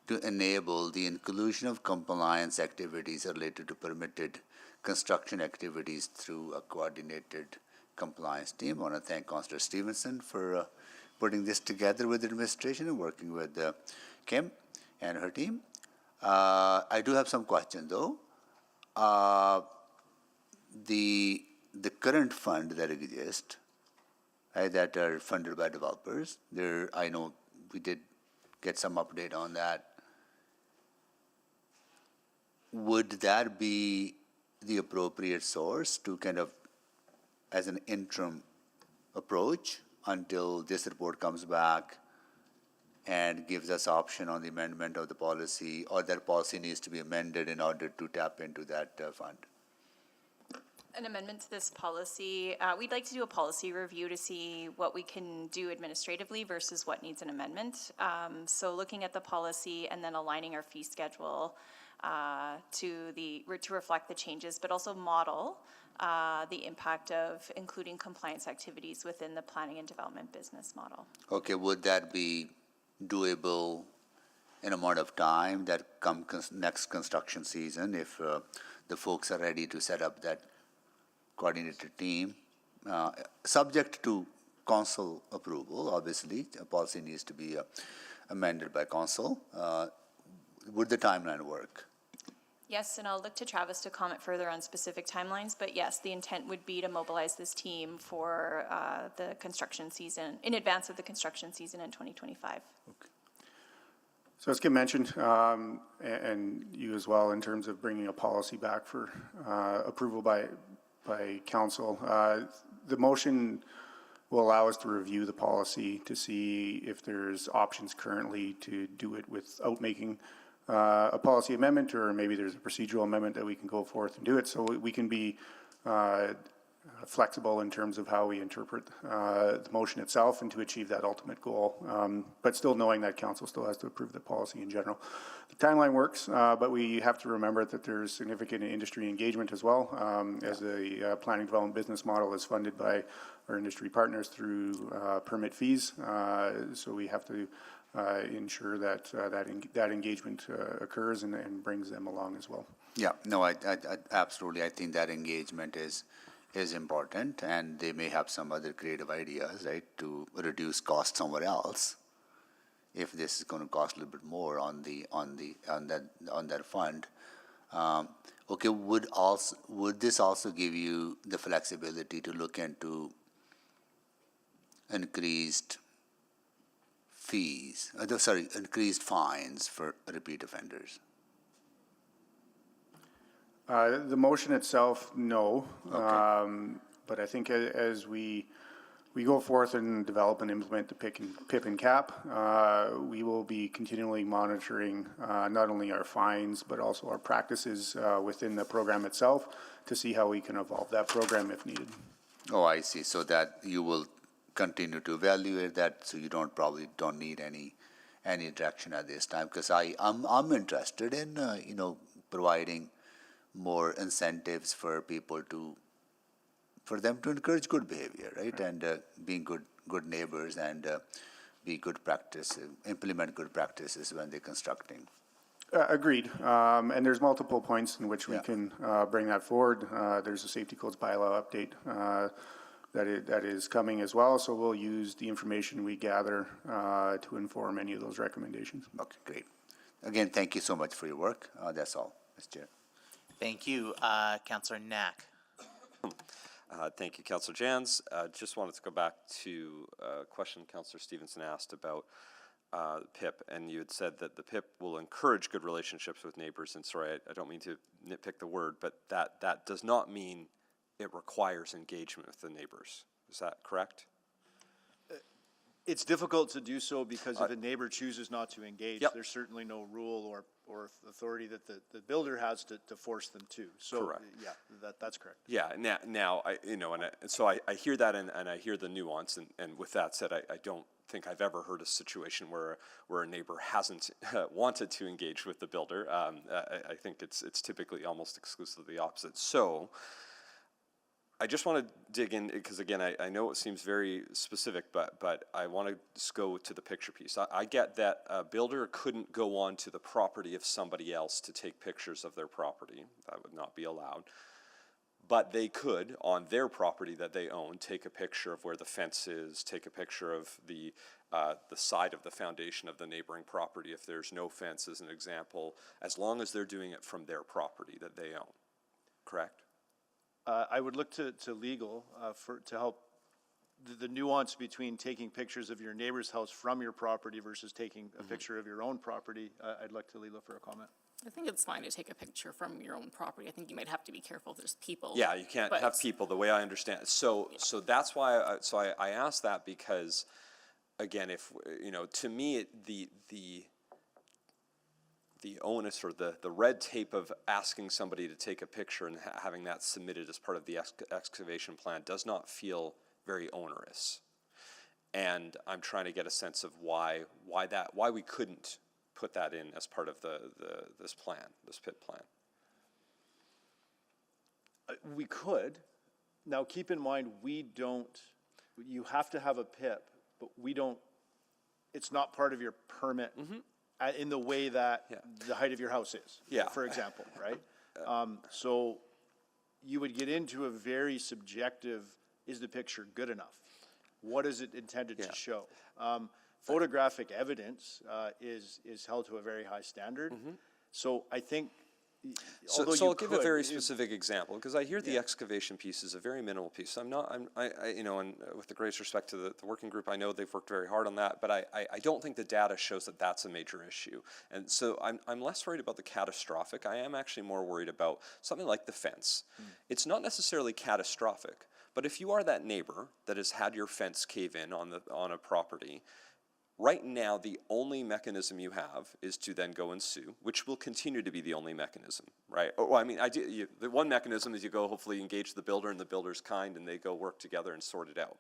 to enable the inclusion of compliance activities related to permitted construction activities through a coordinated compliance team. I want to thank Councillor Stevenson for putting this together with the administration and working with Kim and her team. I do have some questions though. The current fund that exists, that are funded by developers, I know we did get some update on that. Would that be the appropriate source to kind of, as an interim approach until this report comes back and gives us option on the amendment of the policy, or that policy needs to be amended in order to tap into that fund? An amendment to this policy, we'd like to do a policy review to see what we can do administratively versus what needs an amendment. So looking at the policy and then aligning our fee schedule to reflect the changes, but also model the impact of including compliance activities within the planning and development business model. Okay, would that be doable in a amount of time that next construction season, if the folks are ready to set up that coordinated team, subject to council approval? Obviously, a policy needs to be amended by council. Would the timeline work? Yes, and I'll look to Travis to comment further on specific timelines, but yes, the intent would be to mobilize this team for the construction season, in advance of the construction season in 2025. Okay. So as Kim mentioned, and you as well, in terms of bringing a policy back for approval by council, the motion will allow us to review the policy to see if there's options currently to do it without making a policy amendment, or maybe there's a procedural amendment that we can go forth and do it. So we can be flexible in terms of how we interpret the motion itself and to achieve that ultimate goal, but still knowing that council still has to approve the policy in general. The timeline works, but we have to remember that there's significant industry engagement as well, as the planning development business model is funded by our industry partners through permit fees. So we have to ensure that that engagement occurs and brings them along as well. Yeah, no, I absolutely. I think that engagement is important, and they may have some other creative ideas, right, to reduce cost somewhere else. If this is going to cost a little bit more on that fund, okay. Would this also give you the flexibility to look into increased fees? Increased fines for repeat offenders? The motion itself, no. Okay. But I think as we go forth and develop and implement the PIP and CAP, we will be continually monitoring not only our fines, but also our practices within the program itself to see how we can evolve that program if needed. Oh, I see. So that you will continue to evaluate that, so you probably don't need any direction at this time, because I'm interested in providing more incentives for people to for them to encourage good behavior, right? And being good neighbors and be good practice, implement good practices when they're constructing. Agreed. And there's multiple points in which we can bring that forward. There's a safety codes bylaw update that is coming as well. So we'll use the information we gather to inform any of those recommendations. Okay, great. Again, thank you so much for your work. That's all, Mr. Chair. Thank you, Councillor Knack. Thank you, Councillor Jans. Just wanted to go back to a question Councillor Stevenson asked about PIP, and you had said that the PIP will encourage good relationships with neighbors, and sorry, I don't mean to nitpick the word, but that does not mean it requires engagement with the neighbors. Is that correct? It's difficult to do so because if a neighbor chooses not to engage, there's certainly no rule or authority that the builder has to force them to. So, correct. Yeah, that's correct. Yeah. Now so I hear that and I hear the nuance, and with that said, I don't think I've ever heard a situation where a neighbor hasn't wanted to engage with the builder. I think it's typically almost exclusively the opposite. So I just want to dig in because, again, I know it seems very specific, but I want to just go to the picture piece. I get that a builder couldn't go on to the property of somebody else to take pictures of their property. That would not be allowed. But they could, on their property that they own, take a picture of where the fence is, take a picture of the side of the foundation of the neighboring property if there's no fence, as an example, as long as they're doing it from their property that they own. Correct? I would look to legal to help the nuance between taking pictures of your neighbor's house from your property versus taking a picture of your own property. I'd look to legal for a comment. I think it's fine to take a picture from your own property. I think you might have to be careful if there's people. Yeah, you can't have people, the way I understand it. So that's why I asked that because, again, if to me the onus or the red tape of asking somebody to take a picture and having that submitted as part of the excavation plan does not feel very onerous. And I'm trying to get a sense of why we couldn't put that in as part of this PIP plan. We could. Now, keep in mind, you have to have a PIP, but it's not part of your permit in the way that the height of your house is, for example, right? So you would get into a very subjective, is the picture good enough? What is it intended to show? Photographic evidence is held to a very high standard. So I think, So I'll give a very specific example because I hear the excavation piece is a very minimal piece. And with the greatest respect to the working group, I know they've worked very hard on that, but I don't think the data shows that that's a major issue. And so I'm less worried about the catastrophic. I am actually more worried about something like the fence. It's not necessarily catastrophic, but if you are that neighbor that has had your fence cave in on a property, right now, the only mechanism you have is to then go and sue, which will continue to be the only mechanism, right? The one mechanism is you go hopefully engage the builder and the builder's kind and they go work together and sort it out.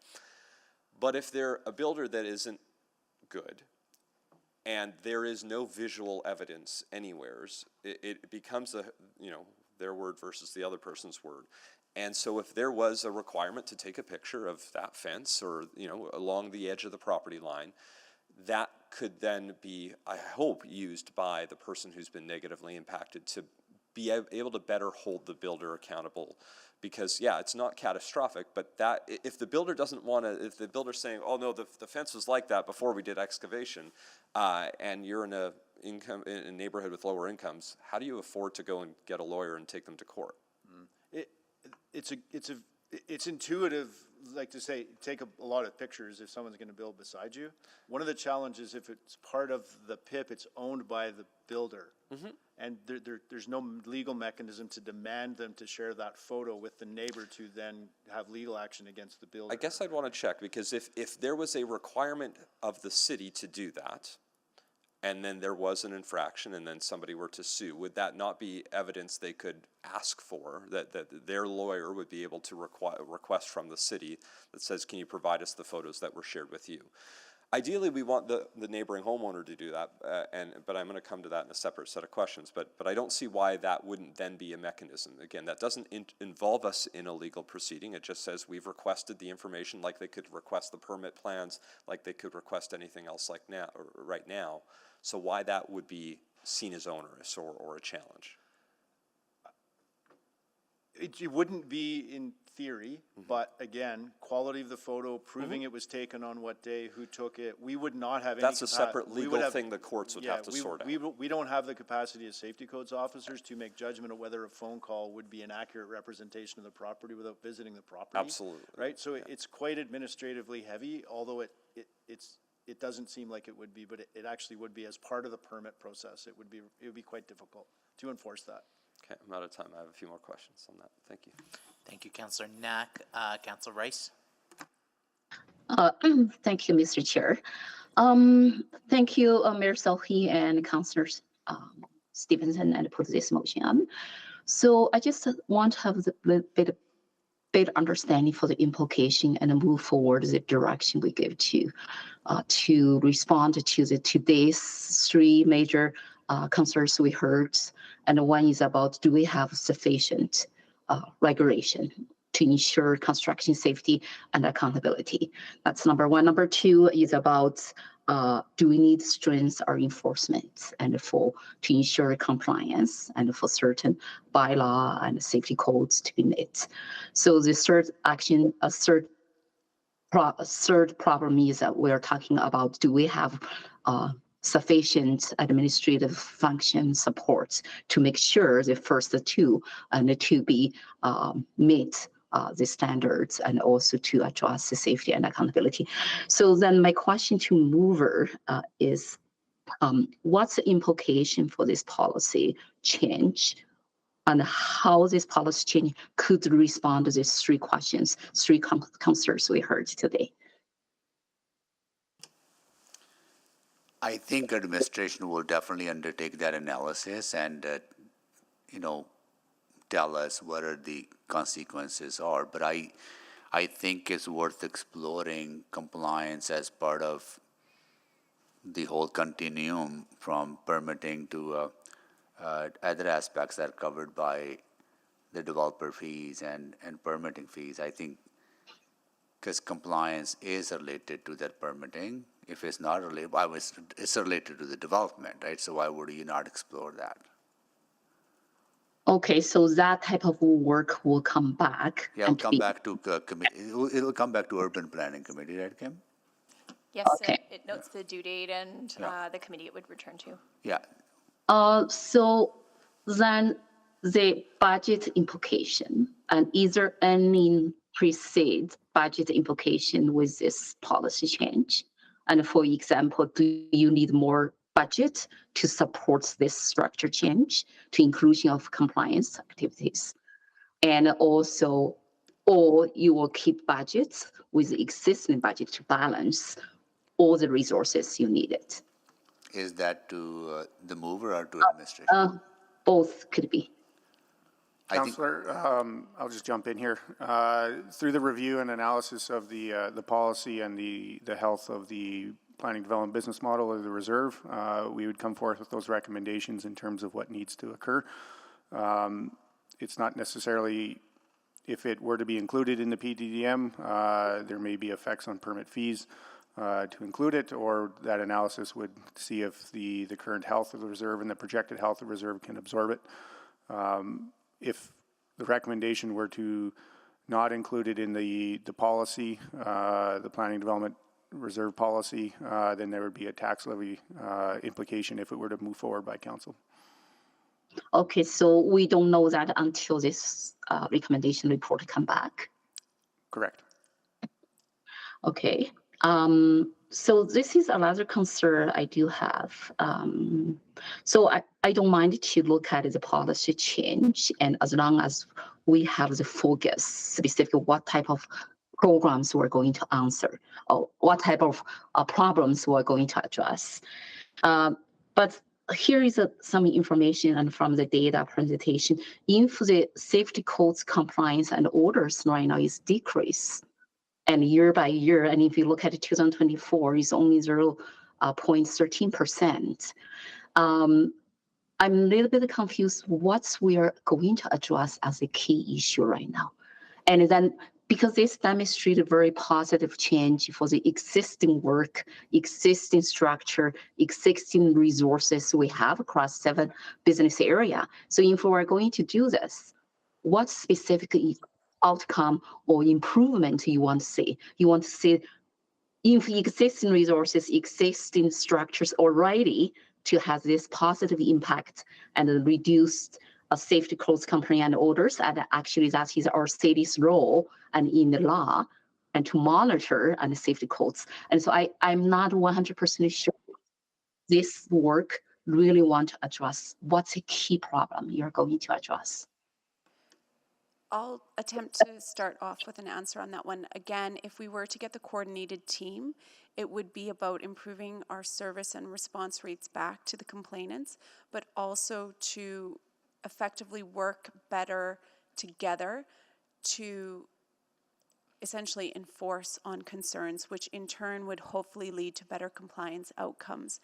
But if they're a builder that isn't good and there is no visual evidence anywheres, it becomes their word versus the other person's word. And so if there was a requirement to take a picture of that fence or, along the edge of the property line, that could then be, I hope, used by the person who's been negatively impacted to be able to better hold the builder accountable. Because, it's not catastrophic, but that if the builder doesn't want to, if the builder's saying, oh, no, the fence was like that before we did excavation, and you're in a neighborhood with lower incomes, how do you afford to go and get a lawyer and take them to court? It's intuitive, like to say, take a lot of pictures if someone's going to build beside you. One of the challenges, if it's part of the PIP, it's owned by the builder. And there's no legal mechanism to demand them to share that photo with the neighbor to then have legal action against the builder. I guess I'd want to check, because if there was a requirement of the city to do that, and then there was an infraction and then somebody were to sue, would that not be evidence they could ask for, that their lawyer would be able to request from the city that says, can you provide us the photos that were shared with you? Ideally, we want the neighboring homeowner to do that, but I'm going to come to that in a separate set of questions. But I don't see why that wouldn't then be a mechanism. Again, that doesn't involve us in a legal proceeding. It just says we've requested the information, like they could request the permit plans, like they could request anything else like now or right now. So why that would be seen as onerous or a challenge? It wouldn't be in theory, but again, quality of the photo, proving it was taken on what day, who took it, we would not have any. That's a separate legal thing the courts would have to sort out. We don't have the capacity as safety codes officers to make judgment of whether a phone call would be an accurate representation of the property without visiting the property. Absolutely. Right, so it's quite administratively heavy, although it doesn't seem like it would be, but it actually would be as part of the permit process. It would be quite difficult to enforce that. Okay, I'm out of time. I have a few more questions on that. Thank you. Thank you, Councillor Knack. Councillor Rice. Thank you, Mr. Chair. Thank you, Mayor Selhi and Councillors Stevenson, and put this motion on. So I just want to have a bit understanding for the implication and move forward the direction we give to respond to today's three major concerns we heard. And one is about, do we have sufficient regulation to ensure construction safety and accountability? That's number one. Number two is about, do we need strength or enforcement and to ensure compliance and for certain bylaw and safety codes to be met? So the third problem is that we're talking about, do we have sufficient administrative function support to make sure the first two and to be meet the standards and also to address the safety and accountability. So then my question to mover is, what's the implication for this policy change and how this policy change could respond to these three questions, three concerns we heard today? I think administration will definitely undertake that analysis and, tell us what are the consequences are. But I think it's worth exploring compliance as part of the whole continuum from permitting to other aspects that are covered by the developer fees and permitting fees. I think because compliance is related to that permitting. If it's not related, it's related to the development, right? So why would you not explore that? Okay, so that type of work will come back. Yeah, it'll come back to committee. It'll come back to urban planning committee, right, Kim? Yes, Okay. it notes the due date and the committee it would return to. Yeah. So then the budget implication, and is there any precede budget implication with this policy change? And for example, do you need more budget to support this structure change to inclusion of compliance activities? And also, or you will keep budgets with the existing budget to balance all the resources you needed? Is that to the mover or to administration? Both could be. Councillor, I'll just jump in here. Through the review and analysis of the policy and the health of the planning development business model of the reserve, we would come forth with those recommendations in terms of what needs to occur. It's not necessarily, if it were to be included in the PDDM, there may be effects on permit fees to include it, or that analysis would see if the current health of the reserve and the projected health of the reserve can absorb it. If the recommendation were to not include it in the policy, the planning development reserve policy, then there would be a tax levy implication if it were to move forward by council. Okay, so we don't know that until this recommendation report come back. Correct. Okay. So this is another concern I do have. So I don't mind to look at the policy change, and as long as we have the focus, specific what type of programs we're going to answer, or what type of problems we're going to address. But here is some information and from the data presentation. If the safety codes compliance and orders right now is decreased, And year by year, and if you look at 2024, it's only 0.13%. I'm a little bit confused what we are going to address as a key issue right now. And then because this demonstrated very positive change for the existing work, existing structure, existing resources we have across 7 business area. So if we're going to do this, what specific outcome or improvement you want to see? You want to see if existing resources, existing structures already to have this positive impact and reduced safety codes complaint and orders, and actually that is our city's role and in the law, and to monitor and safety codes. And so I'm not 100% sure this work really want to address what's a key problem you're going to address. I'll attempt to start off with an answer on that one. Again, if we were to get the coordinated team, it would be about improving our service and response rates back to the complainants, but also to effectively work better together to essentially enforce on concerns, which in turn would hopefully lead to better compliance outcomes.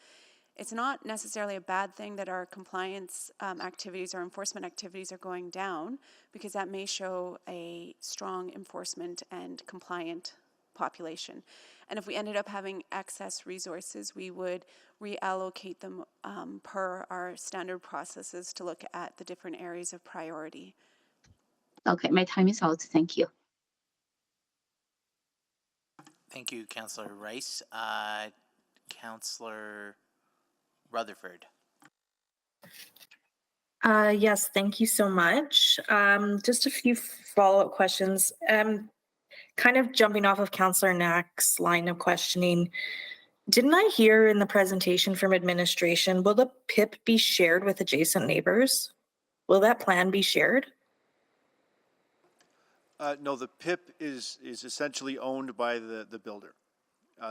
It's not necessarily a bad thing that our compliance activities or enforcement activities are going down, because that may show a strong enforcement and compliant population. And if we ended up having excess resources, we would reallocate them per our standard processes to look at the different areas of priority. Okay, my time is out. Thank you. Thank you, Councillor Rice. Councillor Rutherford. Yes, thank you so much. Just a few follow-up questions. Kind of jumping off of Councillor Knack's line of questioning, didn't I hear in the presentation from administration, will the PIP be shared with adjacent neighbors? Will that plan be shared? No, the PIP is essentially owned by the builder.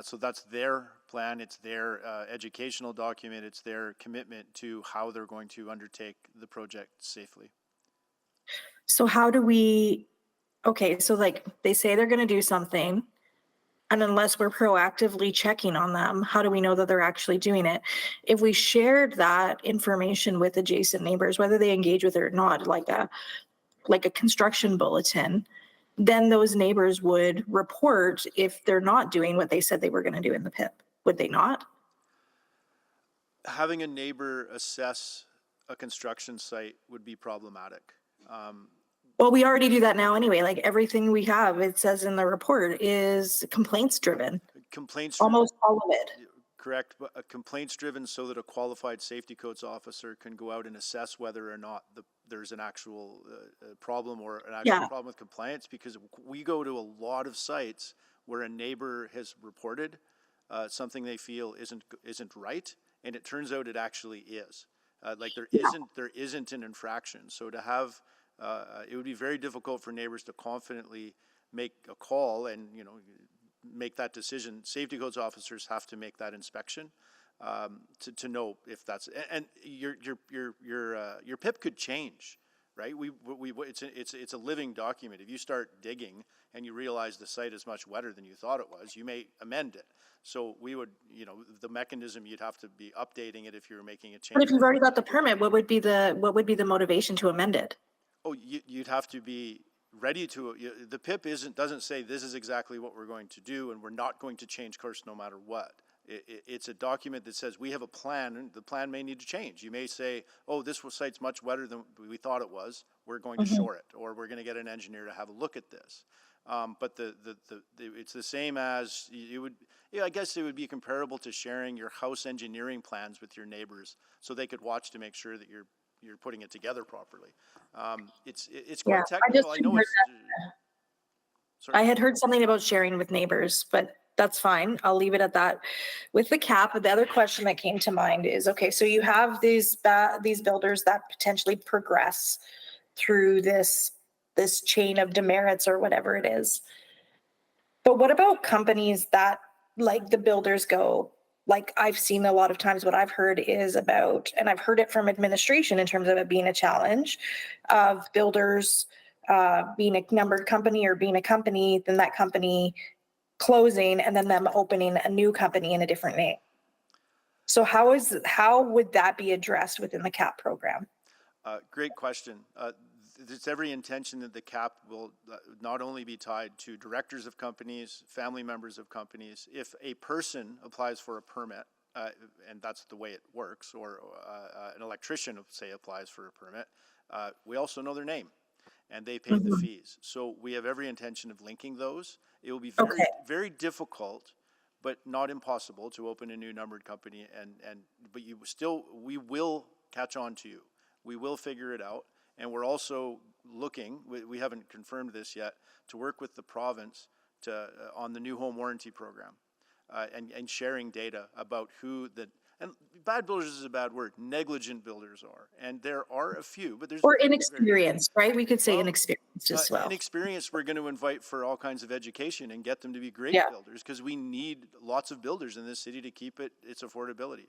So that's their plan, it's their educational document, it's their commitment to how they're going to undertake the project safely. So how do we, okay, so like they say they're going to do something, and unless we're proactively checking on them, how do we know that they're actually doing it? If we shared that information with adjacent neighbors, whether they engage with it or not, like a construction bulletin, then those neighbors would report if they're not doing what they said they were going to do in the PIP, would they not? Having a neighbor assess a construction site would be problematic. Well, we already do that now anyway. Like everything we have, it says in the report, is complaints driven. Almost all of it. Correct, but complaints driven so that a qualified safety codes officer can go out and assess whether or not there's an actual problem or an actual problem with compliance, because we go to a lot of sites where a neighbor has reported something they feel isn't right, and it turns out it actually is. Like there isn't an infraction. So to have it would be very difficult for neighbors to confidently make a call and make that decision. Safety codes officers have to make that inspection to know if that's, and your PIP could change, right? It's a living document. If you start digging and you realize the site is much wetter than you thought it was, you may amend it. So we would, the mechanism, you'd have to be updating it if you were making a change. But if you've already got the permit, what would be the motivation to amend it? Oh, you'd have to be ready to. The PIP doesn't say this is exactly what we're going to do, and we're not going to change course no matter what. It's a document that says we have a plan, and the plan may need to change. You may say, oh, this site's much wetter than we thought it was. We're going to shore it, or we're going to get an engineer to have a look at this. But it's the same as you would. I guess it would be comparable to sharing your house engineering plans with your neighbors, so they could watch to make sure that you're putting it together properly. It's quite technical. I know it's. Sorry. I had heard something about sharing with neighbors, but that's fine. I'll leave it at that. With the cap, the other question that came to mind is, okay, so you have these builders that potentially progress through this chain of demerits or whatever it is. But what about companies that, like the builders go, like I've seen a lot of times what I've heard is about, and I've heard it from administration in terms of it being a challenge of builders being a numbered company or being a company, then that company closing and then them opening a new company in a different name. So how would that be addressed within the CAP program? Great question. It's every intention that the cap will not only be tied to directors of companies, family members of companies. If a person applies for a permit, and that's the way it works, or an electrician, say, applies for a permit, we also know their name, and they pay the fees. So we have every intention of linking those. It will be very difficult, but not impossible, to open a new numbered company, but we will catch on to you. We will figure it out, and we're also looking, we haven't confirmed this yet, to work with the province on the new home warranty program, and sharing data about and bad builders is a bad word, negligent builders are, and there are a few, but there's... Or inexperienced, right? We could say inexperienced as well. Inexperienced, we're going to invite for all kinds of education and get them to be great builders, because we need lots of builders in this city to keep its affordability.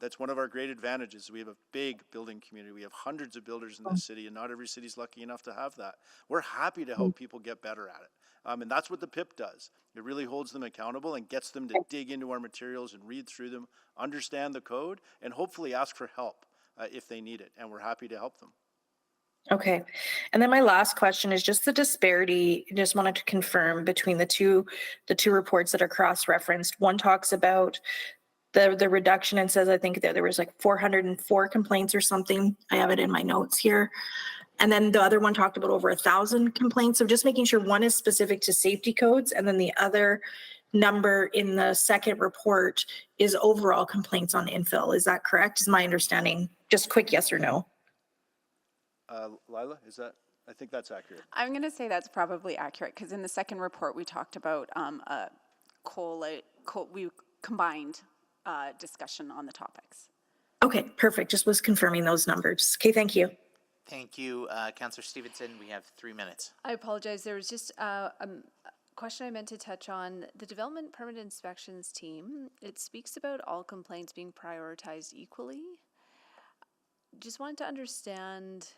That's one of our great advantages. We have a big building community. We have hundreds of builders in this city, and not every city's lucky enough to have that. We're happy to help people get better at it. And that's what the PIP does. It really holds them accountable and gets them to dig into our materials and read through them, understand the code, and hopefully ask for help if they need it. And we're happy to help them. Okay. And then my last question is just the disparity. Just wanted to confirm between the two reports that are cross-referenced. One talks about the reduction and says, I think that there was like 404 complaints or something. I have it in my notes here. And then the other one talked about over 1,000 complaints. So just making sure one is specific to safety codes, and then the other number in the second report is overall complaints on infill. Is that correct? Is my understanding? Just quick yes or no. Lila, I think that's accurate. I'm going to say that's probably accurate, because in the second report we talked about we combined discussion on the topics. Okay, perfect. Just was confirming those numbers. Okay, thank you. Thank you, Councillor Stevenson. We have 3 minutes. I apologize. There was just a question I meant to touch on. The Development Permit Inspections team, it speaks about all complaints being prioritized equally. Just wanted to understand,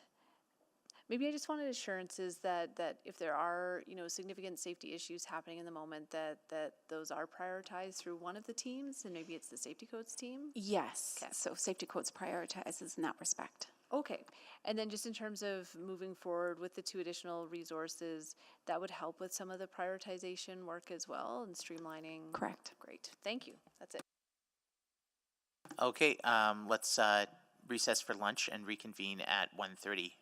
maybe I just wanted assurances that if there are, significant safety issues happening in the moment, that those are prioritized through one of the teams, and maybe it's the Safety Codes team? Yes. Okay. So Safety Codes prioritizes in that respect. Okay. And then just in terms of moving forward with the 2 additional resources, that would help with some of the prioritization work as well and streamlining? Correct. Great. Thank you. That's it. Okay, let's recess for lunch and reconvene at 1:30.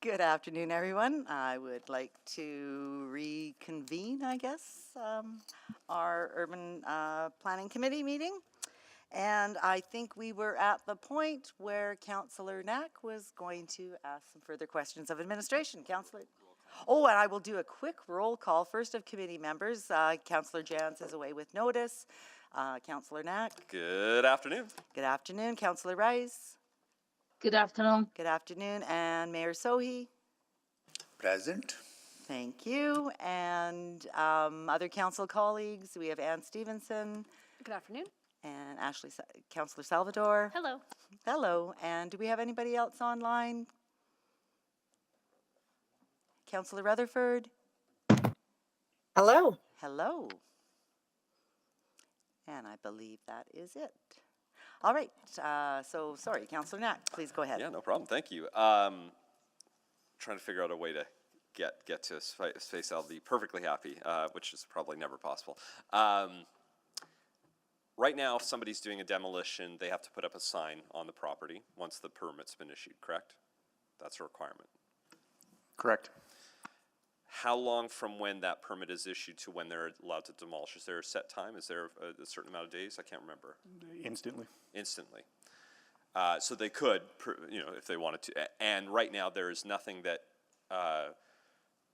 Good afternoon, everyone. I would like to reconvene, I guess, our Urban Planning Committee meeting. And I think we were at the point where Councillor Knack was going to ask some further questions of administration. Councillor. Oh, and I will do a quick roll call first of committee members. Councillor Jans is away with notice. Councillor Knack. Good afternoon. Good afternoon. Councillor Rice. Good afternoon. Good afternoon. And Mayor Sohi. Present. Thank you. And other council colleagues, we have Ann Stevenson. Good afternoon. And Councillor Salvador. Hello. Hello. And do we have anybody else online? Councillor Rutherford. Hello. Hello. And I believe that is it. All right. So sorry, Councillor Knack, please go ahead. Yeah, no problem. Thank you. Trying to figure out a way to get to a space I'll be perfectly happy, which is probably never possible. Right now, if somebody's doing a demolition, they have to put up a sign on the property once the permit's been issued, correct? That's a requirement. Correct. How long from when that permit is issued to when they're allowed to demolish? Is there a set time? Is there a certain amount of days? I can't remember. Instantly. Instantly. So they could, if they wanted to. And right now, there is nothing that,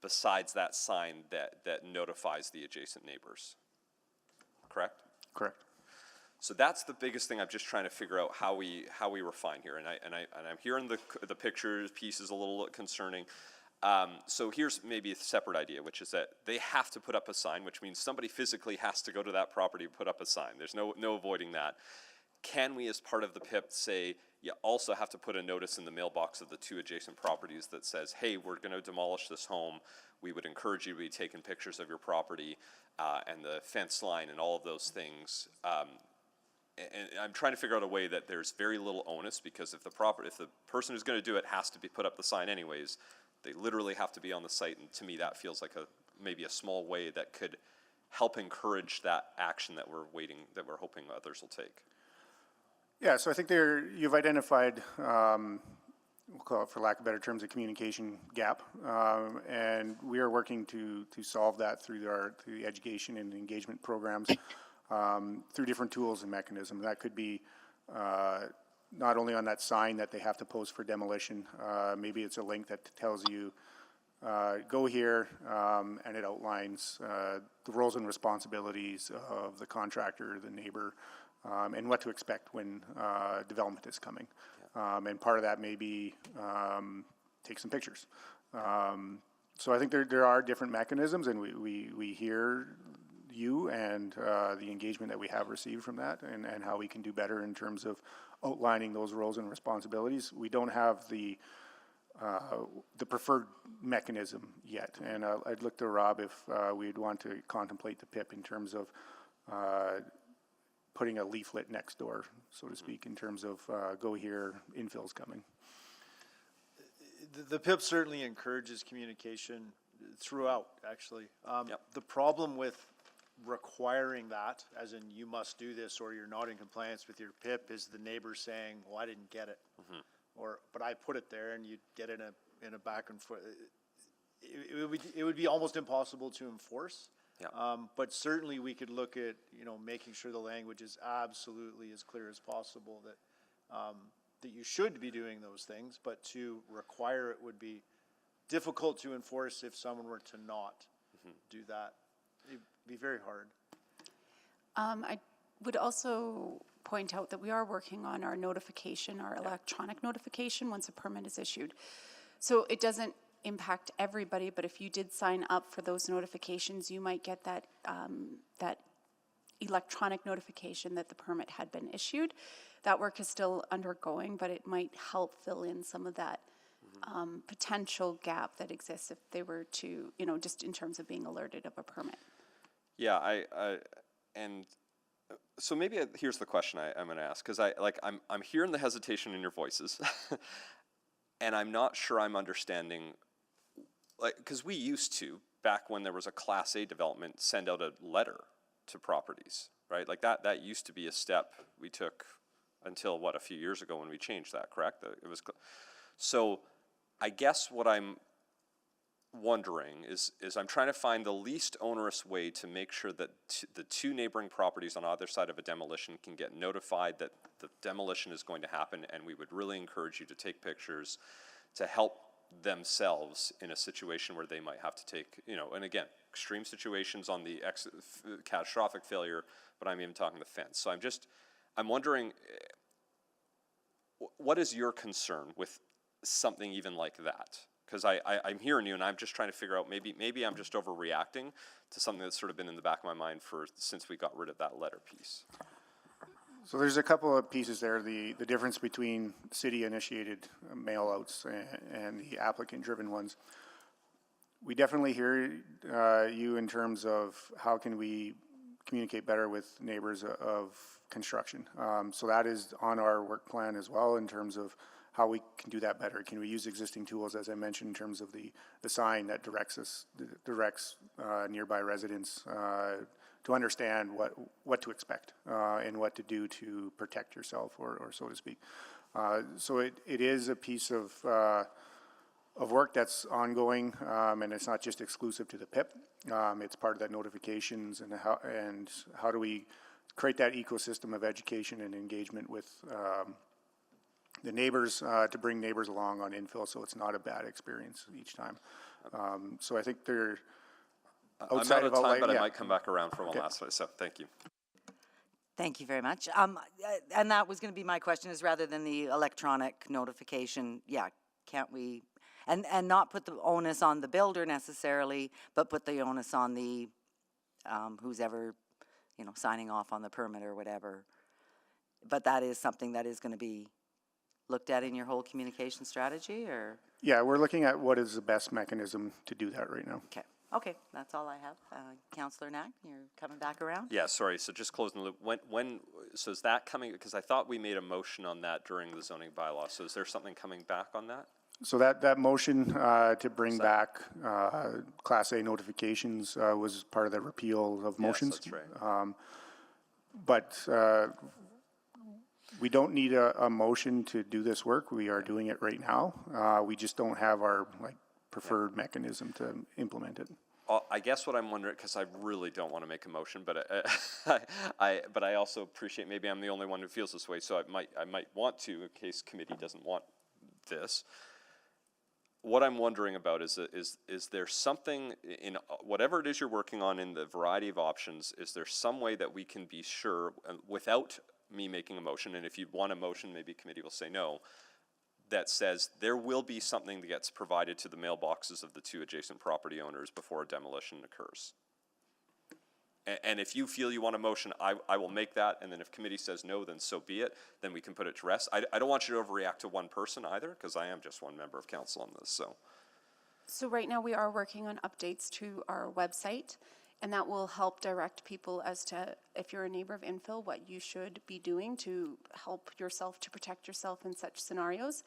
besides that sign, that notifies the adjacent neighbors. Correct? Correct. So that's the biggest thing. I'm just trying to figure out how we refine here. And I'm hearing the pictures piece is a little concerning. So here's maybe a separate idea, which is that they have to put up a sign, which means somebody physically has to go to that property and put up a sign. There's no avoiding that. Can we, as part of the PIP, say you also have to put a notice in the mailbox of the two adjacent properties that says, hey, we're going to demolish this home. We would encourage you to be taking pictures of your property and the fence line and all of those things. And I'm trying to figure out a way that there's very little onus, because if the person who's going to do it has to put up the sign anyways, they literally have to be on the site. And to me, that feels like maybe a small way that could help encourage that action that we're hoping others will take. Yeah, so I think you've identified, we'll call it, for lack of better terms, a communication gap, and we are working to solve that through the education and engagement programs, through different tools and mechanisms. That could be not only on that sign that they have to post for demolition. Maybe it's a link that tells you go here, and it outlines the roles and responsibilities of the contractor, the neighbor, and what to expect when development is coming. And part of that may be take some pictures. So I think there are different mechanisms, and we hear you and the engagement that we have received from that, and how we can do better in terms of outlining those roles and responsibilities. We don't have the preferred mechanism yet, and I'd look to Rob if we'd want to contemplate the PIP in terms of putting a leaflet next door, so to speak, in terms of go here, infill's coming. The PIP certainly encourages communication throughout, actually. The problem with requiring that, as in you must do this or you're not in compliance with your PIP, is the neighbor saying, well, I didn't get it. Or, but I put it there, and you get it in a back and forth. It would be almost impossible to enforce. But certainly we could look at, making sure the language is absolutely as clear as possible that you should be doing those things, but to require it would be difficult to enforce if someone were to not do that. It'd be very hard. I would also point out that we are working on our notification, our electronic notification once a permit is issued. So it doesn't impact everybody, but if you did sign up for those notifications, you might get that that electronic notification that the permit had been issued. That work is still undergoing, but it might help fill in some of that potential gap that exists if they were to, just in terms of being alerted of a permit. Yeah, and so maybe here's the question I'm going to ask, because I'm hearing the hesitation in your voices, and I'm not sure I'm understanding. Because we used to, back when there was a Class A development, send out a letter to properties, right? Like that used to be a step we took until, a few years ago when we changed that, correct? So I guess what I'm wondering is I'm trying to find the least onerous way to make sure that the two neighboring properties on either side of a demolition can get notified that the demolition is going to happen, and we would really encourage you to take pictures to help themselves in a situation where they might have to take, you know, and again, extreme situations on the catastrophic failure, but I'm even talking the fence. So I'm wondering, what is your concern with something even like that? Because I'm hearing you, and I'm just trying to figure out, maybe I'm just overreacting to something that's sort of been in the back of my mind since we got rid of that letter piece. So there's a couple of pieces there. The difference between city-initiated mail-outs and the applicant-driven ones. We definitely hear you in terms of how can we communicate better with neighbors of construction. So that is on our work plan as well in terms of how we can do that better. Can we use existing tools, as I mentioned, in terms of the sign that directs nearby residents to understand what to expect and what to do to protect yourself, or so to speak. So it is a piece of work that's ongoing, and it's not just exclusive to the PIP. It's part of that notifications and how do we create that ecosystem of education and engagement with the neighbors to bring neighbors along on infill, so it's not a bad experience each time. So I think they're outside I'm out of time, but yeah. I might come back around for one last one. So thank you. Thank you very much. And that was going to be my question, is rather than the electronic notification, yeah, can't we, and not put the onus on the builder necessarily, but put the onus on the who's ever, signing off on the permit or whatever. But that is something that is going to be looked at in your whole communication strategy, or? Yeah, we're looking at what is the best mechanism to do that right now. Okay, that's all I have. Councillor Knack, you're coming back around? Yeah, sorry. So just closing the loop. So is that coming? Because I thought we made a motion on that during the zoning bylaw. So is there something coming back on that? So that motion to bring back Class A notifications was part of the repeal of motions. Yes, that's right. But we don't need a motion to do this work. We are doing it right now. We just don't have our preferred mechanism to implement it. I guess what I'm wondering, because I really don't want to make a motion, but I also appreciate, maybe I'm the only one who feels this way, so I might want to, in case committee doesn't want this. What I'm wondering about is there something in whatever it is you're working on in the variety of options, is there some way that we can be sure, without me making a motion, and if you want a motion, maybe committee will say no, that says there will be something that gets provided to the mailboxes of the two adjacent property owners before a demolition occurs. And if you feel you want a motion, I will make that, and then if committee says no, then so be it, then we can put it to rest. I don't want you to overreact to one person either, because I am just one member of council on this, so. So right now we are working on updates to our website, and that will help direct people as to, if you're a neighbor of infill, what you should be doing to help yourself, to protect yourself in such scenarios.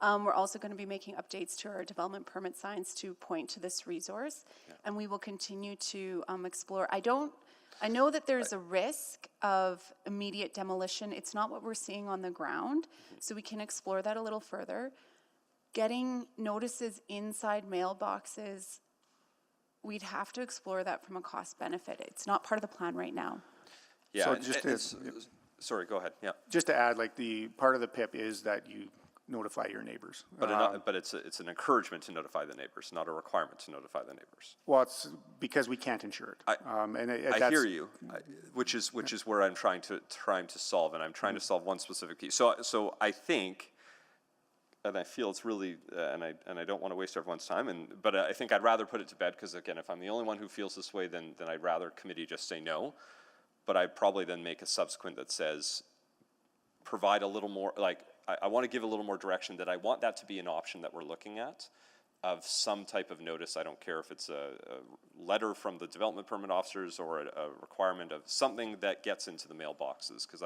We're also going to be making updates to our development permit signs to point to this resource, and we will continue to explore. I know that there's a risk of immediate demolition. It's not what we're seeing on the ground, so we can explore that a little further. Getting notices inside mailboxes, we'd have to explore that from a cost benefit. It's not part of the plan right now. Yeah, So sorry, go ahead, yeah. Just to add, the part of the PIP is that you notify your neighbors. But it's an encouragement to notify the neighbors, not a requirement to notify the neighbors. Well, it's because we can't insure it. I hear you, which is where I'm trying to solve, and I'm trying to solve one specific piece. So I think, and I feel it's really, and I don't want to waste everyone's time, but I think I'd rather put it to bed, because again, if I'm the only one who feels this way, then I'd rather committee just say no. But I'd probably then make a subsequent that says, provide a little more, I want to give a little more direction, that I want that to be an option that we're looking at, of some type of notice. I don't care if it's a letter from the development permit officers or a requirement of something that gets into the mailboxes, because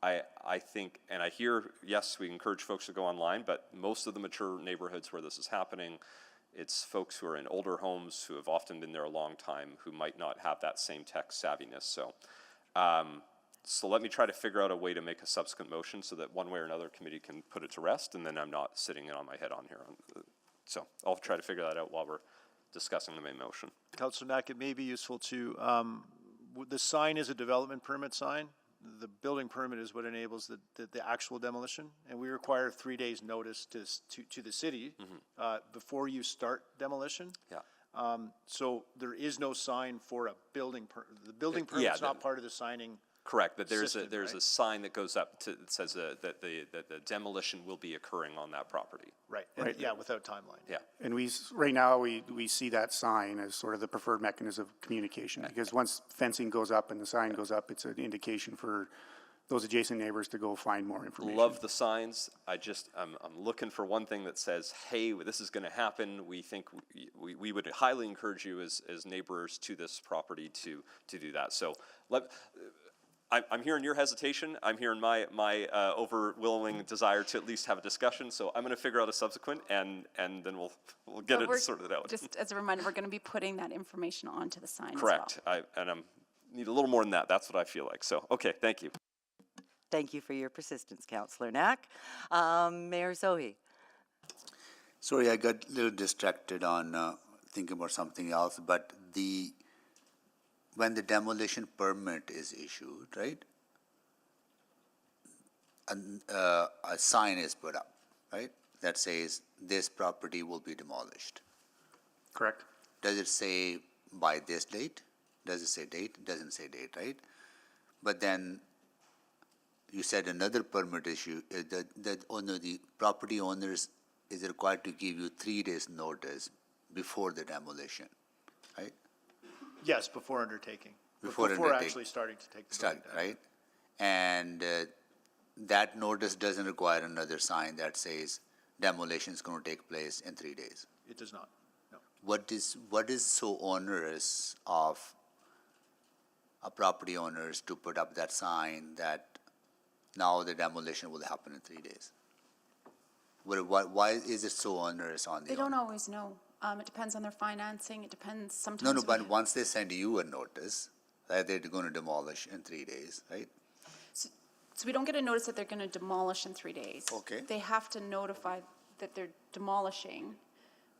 I think, and I hear, yes, we encourage folks to go online, but most of the mature neighborhoods where this is happening, it's folks who are in older homes who have often been there a long time who might not have that same tech savviness. So So let me try to figure out a way to make a subsequent motion so that one way or another committee can put it to rest, and then I'm not sitting it on my head on here. So I'll try to figure that out while we're discussing the main motion. Councillor Knack, it may be useful to, the sign is a development permit sign. The building permit is what enables the actual demolition, and we require 3 days notice to the city before you start demolition. Yeah. So there is no sign for a building the building permit's not part of the signing. Correct, but there's system, a sign that goes up that says that the demolition will be occurring on that property. Right. Right. Yeah, without timeline. Yeah. And right now, we see that sign as sort of the preferred mechanism of communication, because once fencing goes up and the sign goes up, it's an indication for those adjacent neighbors to go find more information. Love the signs. I'm looking for one thing that says, hey, this is going to happen. We think we would highly encourage you as neighbors to this property to do that. So I'm hearing your hesitation. I'm hearing my overwhelming desire to at least have a discussion. So I'm going to figure out a subsequent, and then we'll get it sorted out. Just as a reminder, we're going to be putting that information onto the sign Correct. as well. And I need a little more than that. That's what I feel like. So, okay, thank you. Thank you for your persistence, Councillor Knack. Mayor Sohi. Sorry, I got a little distracted on thinking about something else, but when the demolition permit is issued, right, a sign is put up, right, that says this property will be demolished. Correct. Does it say by this date? Does it say date? It doesn't say date, right? But then you said another permit issue, the property owners is required to give you 3 days notice before the demolition, right? Yes, before undertaking. Before actually starting to take the building down. Right? And that notice doesn't require another sign that says demolition is going to take place in 3 days. It does not, no. What is so onerous of a property owners to put up that sign that now the demolition will happen in 3 days? Why is it so onerous on the They don't owner? always know. It depends on their financing. It depends sometimes. No, but once they send you a notice that they're going to demolish in 3 days, right? So we don't get a notice that they're going to demolish in 3 days. Okay. They have to notify that they're demolishing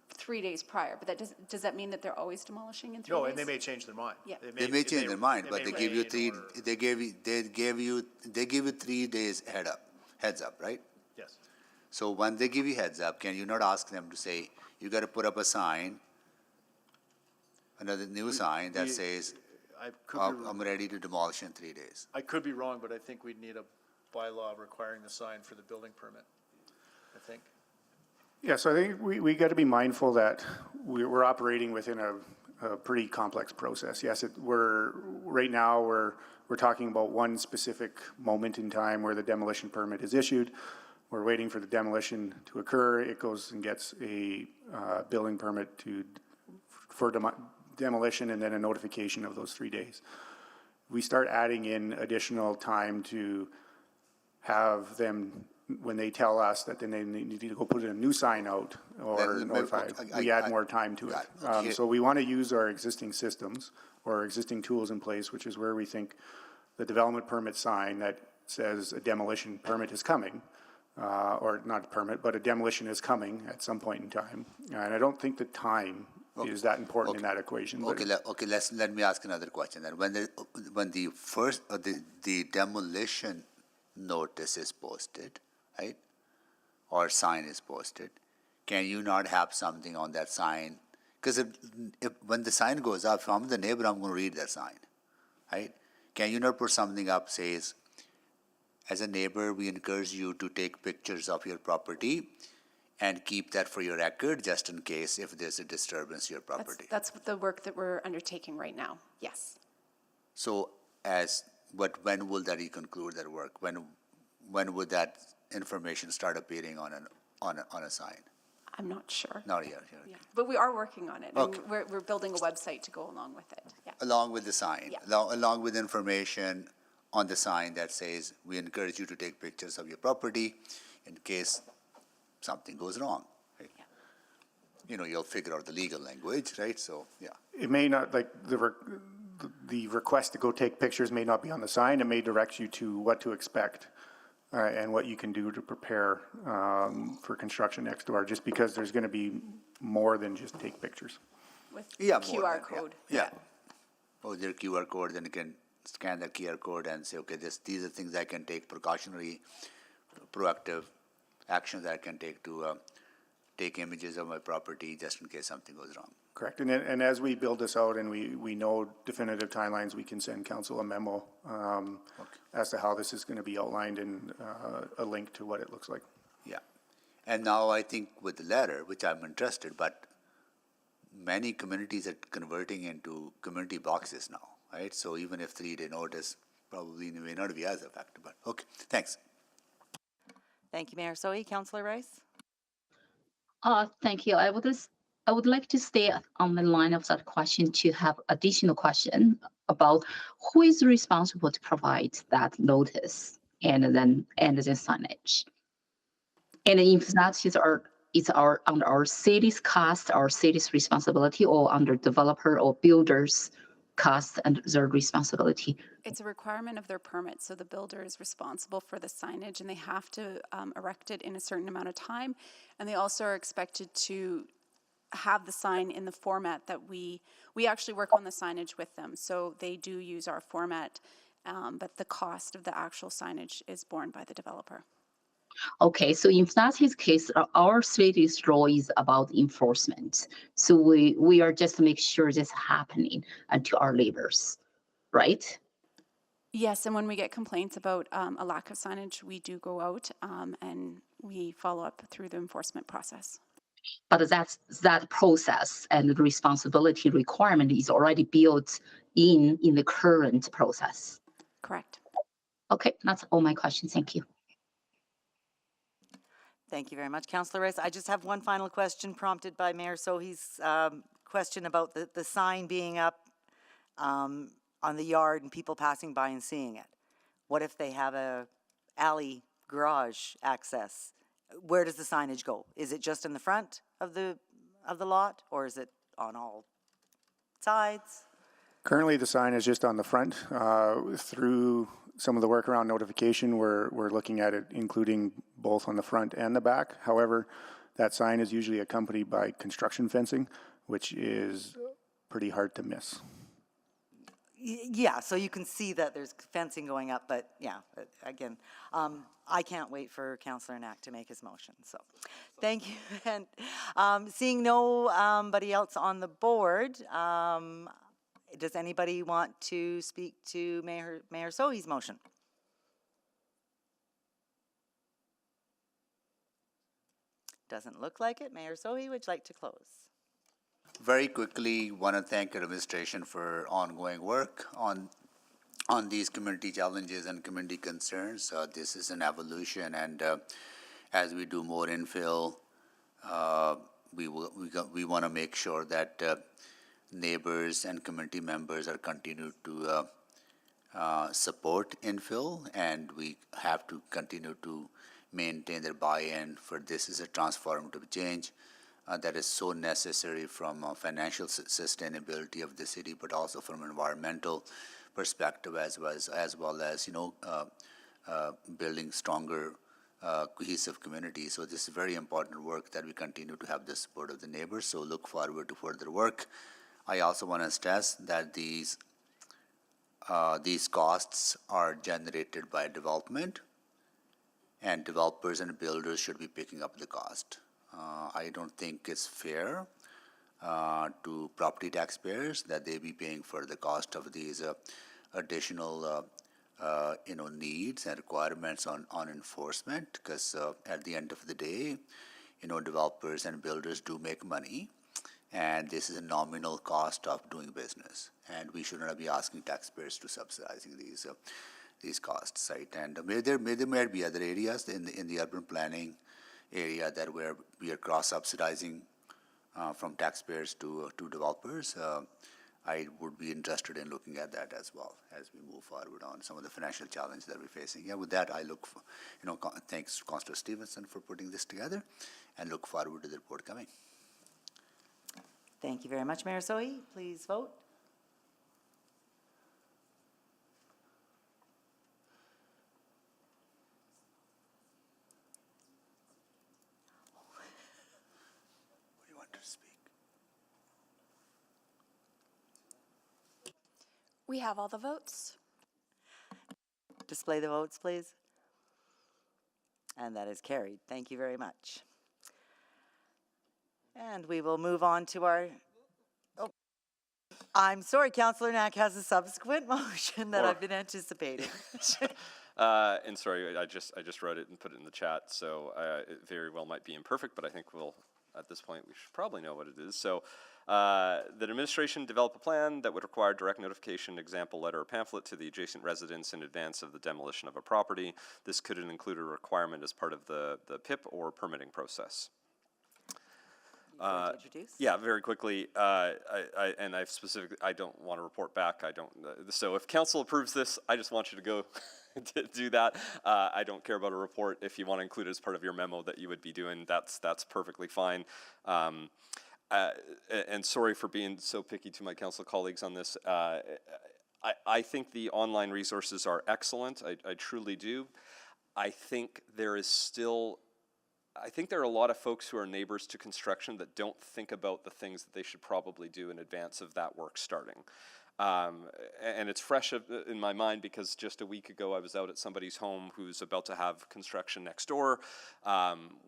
3 days prior, but does that mean that they're always demolishing in 3 days? No, and they may change their mind. Yeah. They may change their mind, but may they give you rain they give you 3 days heads up, right? Yes. So when they give you heads up, can you not ask them to say, you got to put up a sign, another new sign that says, I'm ready to demolish in 3 days? I could be wrong, but I think we'd need a bylaw requiring the sign for the building permit, I think. Yeah, so I think we got to be mindful that we're operating within a pretty complex process. Yes, right now we're talking about one specific moment in time where the demolition permit is issued. We're waiting for the demolition to occur. It goes and gets a building permit for demolition, and then a notification of those 3 days. We start adding in additional time to have them, when they tell us that then they need to go put a new sign out or notify, we add more time to it. So we want to use our existing systems or our existing tools in place, which is where we think the development permit sign that says a demolition permit is coming, or not a permit, but a demolition is coming at some point in time. And I don't think the time is that important in that equation. Let me ask another question then. When the first the demolition notice is posted, right, or sign is posted, can you not have something on that sign? Because when the sign goes up, if I'm the neighbor, I'm going to read that sign, right? Can you not put something up says, as a neighbor, we encourage you to take pictures of your property and keep that for your record, just in case if there's a disturbance to your property. That's the work that we're undertaking right now, yes. So when will that conclude that work? When would that information start appearing on a sign? I'm not sure. Not yet. Yeah. But we are working on it. Okay. And we're building a website to go along with it. Yeah. Along with the sign, Yeah. along with information on the sign that says, we encourage you to take pictures of your property in case something goes wrong. Right? Yeah. You'll figure out the legal language, right? So, yeah. It may not, like, the request to go take pictures may not be on the sign. It may direct you to what to expect and what you can do to prepare for construction next door, just because there's going to be more than just take pictures. With Yeah, QR more than, code. Yeah. Oh, their QR code, then you can scan the QR code and say, okay, these are things I can take, precautionary, proactive actions I can take to take images of my property just in case something goes wrong. Correct. And as we build this out and we know definitive timelines, we can send council a memo as to how this is going to be outlined and a link to what it looks like. Yeah. And now I think with the letter, which I'm interested, but many communities are converting into community boxes now, right? So even if 3-day notice probably may not be as effective, but okay, thanks. Thank you, Mayor Sohi. Councillor Rice? Thank you. I would like to stay on the line of that question to have additional question about who is responsible to provide that notice and then signage. And if that is under our city's cost, our city's responsibility, or under developer or builders' cost and their responsibility. It's a requirement of their permit, so the builder is responsible for the signage, and they have to erect it in a certain amount of time, and they also are expected to have the sign in the format that we actually work on the signage with them, so they do use our format, but the cost of the actual signage is borne by the developer. Okay, so if that's his case, our city's role is about enforcement. So we are just to make sure this is happening to our neighbors, right? Yes, and when we get complaints about a lack of signage, we do go out and we follow up through the enforcement process. But that process and the responsibility requirement is already built in the current process. Correct. Okay, that's all my questions. Thank you. Thank you very much, Councillor Rice. I just have one final question prompted by Mayor Sohi's question about the sign being up on the yard and people passing by and seeing it. What if they have a alley garage access? Where does the signage go? Is it just in the front of the lot, or is it on all sides? Currently, the sign is just on the front. Through some of the workaround notification, we're looking at it including both on the front and the back. However, that sign is usually accompanied by construction fencing, which is pretty hard to miss. Yeah, so you can see that there's fencing going up, but yeah, again, I can't wait for Councillor Knack to make his motion, so thank you. And seeing nobody else on the board, does anybody want to speak to Mayor Sohi's motion? Doesn't look like it. Mayor Sohi, would you like to close? Very quickly, want to thank your administration for ongoing work on these community challenges and community concerns. This is an evolution, and as we do more infill, we want to make sure that neighbors and community members are continued to support infill, and we have to continue to maintain their buy-in for this is a transformative change that is so necessary from financial sustainability of the city, but also from environmental perspective as well as building stronger cohesive communities. So this is very important work that we continue to have the support of the neighbors. So look forward to further work. I also want to stress that these costs are generated by development, and developers and builders should be picking up the cost. I don't think it's fair to property taxpayers that they be paying for the cost of these additional needs and requirements on enforcement, because at the end of the day, developers and builders do make money, and this is a nominal cost of doing business, and we should not be asking taxpayers to subsidizing these costs, right? And there might be other areas in the urban planning area that where we are cross-subsidizing from taxpayers to developers. I would be interested in looking at that as well as we move forward on some of the financial challenges that we're facing. Yeah, with that, I look for, thanks to Councillor Stevenson for putting this together, and look forward to the report coming. Thank you very much, Mayor Sohi. Please vote. We have all the votes. Display the votes, please. And that is carried. Thank you very much. And we will move on to our, oh, I'm sorry, Councillor Knack has a subsequent motion that I've been anticipating. And sorry, I just wrote it and put it in the chat, so it very well might be imperfect, but I think we'll, at this point, we should probably know what it is. So that administration develop a plan that would require direct notification, example letter or pamphlet to the adjacent residents in advance of the demolition of a property. This could include a requirement as part of the PIP or permitting process. Yeah, very quickly, and I've specifically, I don't want to report back, so if council approves this, I just want you to go to do that. I don't care about a report. If you want to include it as part of your memo that you would be doing, that's perfectly fine. And sorry for being so picky to my council colleagues on this. I think the online resources are excellent, I truly do. I think there are a lot of folks who are neighbors to construction that don't think about the things that they should probably do in advance of that work starting. And it's fresh in my mind because just a week ago I was out at somebody's home who's about to have construction next door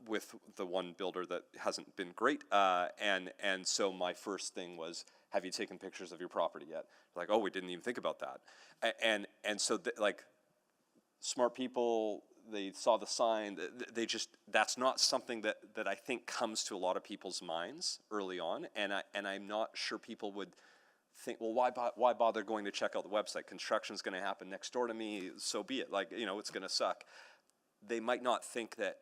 with the one builder that hasn't been great. And so my first thing was, have you taken pictures of your property yet? Like, oh, we didn't even think about that. And so like smart people, they saw the sign, they just, that's not something that I think comes to a lot of people's minds early on, and I'm not sure people would think, well, why bother going to check out the website? Construction's gonna happen next door to me, so be it, like, you know, it's gonna suck. They might not think that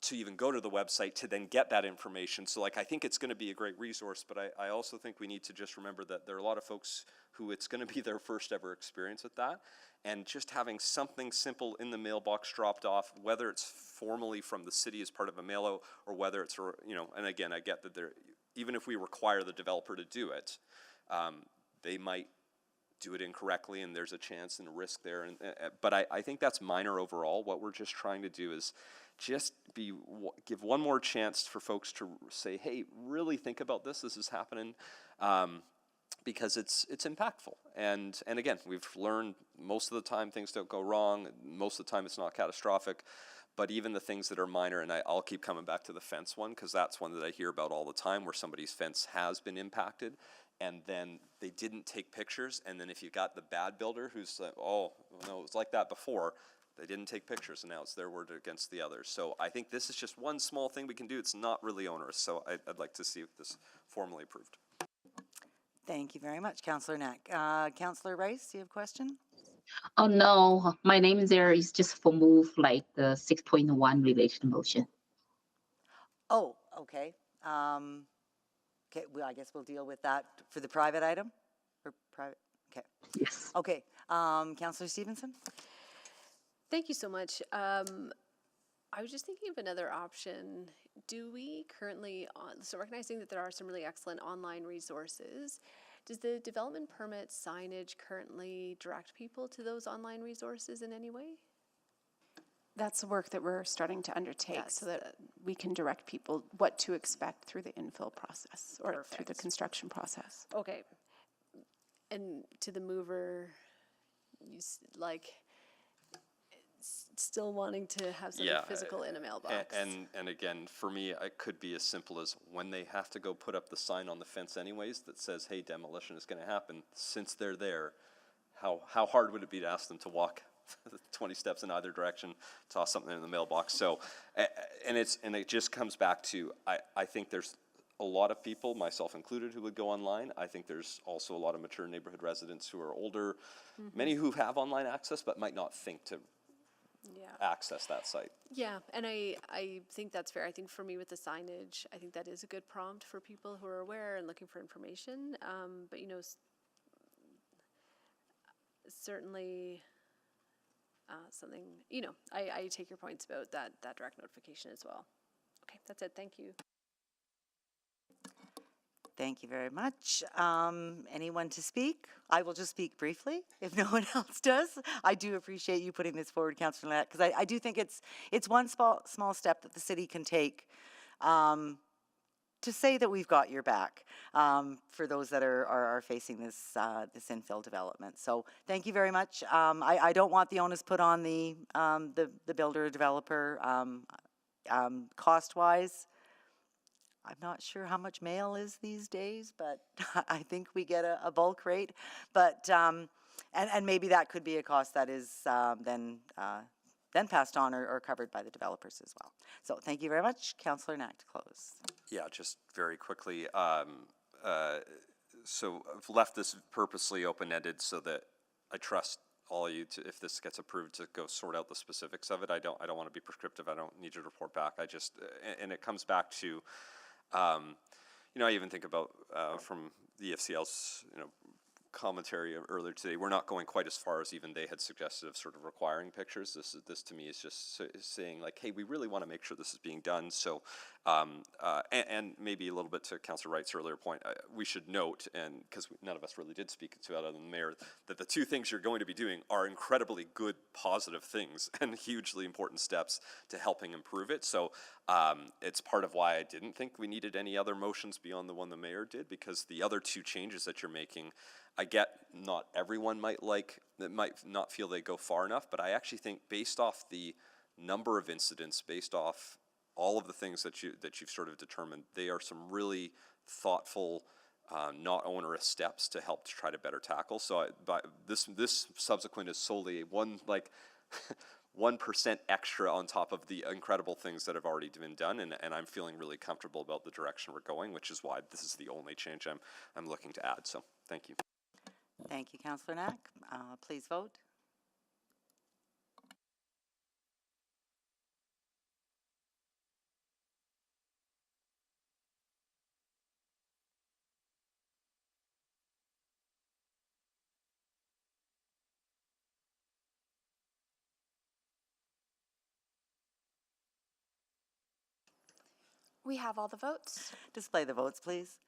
to even go to the website to then get that information, so like, I think it's gonna be a great resource, but I also think we need to just remember that there are a lot of folks who it's gonna be their first ever experience with that, and just having something simple in the mailbox dropped off, whether it's formally from the city as part of a mail-out, or whether it's, you know, and again, I get that even if we require the developer to do it, they might do it incorrectly, and there's a chance and a risk there. But I think that's minor overall. What we're just trying to do is just give one more chance for folks to say, hey, really think about this. This is happening. Because it's impactful, and again, we've learned most of the time things don't go wrong. Most of the time it's not catastrophic, but even the things that are minor, and I'll keep coming back to the fence one because that's one that I hear about all the time, where somebody's fence has been impacted, and then they didn't take pictures, and then if you got the bad builder who's like, oh no, it was like that before. They didn't take pictures, and now it's their word against the others. So I think this is just one small thing we can do. It's not really onerous, so I'd like to see this formally approved. Thank you very much, Councillor Knack. Councillor Rice, do you have a question? Oh, no, my name there is just for move like the 6.1 related motion. Oh, okay. Okay, well, I guess we'll deal with that for the private item? For private, okay. Yes. Okay, Councillor Stevenson? Thank you so much. I was just thinking of another option. Do we currently, so recognizing that there are some really excellent online resources, does the development permit signage currently direct people to those online resources in any way? That's the work that we're starting to undertake so that we can direct people what to expect through the infill process or through the construction process. Okay. And to the mover, like, still wanting to have something physical in a mailbox. And again, for me, it could be as simple as when they have to go put up the sign on the fence anyways that says, hey, demolition is going to happen, since they're there, how hard would it be to ask them to walk 20 steps in either direction, toss something in the mailbox? So, and it just comes back to, I think there's a lot of people, myself included, who would go online. I think there's also a lot of mature neighborhood residents who are older, many who have online access but might not think to access that site. Yeah, and I think that's fair. I think for me with the signage, I think that is a good prompt for people who are aware and looking for information. But you know, certainly something, you know, I take your points about that direct notification as well. Okay, that's it. Thank you. Thank you very much. Anyone to speak? I will just speak briefly if no one else does. I do appreciate you putting this forward, Councillor Lynette, because I do think it's one small step that the city can take to say that we've got your back for those that are facing this this infill development. So thank you very much. I don't want the onus put on the builder developer cost-wise. I'm not sure how much mail is these days, but I think we get a bulk rate. But and maybe that could be a cost that is then passed on or covered by the developers as well. So thank you very much. Councillor Knack to close. Yeah, just very quickly. So I've left this purposely open-ended so that I trust all of you to, if this gets approved, to go sort out the specifics of it. I don't want to be prescriptive. I don't need you to report back. I just, and it comes back to, you know, I even think about from the EFCL's, you know, commentary earlier today, we're not going quite as far as even they had suggested of sort of requiring pictures. This to me is just saying like, hey, we really want to make sure this is being done. So, and maybe a little bit to Councillor Wright's earlier point, we should note, and because none of us really did speak to it other than the mayor, that the two things you're going to be doing are incredibly good, positive things and hugely important steps to helping improve it. So it's part of why I didn't think we needed any other motions beyond the one the mayor did, because the other two changes that you're making, I get not everyone might not feel they go far enough, but I actually think based off the number of incidents, based off all of the things that you've sort of determined, they are some really thoughtful, not onerous steps to help to try to better tackle. So this subsequent is solely 1% extra on top of the incredible things that have already been done, and I'm feeling really comfortable about the direction we're going, which is why this is the only change I'm looking to add. So thank you. Thank you, Councillor Knack. Please vote. We have all the votes. Display the votes, please.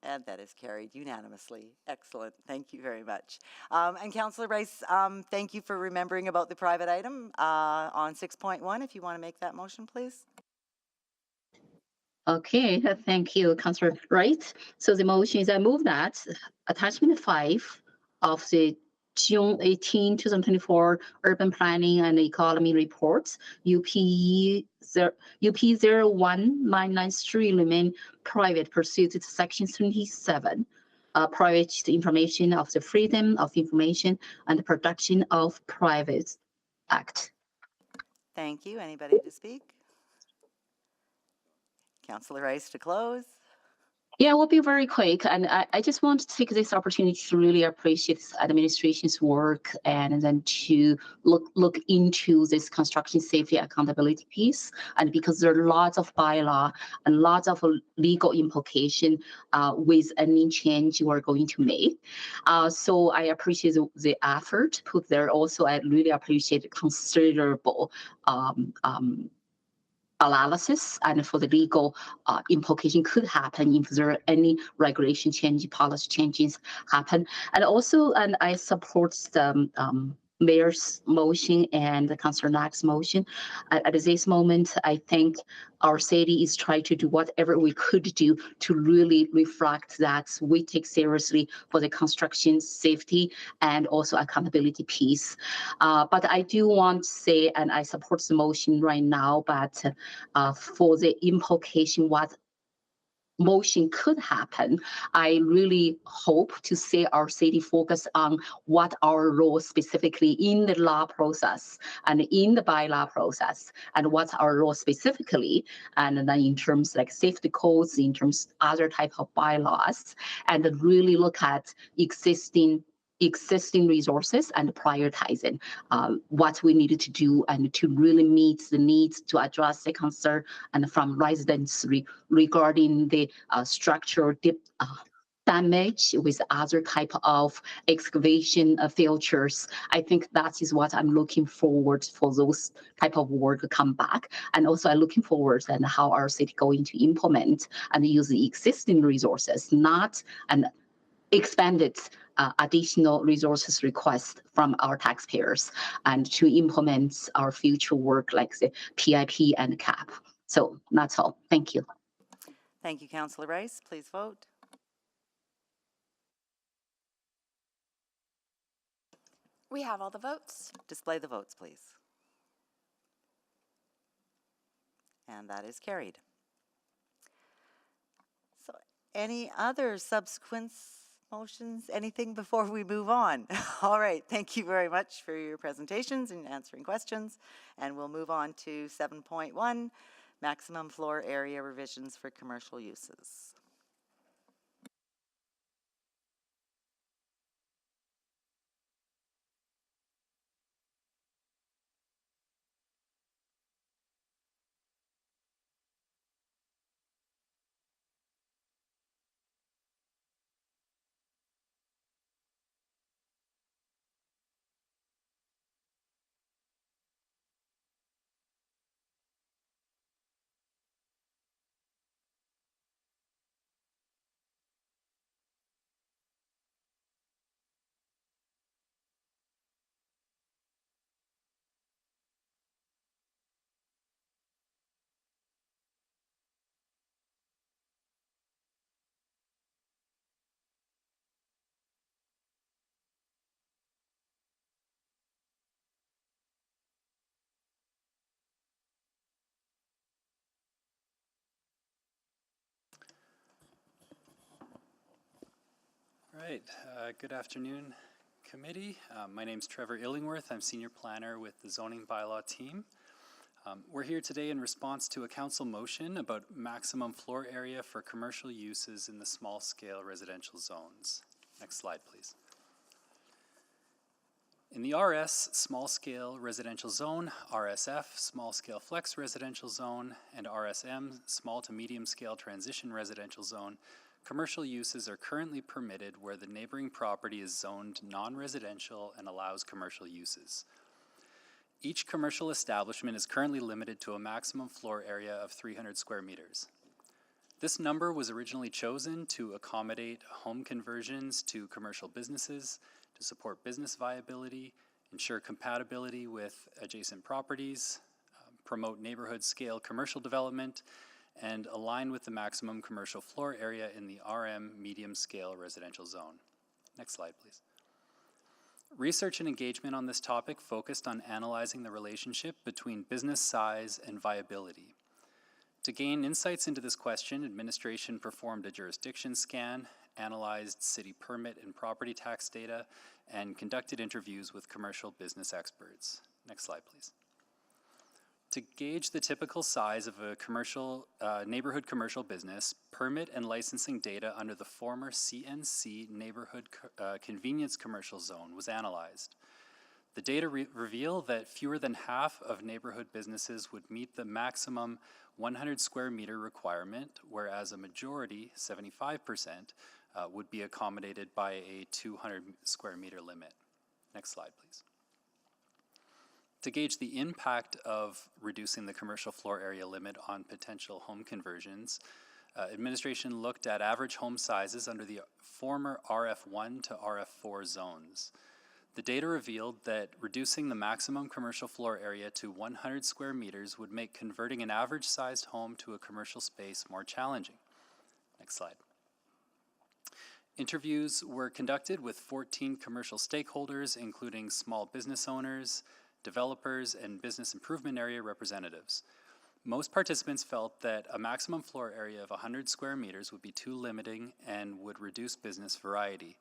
And that is carried unanimously. Excellent. Thank you very much. And Councillor Rice, thank you for remembering about the private item on 6.1. If you want to make that motion, please. Okay, thank you, Councillor Wright. So the motion is I move that attachment 5 of the June 18, 2024 Urban Planning and Economy Report, UP 01993 remain private pursuant to Section 27, private information of the Freedom of Information and the Protection of Private Act. Thank you. Anybody to speak? Councillor Rice to close. Yeah, we'll be very quick. And I just want to take this opportunity to really appreciate administration's work and then to look into this construction safety accountability piece. And because there are lots of bylaw and lots of legal implication with any change we're going to make. So I appreciate the effort put there. Also, I really appreciate considerable analysis and for the legal implication could happen if there are any regulation change, policy changes happen. And also, and I support the mayor's motion and the Councillor Knack's motion. At this moment, I think our city is trying to do whatever we could do to really reflect that we take seriously for the construction safety and also accountability piece. But I do want to say, and I support the motion right now, but for the implication what motion could happen, I really hope to see our city focus on what our role specifically in the law process and in the bylaw process, and what's our role specifically, and then in terms like safety codes, in terms other type of bylaws, and really look at existing resources and prioritizing what we needed to do and to really meet the needs to address the concern and from residents regarding the structural damage with other type of excavation features. I think that is what I'm looking forward for those type of work to come back. And also I'm looking forward and how our city going to implement and use the existing resources, not an expanded additional resources request from our taxpayers and to implement our future work like the PIP and CAP. So that's all. Thank you. Thank you, Councillor Rice. Please vote. We have all the votes. Display the votes, please. And that is carried. So any other subsequent motions, anything before we move on? All right, thank you very much for your presentations and answering questions. And we'll move on to 7.1, maximum floor area revisions for commercial uses. All right, good afternoon, committee. My name's Trevor Illingworth. I'm senior planner with the zoning bylaw team. We're here today in response to a council motion about maximum floor area for commercial uses in the small scale residential zones. Next slide, please. In the RS small scale residential zone, RSF small scale flex residential zone, and RSM small to medium scale transition residential zone, commercial uses are currently permitted where the neighboring property is zoned non-residential and allows commercial uses. Each commercial establishment is currently limited to a maximum floor area of 300 square meters. This number was originally chosen to accommodate home conversions to commercial businesses, to support business viability, ensure compatibility with adjacent properties, promote neighborhood scale commercial development, and align with the maximum commercial floor area in the RM medium scale residential zone. Next slide, please. Research and engagement on this topic focused on analyzing the relationship between business size and viability. To gain insights into this question, administration performed a jurisdiction scan, analyzed city permit and property tax data, and conducted interviews with commercial business experts. Next slide, please. To gauge the typical size of a commercial neighborhood commercial business, permit and licensing data under the former CNC neighborhood convenience commercial zone was analyzed. The data reveal that fewer than half of neighborhood businesses would meet the maximum 100 square meter requirement, whereas a majority, 75%, would be accommodated by a 200 square meter limit. Next slide, please. To gauge the impact of reducing the commercial floor area limit on potential home conversions, administration looked at average home sizes under the former RF1 to RF4 zones. The data revealed that reducing the maximum commercial floor area to 100 square meters would make converting an average sized home to a commercial space more challenging. Next slide. Interviews were conducted with 14 commercial stakeholders, including small business owners, developers, and business improvement area representatives. Most participants felt that a maximum floor area of 100 square meters would be too limiting and would reduce business variety.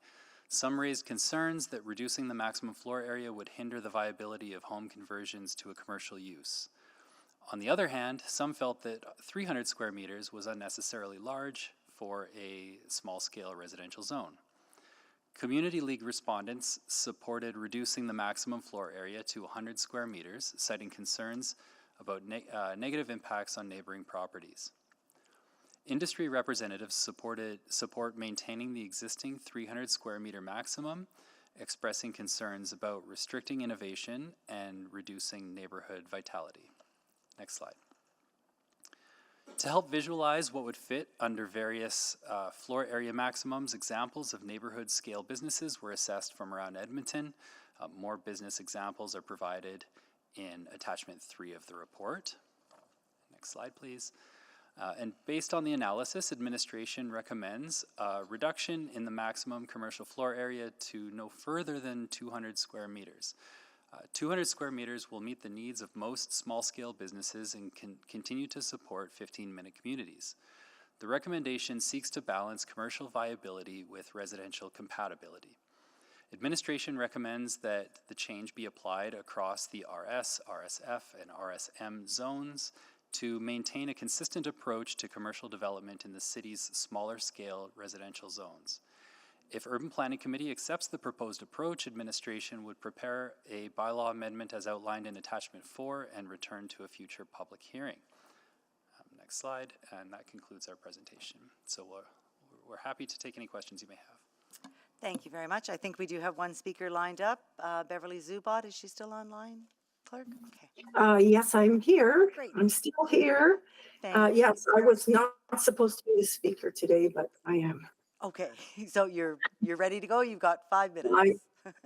Some raised concerns that reducing the maximum floor area would hinder the viability of home conversions to a commercial use. On the other hand, some felt that 300 square meters was unnecessarily large for a small-scale residential zone. Community League respondents supported reducing the maximum floor area to 100 square meters, citing concerns about negative impacts on neighboring properties. Industry representatives support maintaining the existing 300 square meter maximum, expressing concerns about restricting innovation and reducing neighborhood vitality. Next slide. To help visualize what would fit under various floor area maximums, examples of neighborhood scale businesses were assessed from around Edmonton. More business examples are provided in attachment 3 of the report. Next slide, please. And based on the analysis, administration recommends a reduction in the maximum commercial floor area to no further than 200 square meters. 200 square meters will meet the needs of most small-scale businesses and can continue to support 15-minute communities. The recommendation seeks to balance commercial viability with residential compatibility. Administration recommends that the change be applied across the RS, RSF, and RSM zones to maintain a consistent approach to commercial development in the city's smaller scale residential zones. If Urban Planning Committee accepts the proposed approach, administration would prepare a bylaw amendment as outlined in Attachment 4 and return to a future public hearing. Next slide, and that concludes our presentation. So we're happy to take any questions you may have. Thank you very much. I think we do have one speaker lined up. Beverly Zubot, is she still online, clerk? Okay. Yes, I'm here. Great. I'm still here. Yes, I was not supposed to be the speaker today, but I am. Okay, so you're ready to go? You've got 5 minutes.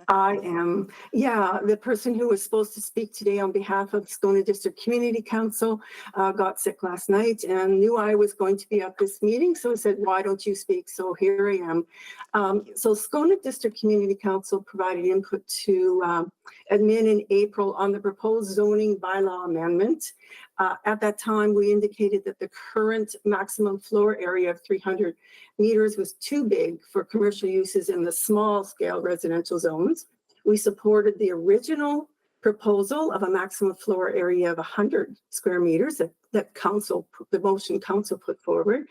I am. Yeah, the person who was supposed to speak today on behalf of Stoney District Community Council got sick last night and knew I was going to be at this meeting, so I said, why don't you speak? So here I am. So Stoney District Community Council provided input to admin in April on the proposed zoning bylaw amendment. At that time, we indicated that the current maximum floor area of 300 meters was too big for commercial uses in the small scale residential zones. We supported the original proposal of a maximum floor area of 100 square meters that the motion council put forward,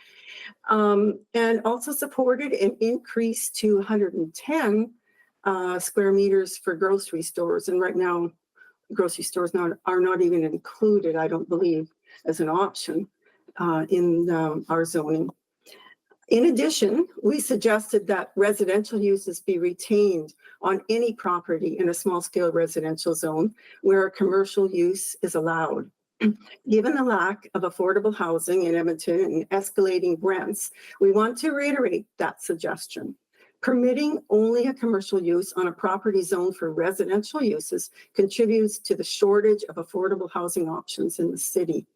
and also supported an increase to 110 square meters for grocery stores. And right now, grocery stores are not even included, I don't believe, as an option in our zoning. In addition, we suggested that residential uses be retained on any property in a small-scale residential zone where a commercial use is allowed. Given the lack of affordable housing in Edmonton and escalating rents, we want to reiterate that suggestion. Permitting only a commercial use on a property zone for residential uses contributes to the shortage of affordable housing options in the city.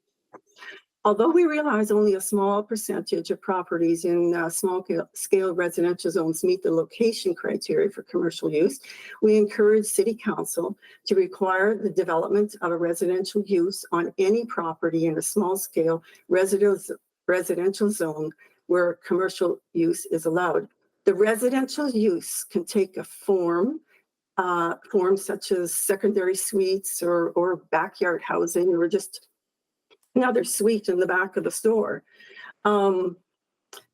Although we realize only a small percentage of properties in small-scale residential zones meet the location criteria for commercial use, we encourage City Council to require the development of a residential use on any property in a small-scale residential zone where commercial use is allowed. The residential use can take a form such as secondary suites or backyard housing, or just another suite in the back of the store.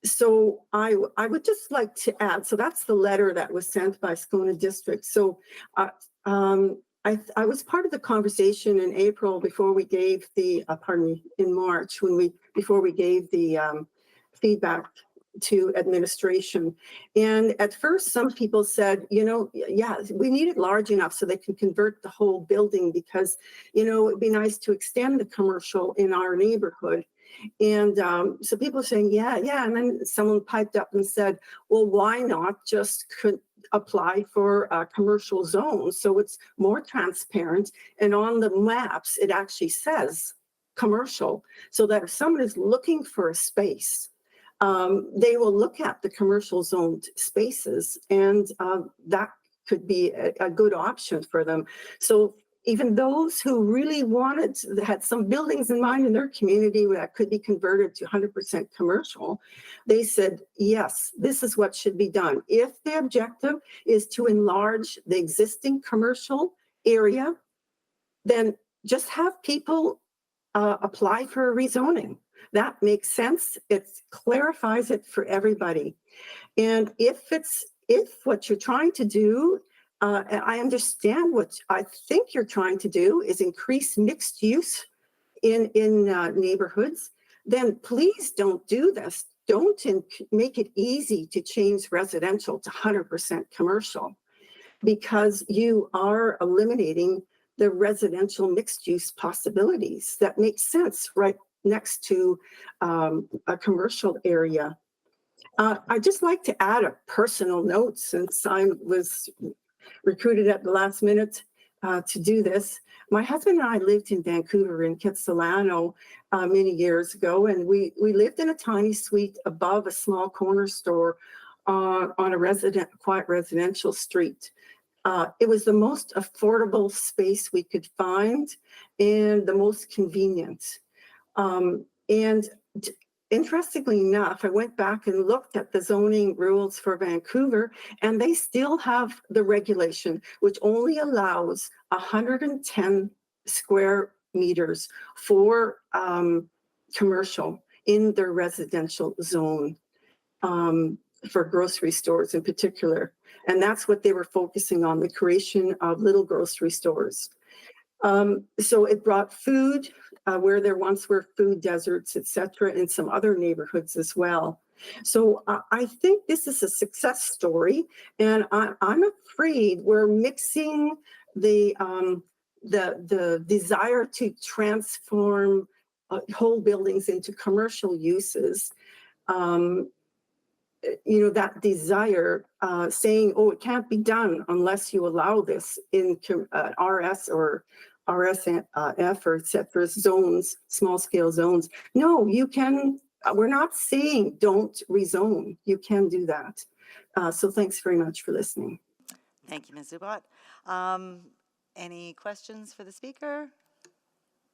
So I would just like to add, so that's the letter that was sent by Stoney District. So I was part of the conversation in April before we gave the, in March, before we gave the feedback to administration. And at first, some people said, yeah, we need it large enough so they can convert the whole building because, it'd be nice to extend the commercial in our neighborhood. And so people are saying, yeah. And then someone piped up and said, well, why not just apply for a commercial zone so it's more transparent, and on the maps, it actually says commercial, so that if someone is looking for a space, they will look at the commercial zoned spaces, and that could be a good option for them. So even those who really had some buildings in mind in their community that could be converted to 100% commercial, they said, yes, this is what should be done. If the objective is to enlarge the existing commercial area, then just have people apply for a rezoning. That makes sense. It clarifies it for everybody. And if what you're trying to do, and I understand what I think you're trying to do is increase mixed use in neighborhoods, then please don't do this. Don't make it easy to change residential to 100% commercial, because you are eliminating the residential mixed use possibilities that make sense right next to a commercial area. I'd just like to add a personal note, since I was recruited at the last minute. to do this. My husband and I lived in Vancouver in Kitsilano many years ago, and we lived in a tiny suite above a small corner store on a quiet residential street. It was the most affordable space we could find and the most convenient. And interestingly enough, I went back and looked at the zoning rules for Vancouver, and they still have the regulation, which only allows 110 square meters for commercial in their residential zone, for grocery stores in particular. And that's what they were focusing on, the creation of little grocery stores. So it brought food where there once were food deserts, etc., in some other neighborhoods as well. So I think this is a success story, and I'm afraid we're mixing the desire to transform whole buildings into commercial uses. That desire, saying, oh, it can't be done unless you allow this in RS or RSF or et cetera zones, small scale zones. No, you can, we're not saying don't rezone. You can do that. So thanks very much for listening. Thank you, Ms. Zubat. Any questions for the speaker?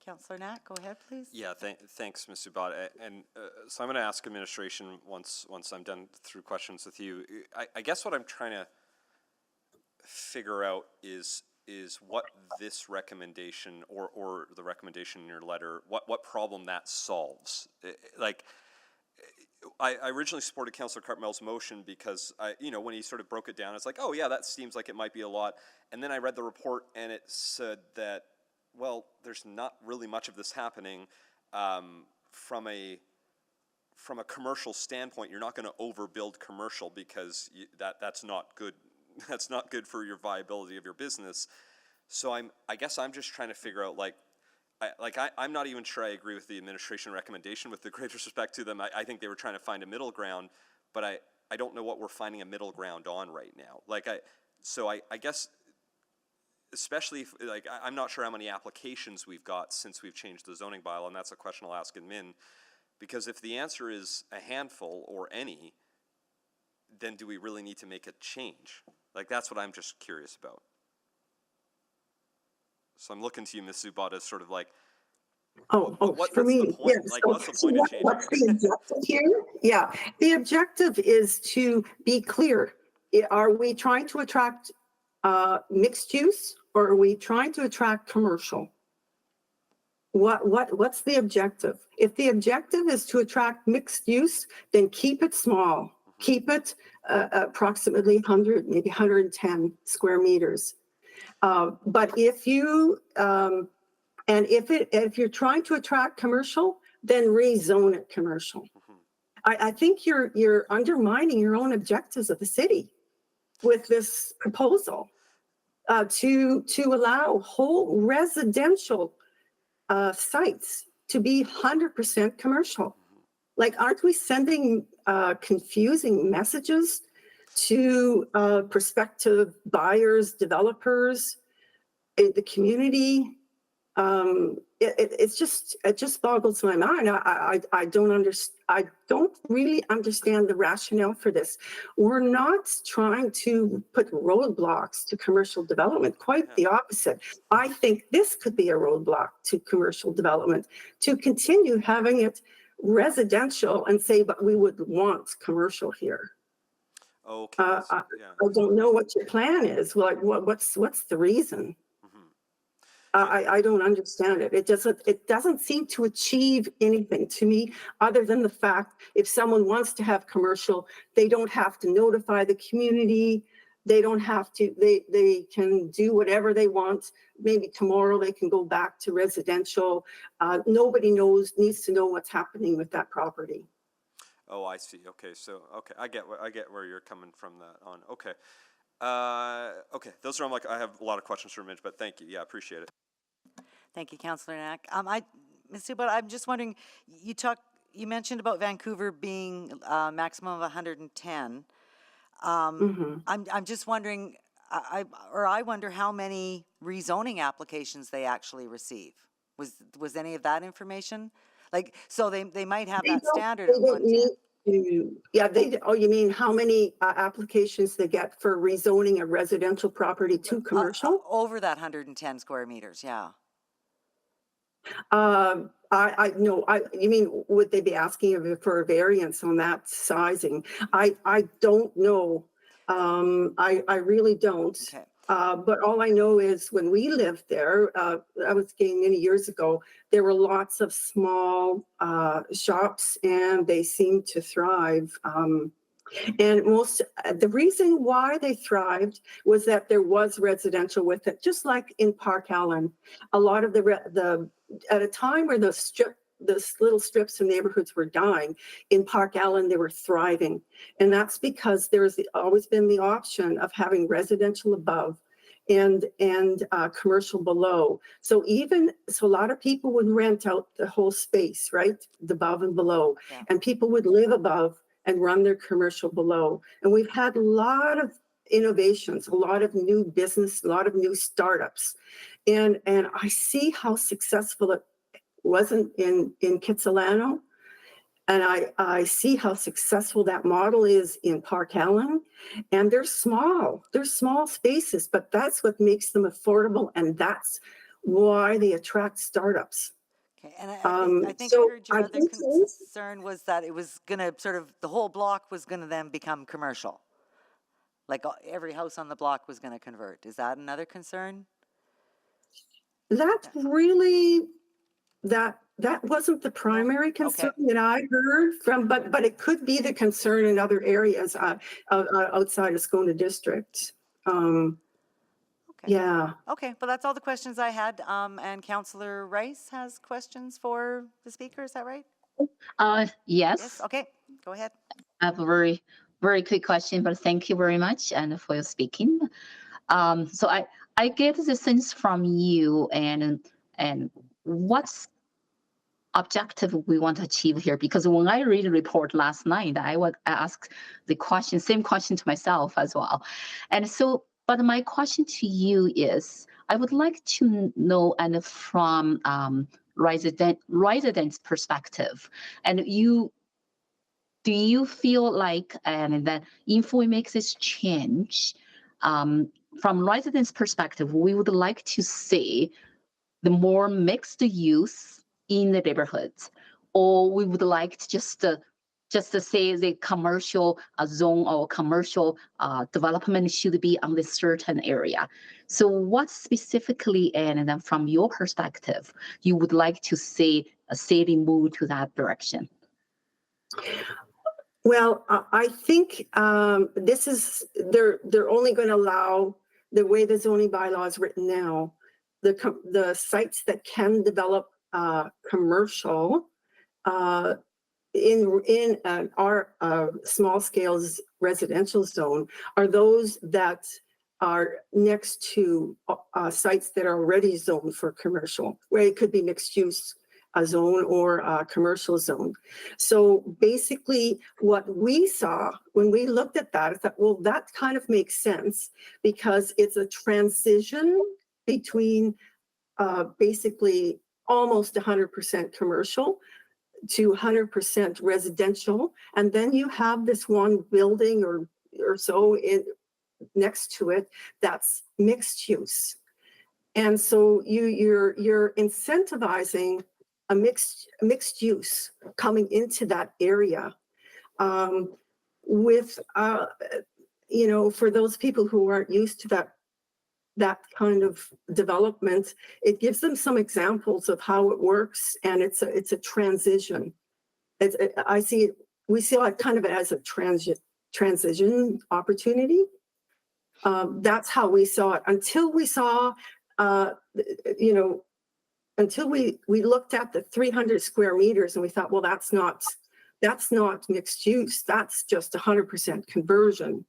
Councillor Knack, go ahead, please. Yeah, thanks, Ms. Zubat. And so I'm going to ask administration once I'm done through questions with you. I guess what I'm trying to figure out is what this recommendation or the recommendation in your letter, what problem that solves. I originally supported Councillor Cartmell's motion because when he sort of broke it down, it's like, oh yeah, that seems like it might be a lot. And then I read the report and it said that, well, there's not really much of this happening. From a commercial standpoint, you're not going to overbuild commercial because that's not good. That's not good for your viability of your business. So I guess I'm just trying to figure out, I'm not even sure I agree with the administration recommendation, with the greatest respect to them. I think they were trying to find a middle ground, but I don't know what we're finding a middle ground on right now. I guess, especially if, I'm not sure how many applications we've got since we've changed the zoning bylaw, and that's a question I'll ask admin, because if the answer is a handful or any, then do we really need to make a change? That's what I'm just curious about. So I'm looking to you, Ms. Zubat, as sort of for what's me, the point? yeah. What's the point of changing? What's the objective here? Yeah, the objective is to be clear. Are we trying to attract mixed use, or are we trying to attract commercial? What's the objective? If the objective is to attract mixed use, then keep it small. Keep it approximately 100, maybe 110 square meters. But if you if you're trying to attract commercial, then rezone it commercial. I think you're undermining your own objectives of the city with this proposal to allow whole residential sites to be 100% commercial. Aren't we sending confusing messages to prospective buyers, developers, the community? It just boggles my mind. I don't really understand the rationale for this. We're not trying to put roadblocks to commercial development, quite the opposite. I think this could be a roadblock to commercial development, to continue having it residential and say, but we would want commercial here. Okay. I don't know what your plan is. What's the reason? I don't understand it. It doesn't seem to achieve anything to me other than the fact if someone wants to have commercial, they don't have to notify the community. They don't have to, they can do whatever they want. Maybe tomorrow they can go back to residential. Nobody needs to know what's happening with that property. Oh, I see. Okay. So, I get where you're coming from that on. Okay. Okay. Those are, I have a lot of questions for Mitch, but thank you. Yeah, I appreciate it. Thank you, Councillor Knack. Ms. Zubat, I'm just wondering, you mentioned about Vancouver being maximum of 110. I'm just wondering, I wonder how many rezoning applications they actually receive. Was any of that information? Like, so they might have that standard of 110. Yeah, you mean how many applications they get for rezoning a residential property to commercial? Over that 110 square meters, yeah. No, you mean, would they be asking for a variance on that sizing? I don't know. I really don't. Okay. But all I know is when we lived there, I was getting many years ago, there were lots of small shops and they seemed to thrive. And the reason why they thrived was that there was residential with it, just like in Park Allen. A lot of at a time where the little strips of neighborhoods were dying, in Park Allen they were thriving, and that's because there's always been the option of having residential above and commercial below. So a lot of people would rent out the whole space, right, the above and below, and people would live above and run their commercial below. And we've had a lot of innovations, a lot of new business, a lot of new startups. And I see how successful it wasn't in Kitsilano. And I see how successful that model is in Park Allen. And they're small spaces, but that's what makes them affordable. And that's why they attract startups. Okay, and I think I heard your other concern was that it was going to the whole block was going to then become commercial. Like every house on the block was going to convert. Is that another concern? That's really, that wasn't the primary concern that I heard from, but it could be the concern in other areas outside of Scona District. Yeah. Okay, well, that's all the questions I had. And Councillor Rice has questions for the speaker. Is that right? Yes. Okay, go ahead. I have a very, very quick question, but thank you very much and for your speaking. So I get the sense from you and what's objective we want to achieve here, because when I read the report last night, I would ask the same question to myself as well. And so, but my question to you is, I would like to know, and from residents' perspective, and do you feel like that if we make this change, from residents' perspective, we would like to see the more mixed use in the neighborhoods, or we would like to just to say the commercial zone or commercial development should be on this certain area. So what specifically, and then from your perspective, you would like to see a city move to that direction? Well, I think this is, they're only going to allow, the way the zoning bylaw is written now, the sites that can develop commercial in our small scale residential zone are those that are next to sites that are already zoned for commercial, where it could be mixed use zone or a commercial zone. So basically what we saw when we looked at that is that, well, that kind of makes sense because it's a transition between basically almost 100% commercial to 100% residential. And then you have this one building or so next to it that's mixed use. And so you're incentivizing a mixed use coming into that area with, for those people who aren't used to that kind of development, it gives them some examples of how it works, and it's a transition. We see it kind of as a transition opportunity. That's how we saw it until we saw, until we looked at the 300 square meters and we thought, well, that's not mixed use. That's just 100% conversion.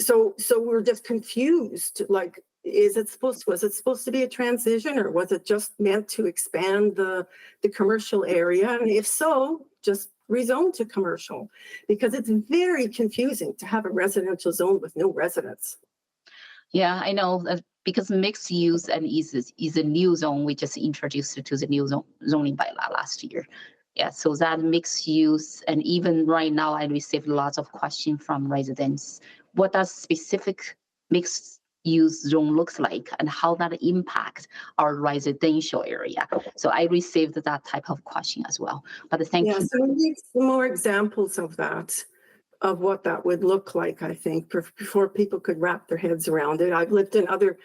So we're just confused, like, was it supposed to be a transition, or was it just meant to expand the commercial area? And if so, just rezone to commercial, because it's very confusing to have a residential zone with no residents. Yeah, I know because mixed use and is a new zone we just introduced to the new zoning bylaw last year. Yeah, so that mixed use, and even right now I received lots of questions from residents. What does specific mixed use zone looks like and how that impact our residential area? So I received that type of question as well. But thank you. So we need some more examples of that, of what that would look like, I think, before people could wrap their heads around it. I've lived in other,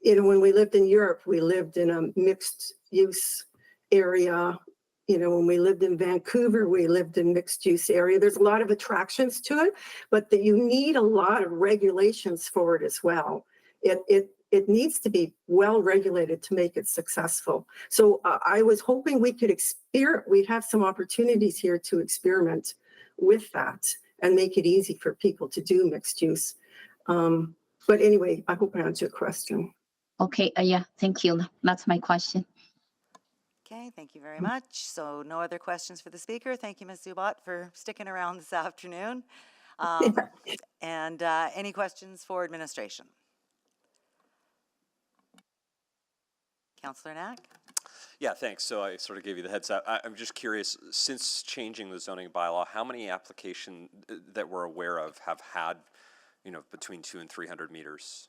when we lived in Europe, we lived in a mixed use area. When we lived in Vancouver, we lived in mixed use area. There's a lot of attractions to it, but that you need a lot of regulations for it as well. It needs to be well regulated to make it successful. So I was hoping we'd have some opportunities here to experiment with that and make it easy for people to do mixed use. But anyway, I hope I answered your question. Okay, yeah, thank you. That's my question. Okay, thank you very much. So no other questions for the speaker. Thank you, Ms. Zubat, for sticking around this afternoon. And any questions for administration? Councillor Knack? Yeah, thanks. So I sort of gave you the heads up. I'm just curious, since changing the zoning bylaw, how many applications that we're aware of have had, between 200 and 300 meters?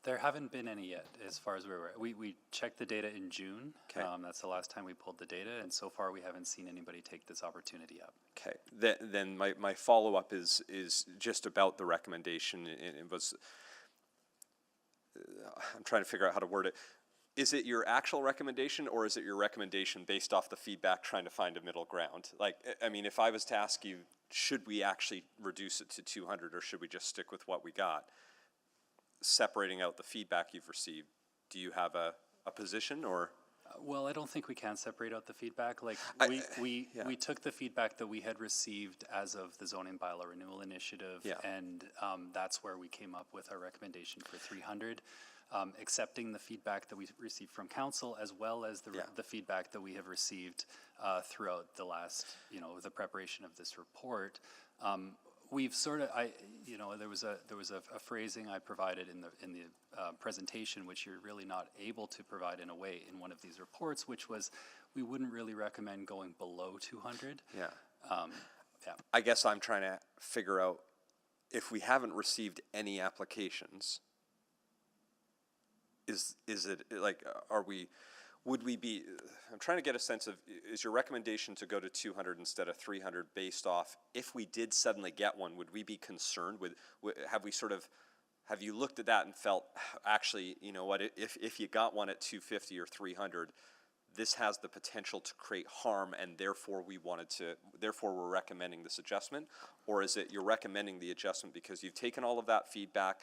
There haven't been any yet, as far as we're aware. We checked the data in June. Okay. That's the last time we pulled the data, and so far we haven't seen anybody take this opportunity up. Okay. Then my follow-up is just about the recommendation. It was, I'm trying to figure out how to word it. Is it your actual recommendation, or is it your recommendation based off the feedback, trying to find a middle ground? Like, I mean, if I was to ask you, should we actually reduce it to 200, or should we just stick with what we got? Separating out the feedback you've received, do you have a position, or? Well, I don't think we can separate out the feedback. Like, we took the feedback that we had received as of the zoning bylaw renewal initiative, and that's where we came up with our recommendation for 300. Accepting the feedback that we received from council, as well as the feedback that we have received throughout the last, the preparation of this report. We've sort of, there was a phrasing I provided in the presentation, which you're really not able to provide in a way in one of these reports, which was we wouldn't really recommend going below 200. Yeah. I guess I'm trying to figure out, if we haven't received any applications, is it like, would we be, I'm trying to get a sense of, is your recommendation to go to 200 instead of 300 based off, if we did suddenly get one, would we be concerned with, have you looked at that and felt, actually, you know what, if you got one at 250 or 300, this has the potential to create harm, and therefore we're recommending this adjustment? Or is it you're recommending the adjustment because you've taken all of that feedback,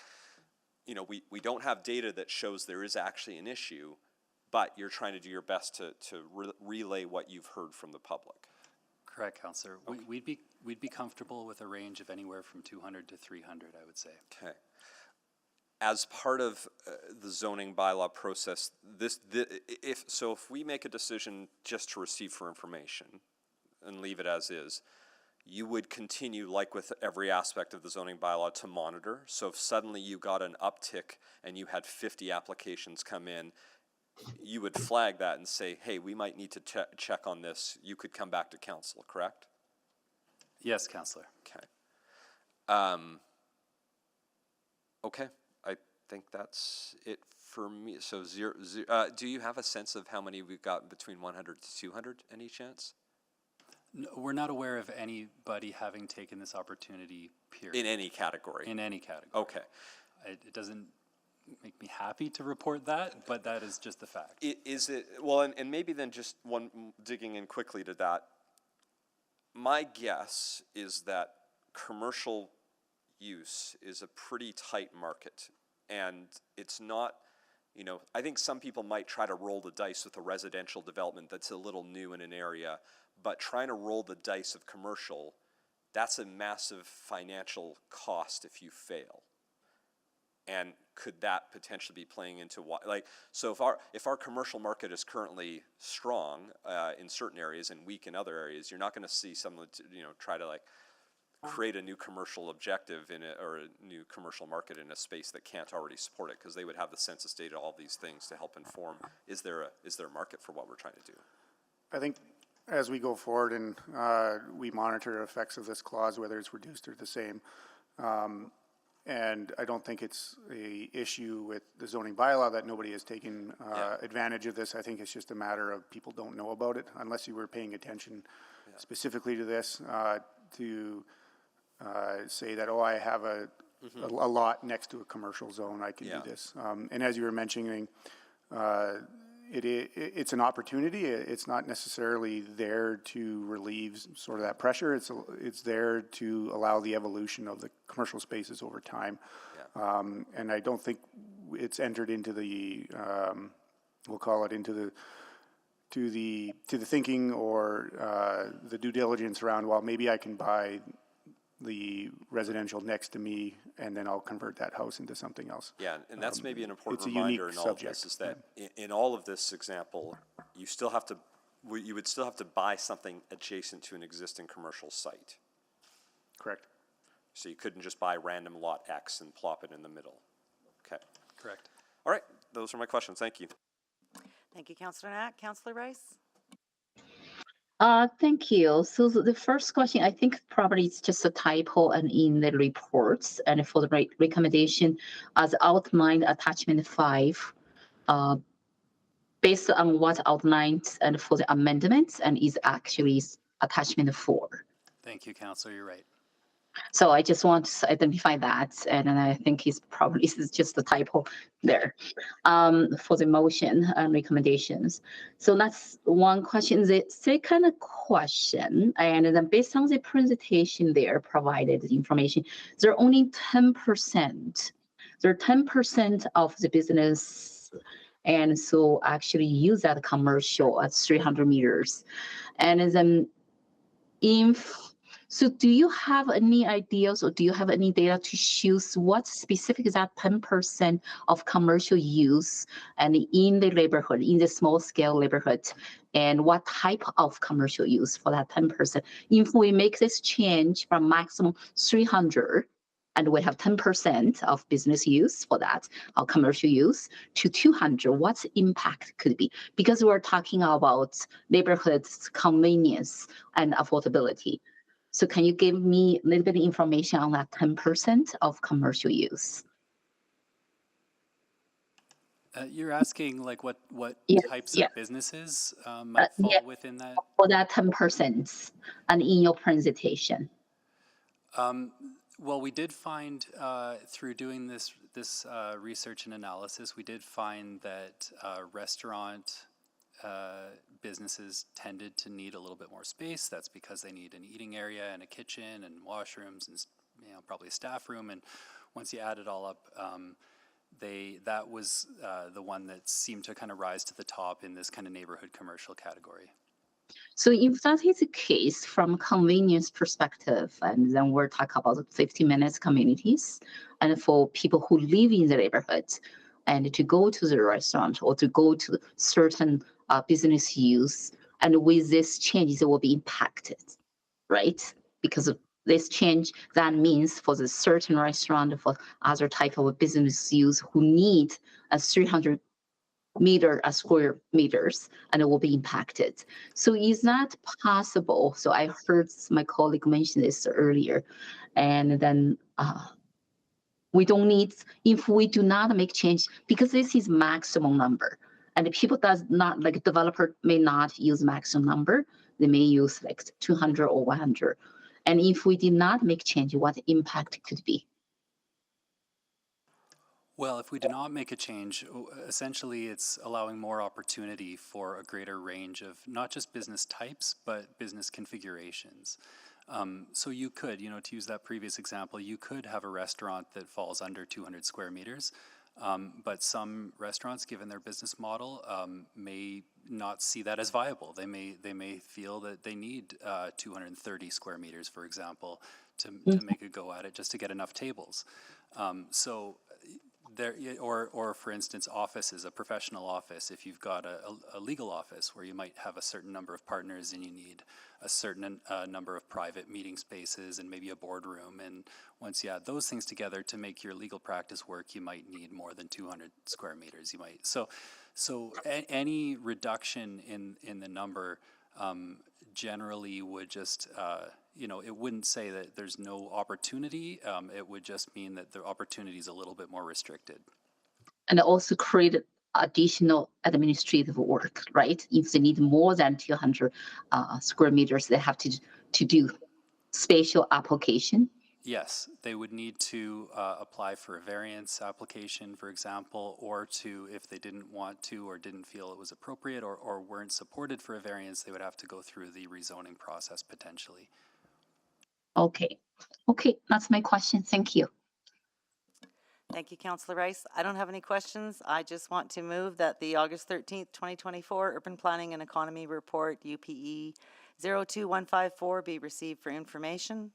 we don't have data that shows there is actually an issue, but you're trying to do your best to relay what you've heard from the public? Correct, Councillor. Okay. We'd be comfortable with a range of anywhere from 200 to 300, I would say. Okay. As part of the zoning bylaw process, if we make a decision just to receive for information and leave it as is, you would continue, like with every aspect of the zoning bylaw, to monitor. So if suddenly you got an uptick and you had 50 applications come in, you would flag that and say, hey, we might need to check on this. You could come back to council, correct? Yes, Councillor. Okay. Okay, I think that's it for me. So do you have a sense of how many we've got between 100 to 200, any chance? No, we're not aware of anybody having taken this opportunity, period. In any category? In any category. Okay. It doesn't make me happy to report that, but that is just the fact. Is it, well, and maybe then just one, digging in quickly to that, my guess is that commercial use is a pretty tight market, and it's not, I think some people might try to roll the dice with a residential development that's a little new in an area, but trying to roll the dice of commercial, that's a massive financial cost if you fail. And could that potentially be playing into what, like, so if our commercial market is currently strong in certain areas and weak in other areas, you're not going to see someone, try to like create a new commercial objective in it, or a new commercial market in a space that can't already support it, because they would have the census data, all these things to help inform, is there a market for what we're trying to do? I think as we go forward and we monitor effects of this clause, whether it's reduced or the same, and I don't think it's a issue with the zoning bylaw that nobody has taken advantage of this. I think it's just a matter of people don't know about it, unless you were paying attention specifically to this, to say that, oh, I have a lot next to a commercial zone, I can do this. And as you were mentioning, it's an opportunity. It's not necessarily there to relieve sort of that pressure. It's there to allow the evolution of the commercial spaces over time. And I don't think it's entered into the we'll call it into the thinking or the due diligence around, well, maybe I can buy the residential next to me, and then I'll convert that house into something else. Yeah, and that's maybe an important it's a reminder unique in all subject. of this, is that in all of this example, you would still have to buy something adjacent to an existing commercial site. Correct. So you couldn't just buy random lot X and plop it in the middle. Okay. Correct. All right, those are my questions. Thank you. Thank you, Councillor Knack. Councillor Rice? Thank you. So the first question, I think probably it's just a typo and in the reports, and for the recommendation as outlined attachment 5, based on what outlined and for the amendments, and is actually attachment 4. Thank you, Councillor. You're right. So I just want to identify that, and I think it's probably is just a typo there for the motion and recommendations. So that's one question. The second question, and then based on the presentation there provided information, there are only 10%. There are 10% of the business, and so actually use that commercial at 300 meters, and then so do you have any ideas, or do you have any data to choose what specific is that 10% of commercial use and in the neighborhood, in the small scale neighborhood, and what type of commercial use for that 10%? If we make this change from maximum 300, and we have 10% of business use for that, or commercial use, to 200, what impact could be? Because we're talking about neighborhoods, convenience, and affordability. So can you give me a little bit of information on that 10% of commercial use? You're asking like what types of businesses might fall within that? For that 10% and in your presentation. Well, we did find through doing this research and analysis, we did find that restaurant businesses tended to need a little bit more space. That's because they need an eating area and a kitchen and washrooms and probably a staff room. And once you add it all up, that was the one that seemed to kind of rise to the top in this kind of neighborhood commercial category. So if that is the case from convenience perspective, and then we're talking about 50 minutes communities, and for people who live in the neighborhood, and to go to the restaurant or to go to certain business use, and with this change, it will be impacted, right? Because of this change, that means for the certain restaurant, for other type of business use who need a 300 square meters, and it will be impacted. So is that possible? So I heard my colleague mention this earlier, and then we don't need, if we do not make change, because this is maximum number, and people does not, like developer may not use maximum number, they may use like 200 or 100. And if we did not make change, what impact could be? Well, if we do not make a change, essentially it's allowing more opportunity for a greater range of not just business types, but business configurations. So you could, to use that previous example, you could have a restaurant that falls under 200 square meters, but some restaurants, given their business model, may not see that as viable. They may feel that they need 230 square meters, for example, to make a go at it, just to get enough tables. So or for instance, offices, a professional office, if you've got a legal office where you might have a certain number of partners and you need a certain number of private meeting spaces and maybe a boardroom, and once you add those things together to make your legal practice work, you might need more than 200 square meters. You might, any reduction in the number generally would just, it wouldn't say that there's no opportunity. It would just mean that the opportunity is a little bit more restricted. And also create additional administrative work, right? If they need more than 200 square meters, they have to do spatial application. Yes, they would need to apply for a variance application, for example, or to, if they didn't want to or didn't feel it was appropriate or weren't supported for a variance, they would have to go through the rezoning process potentially. Okay, that's my question. Thank you. Thank you, Councillor Rice. I don't have any questions. I just want to move that the August 13th, 2024 Urban Planning and Economy Report, UPE 02154, be received for information.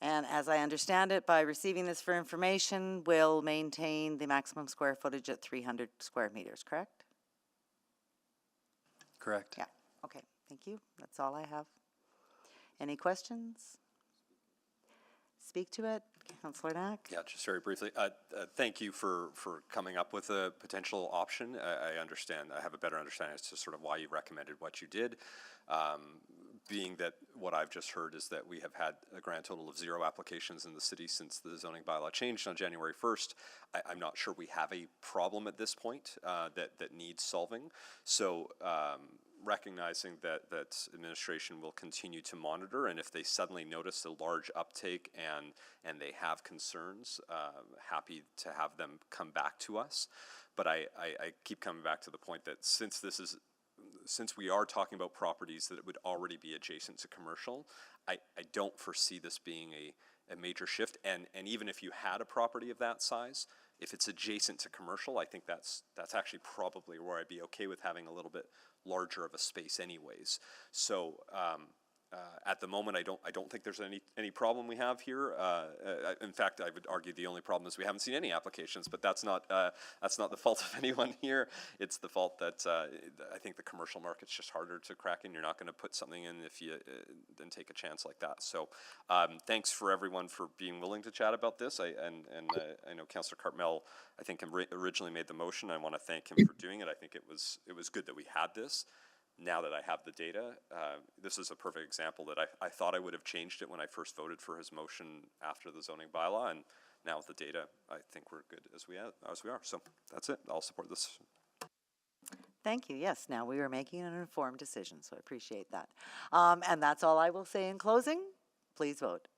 And as I understand it, by receiving this for information, we'll maintain the maximum square footage at 300 square meters, correct? Correct. Yeah, okay, thank you. That's all I have. Any questions? Speak to it, Councillor Knack. Yeah, just very briefly. Thank you for coming up with a potential option. I understand. I have a better understanding as to sort of why you recommended what you did. Being that what I've just heard is that we have had a grand total of 0 applications in the city since the zoning bylaw changed on January 1st. I'm not sure we have a problem at this point that needs solving. So recognizing that administration will continue to monitor, and if they suddenly notice a large uptake and they have concerns, happy to have them come back to us. But I keep coming back to the point that since we are talking about properties that would already be adjacent to commercial, I don't foresee this being a major shift. And even if you had a property of that size, if it's adjacent to commercial, I think that's actually probably where I'd be okay with having a little bit larger of a space anyways. So at the moment, I don't think there's any problem we have here. In fact, I would argue the only problem is we haven't seen any applications, but that's not the fault of anyone here. It's the fault that I think the commercial market's just harder to crack in. You're not going to put something in if you then take a chance like that. So thanks for everyone for being willing to chat about this. I know Councillor Cartmel, I think, originally made the motion. I want to thank him for doing it. I think it was good that we had this. Now that I have the data, this is a perfect example that I thought I would have changed it when I first voted for his motion after the zoning bylaw, and now with the data, I think we're good as we are. So that's it. I'll support this. Thank you. Yes, now we are making an informed decision, so I appreciate that. And that's all I will say in closing. Please vote.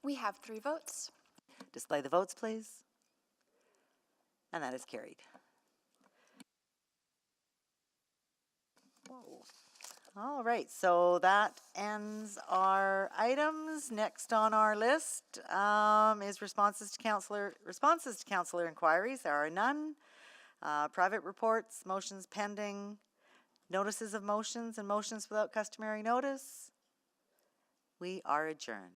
We have 3 votes. Display the votes, please. And that is carried. Whoa. All right, so that ends our items. Next on our list is responses to councillor inquiries. There are none. Private reports, motions pending, notices of motions and motions without customary notice. We are adjourned.